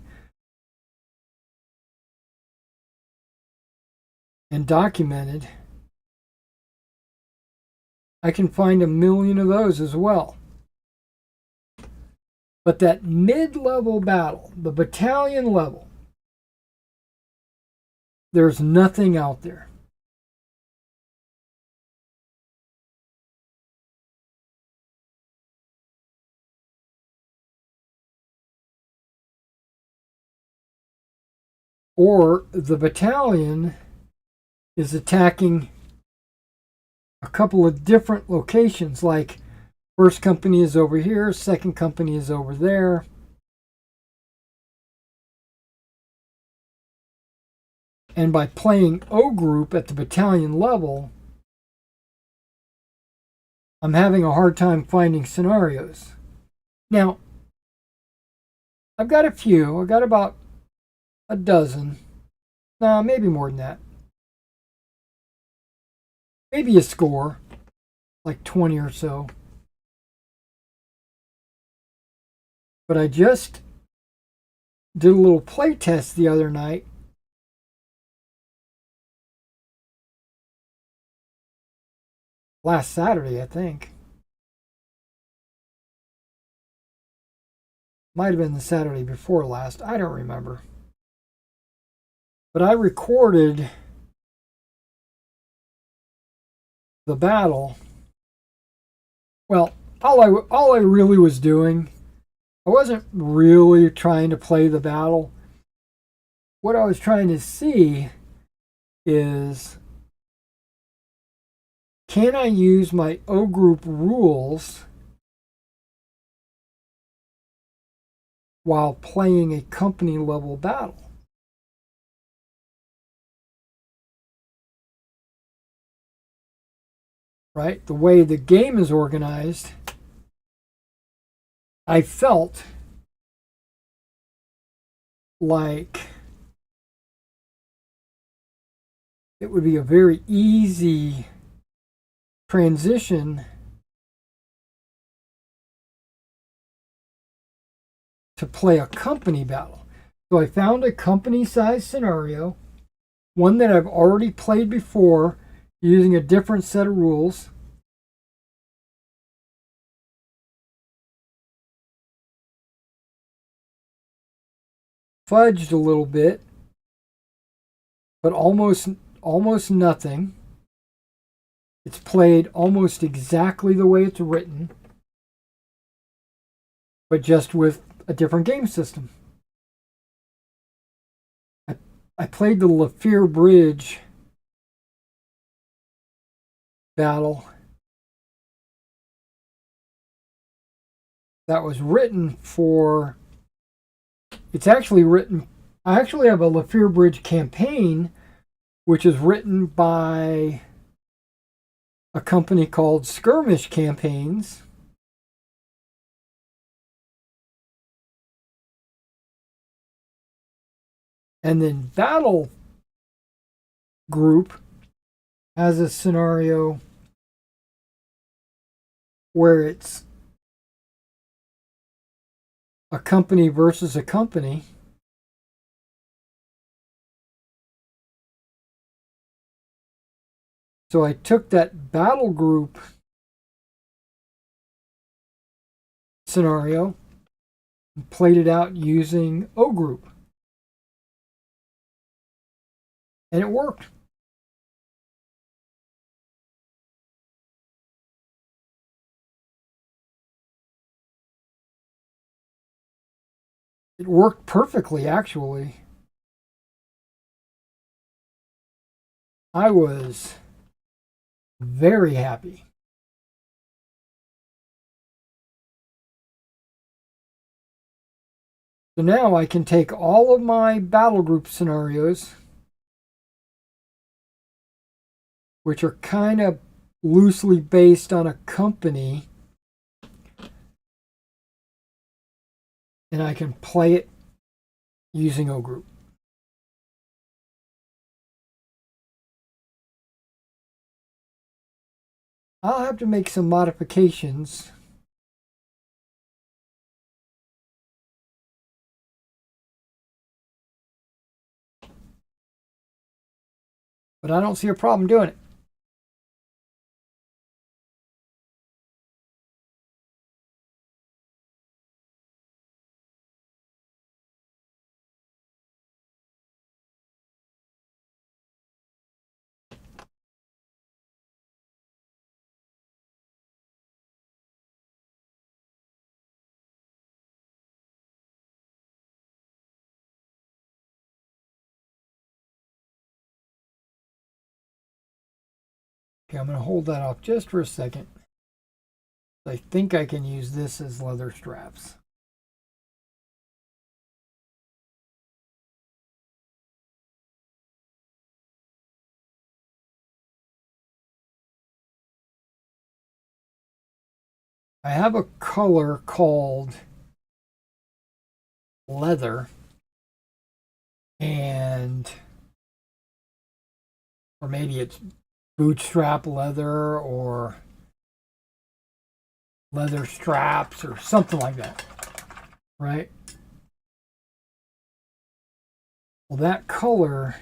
and documented, I can find 1 million of those as well. But that mid-level battle, the battalion level, there's nothing out there. Or the battalion is attacking a couple of different locations, like first company is over here, second company is over there. And by playing O group at the battalion level, I'm having a hard time finding scenarios. Now, I've got a few. I've got about a dozen. No, maybe more than that. Maybe a score, like 20 or so. But I just did a little play test the other night. Last Saturday, I think. Might have been the Saturday before last. I don't remember. But I recorded the battle. Well, all I really was doing, I wasn't really trying to play the battle. What I was trying to see is, can I use my O group rules while playing a company level battle? right? The way the game is organized, I felt like it would be a very easy transition to play a company battle. So I found a company-sized scenario, one that I've already played before, using a different set of rules. Fudged a little bit, but almost nothing. It's played almost exactly the way it's written, but just with a different game system. I played the Lafir Bridge battle that was written for. It's actually written. I actually have a Lafir Bridge campaign, which is written by a company called Skirmish Campaigns. And then Battle Group has a scenario where it's a company versus a company. So I took that Battle Group scenario and played it out using O Group. And it worked. It worked perfectly, actually. I was very happy. So now I can take all of my battle group scenarios, which are kind of loosely based on a company, and I can play it using O Group. I'll have to make some modifications. But I don't see a problem doing it. Okay, I'm going to hold that off just for a second. I think I can use this as leather straps. I have a color called leather, and or maybe it's bootstrap leather or leather straps or something like that, right? Well, that color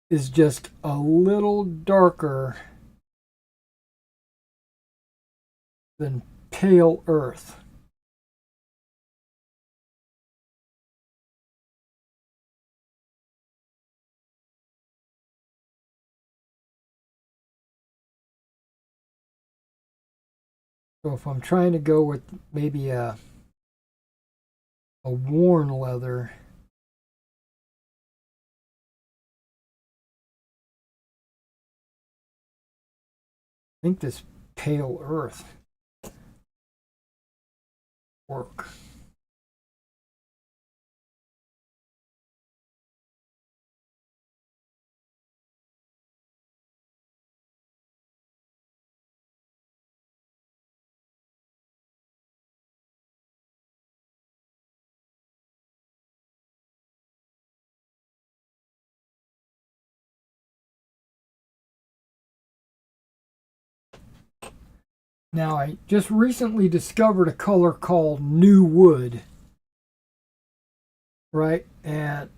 is just a little darker than pale earth. So if I'm trying to go with maybe a worn leather, I think this pale earth work. Now, I just recently discovered a color called New Wood, right? And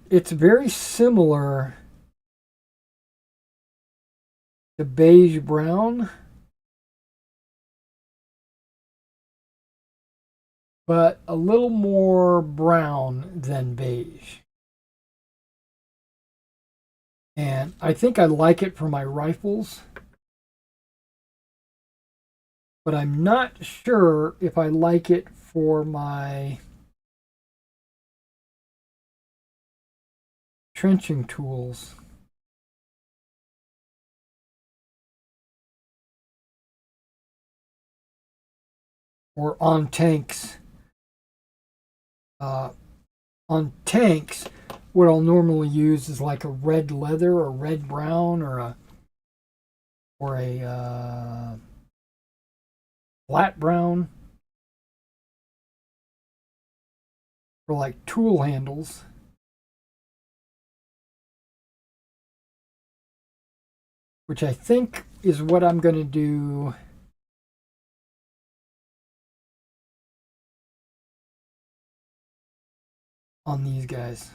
it's very similar to beige brown, but a little more brown than beige. And I think I like it for my rifles, but I'm not sure if I like it for my trenching tools. Or on tanks. On tanks, what I'll normally use is like a red leather or red brown or a flat brown for like tool handles. Which I think is what I'm going to do on these guys.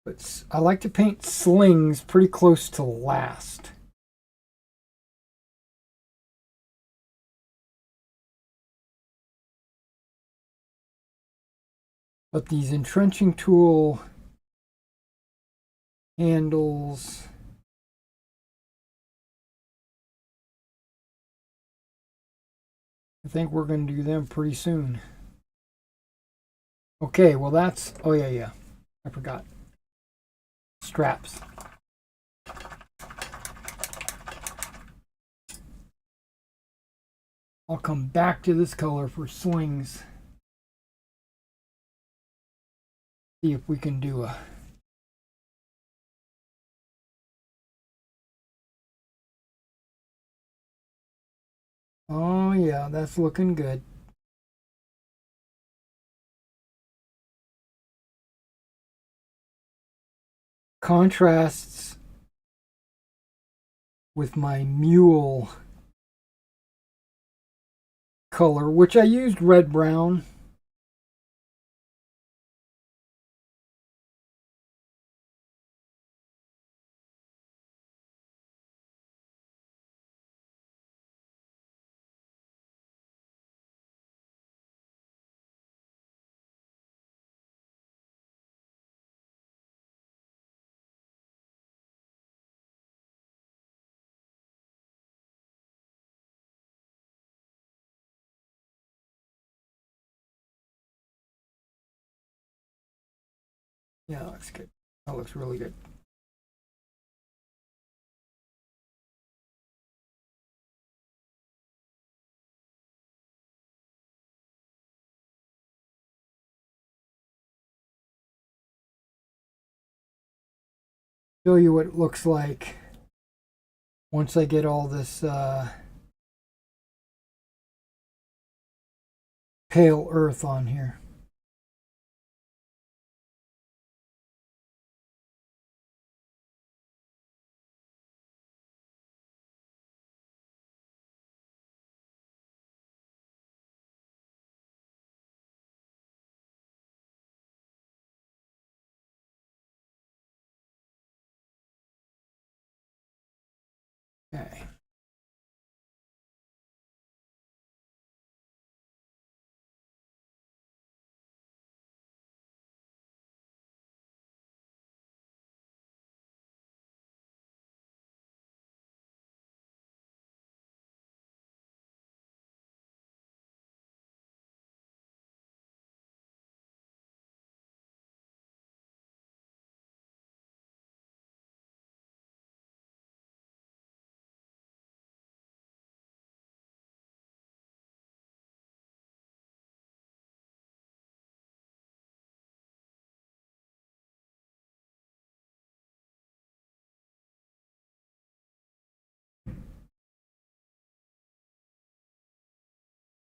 But I like to paint slings pretty close to last. But these entrenching tool handles, I think we're going to do them pretty soon. Okay, well that's, oh yeah, I forgot. Straps. I'll come back to this color for slings. See if we can do a oh yeah, that's looking good. Contrasts with my mule color, which I used red brown. Yeah, that looks good. That looks really good. Show you what it looks like once I get all this pale earth on here. Okay.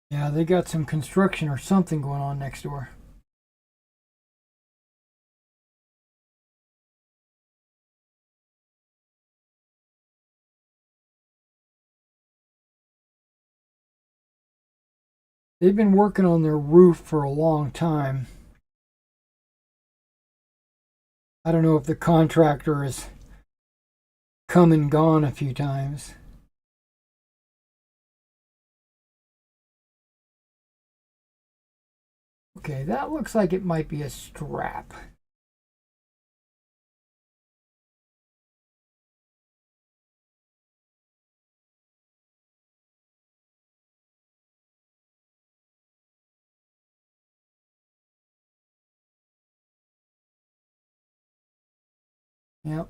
Yeah, they got some construction or something going on next door. They've been working on their roof for a long time. I don't know if the contractor has come and gone a few times. Okay, that looks like it might be a strap. Yep.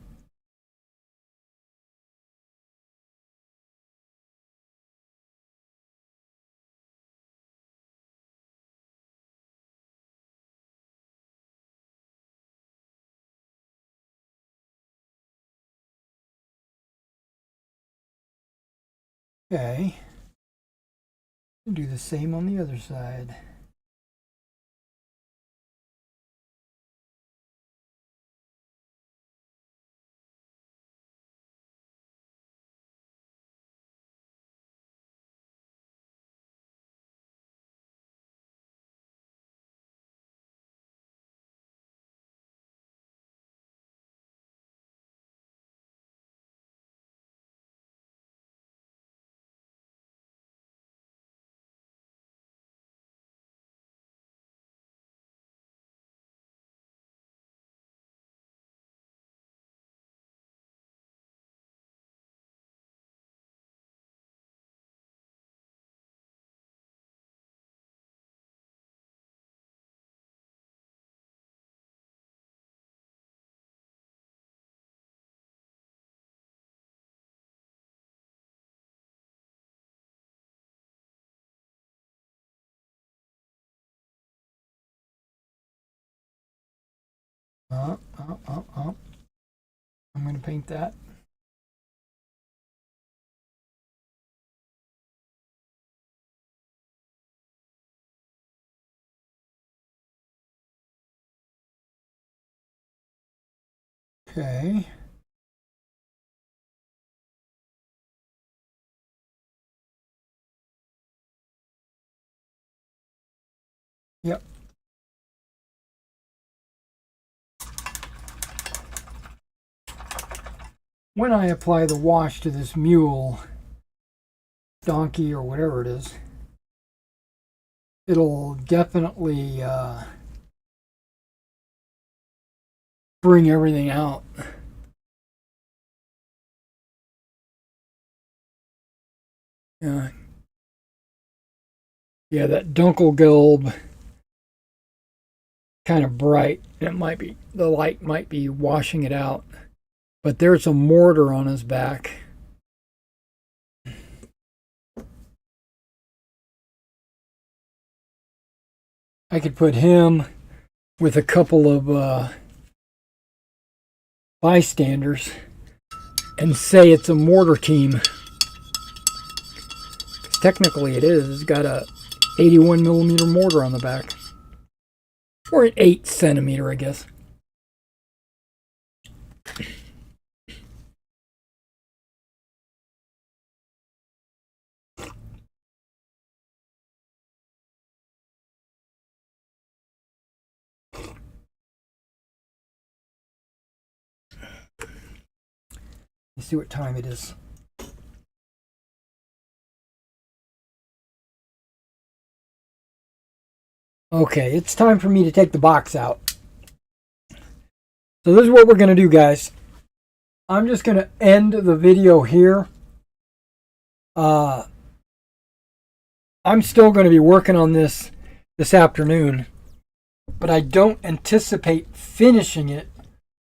Okay. Do the same on the other side. Uh, uh, uh, uh. I'm going to paint that. Okay. Yep. When I apply the wash to this mule, donkey, or whatever it is, it'll definitely bring everything out. Yeah. Yeah, that Dunkelgelb, kind of bright. It might be, the light might be washing it out. But there's a mortar on his back. I could put him with a couple of bystanders and say it's a mortar team. 'Cause technically it is. It's got a 81 millimeter mortar on the back. Or an 8 centimeter, I guess. Let's see what time it is. Okay, it's time for me to take the box out. So this is what we're going to do, guys. I'm just going to end the video here. I'm still going to be working on this afternoon, but I don't anticipate finishing it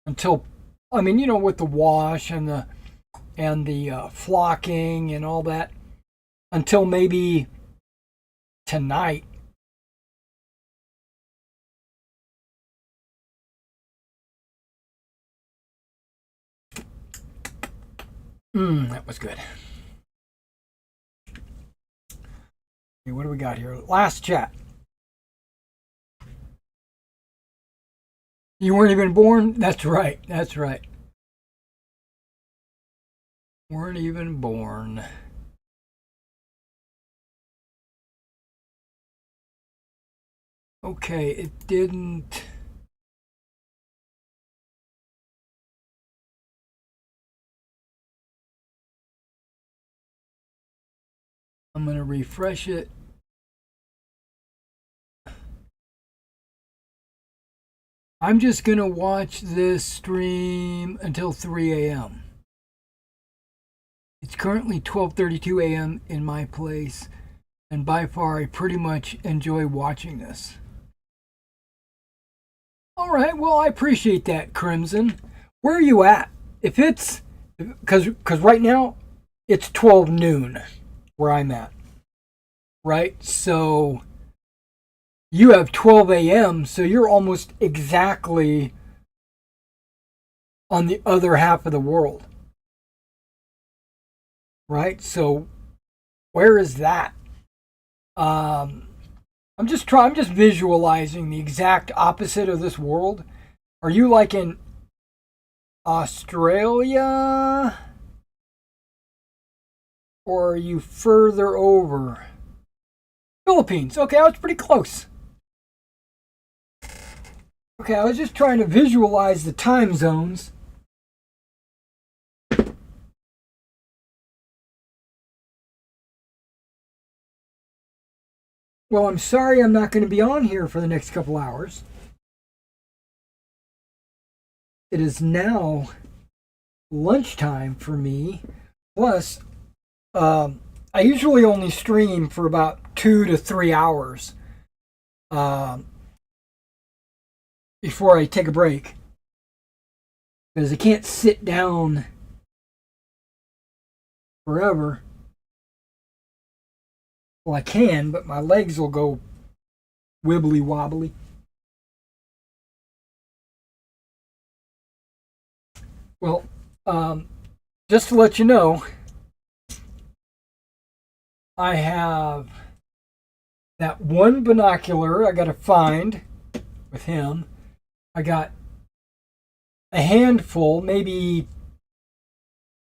until, I mean, you know, with the wash and the flocking and all that, until maybe tonight. That was good. What do we got here? Last chat. You weren't even born? That's right. That's right. Weren't even born. Okay, it didn't. I'm going to refresh it. I'm just going to watch this stream until 3 a.m. It's currently 12:32 a.m. in my place, and by far I pretty much enjoy watching this. All right, well, I appreciate that, Crimson. Where are you at? If it's because right now it's 12 noon where I'm at, right? So you have 12 a.m., so you're almost exactly on the other half of the world, right? So where is that? I'm just visualizing the exact opposite of this world. Are you like in Australia? Or are you further over? Philippines. Okay, I was pretty close. Okay, I was just trying to visualize the time zones. Well, I'm sorry I'm not going to be on here for the next couple hours. It is now lunchtime for me. Plus, I usually only stream for about 2 to 3 hours before I take a break. Because I can't sit down forever. Well, I can, but my legs will go wibbly wobbly. Well, just to let you know, I have that one binocular I got to find with him. I got a handful, maybe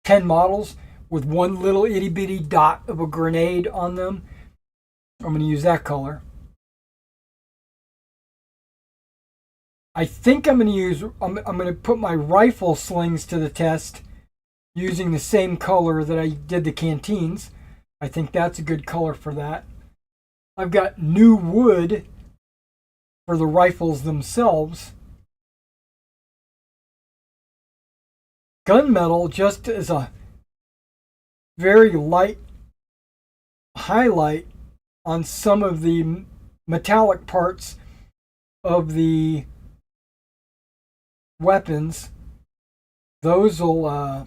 10 models with one little itty bitty dot of a grenade on them. I'm going to use that color. I think I'm going to put my rifle slings to the test using the same color that I did the canteens. I think that's a good color for that. I've got new wood for the rifles themselves. Gunmetal just as a very light highlight on some of the metallic parts of the weapons. Those will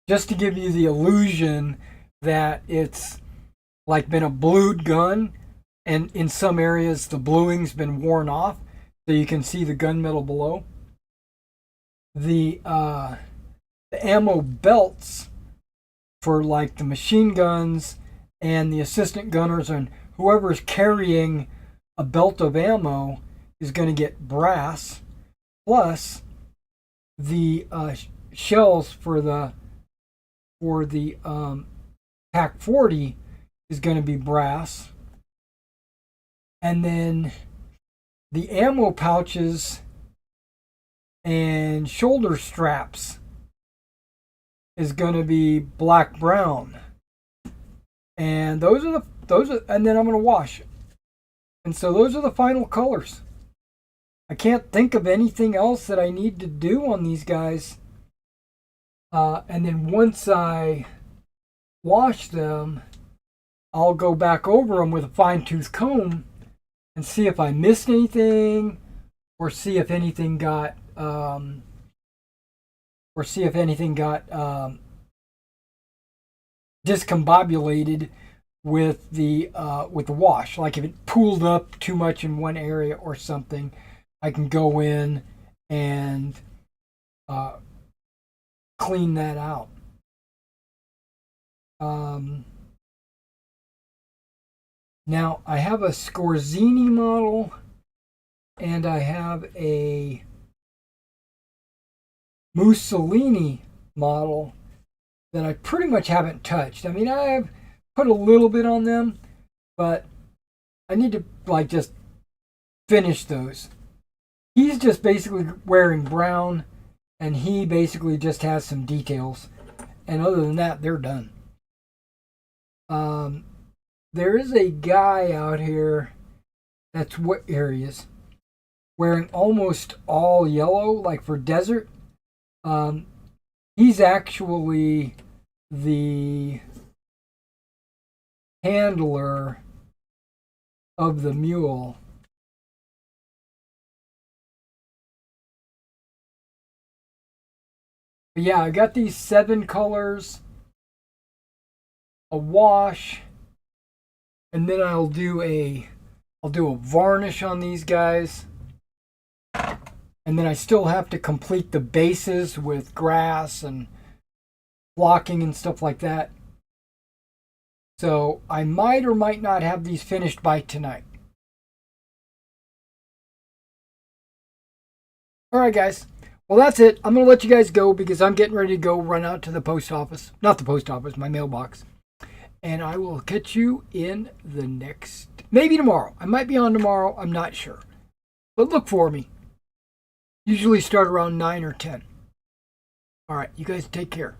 just to give you the illusion that it's like been a blued gun, and in some areas the bluing's been worn off, so you can see the gunmetal below. The ammo belts for like the machine guns and the assistant gunners and whoever's carrying a belt of ammo is going to get brass, plus the shells for the Pack 40 is going to be brass, and then the ammo pouches and shoulder straps is going to be black brown, and and then I'm going to wash, and so those are the final colors. I can't think of anything else that I need to do on these guys. And then once I wash them, I'll go back over them with a fine-tooth comb and see if I missed anything, or see if anything got discombobulated with the wash. Like if it pooled up too much in one area or something, I can go in and clean that out. Now, I have a Scorzini model, and I have a Mussolini model that I pretty much haven't touched. I mean, I've put a little bit on them, but I need to like just finish those. He's just basically wearing brown, and he basically just has some details. And other than that, they're done. There is a guy out here that's what here he is, wearing almost all yellow, like for desert. He's actually the handler of the mule. But yeah, I got these 7 colors, a wash, and then I'll do a varnish on these guys. And then I still have to complete the bases with grass and blocking and stuff like that. So I might or might not have these finished by tonight. Alright guys, well that's it. I'm going to let you guys go because I'm getting ready to go run out to the post office. Not the post office, my mailbox. And I will catch you in the next, maybe tomorrow. I might be on tomorrow, I'm not sure. But look for me. Usually start around 9 or 10. Alright, you guys take care.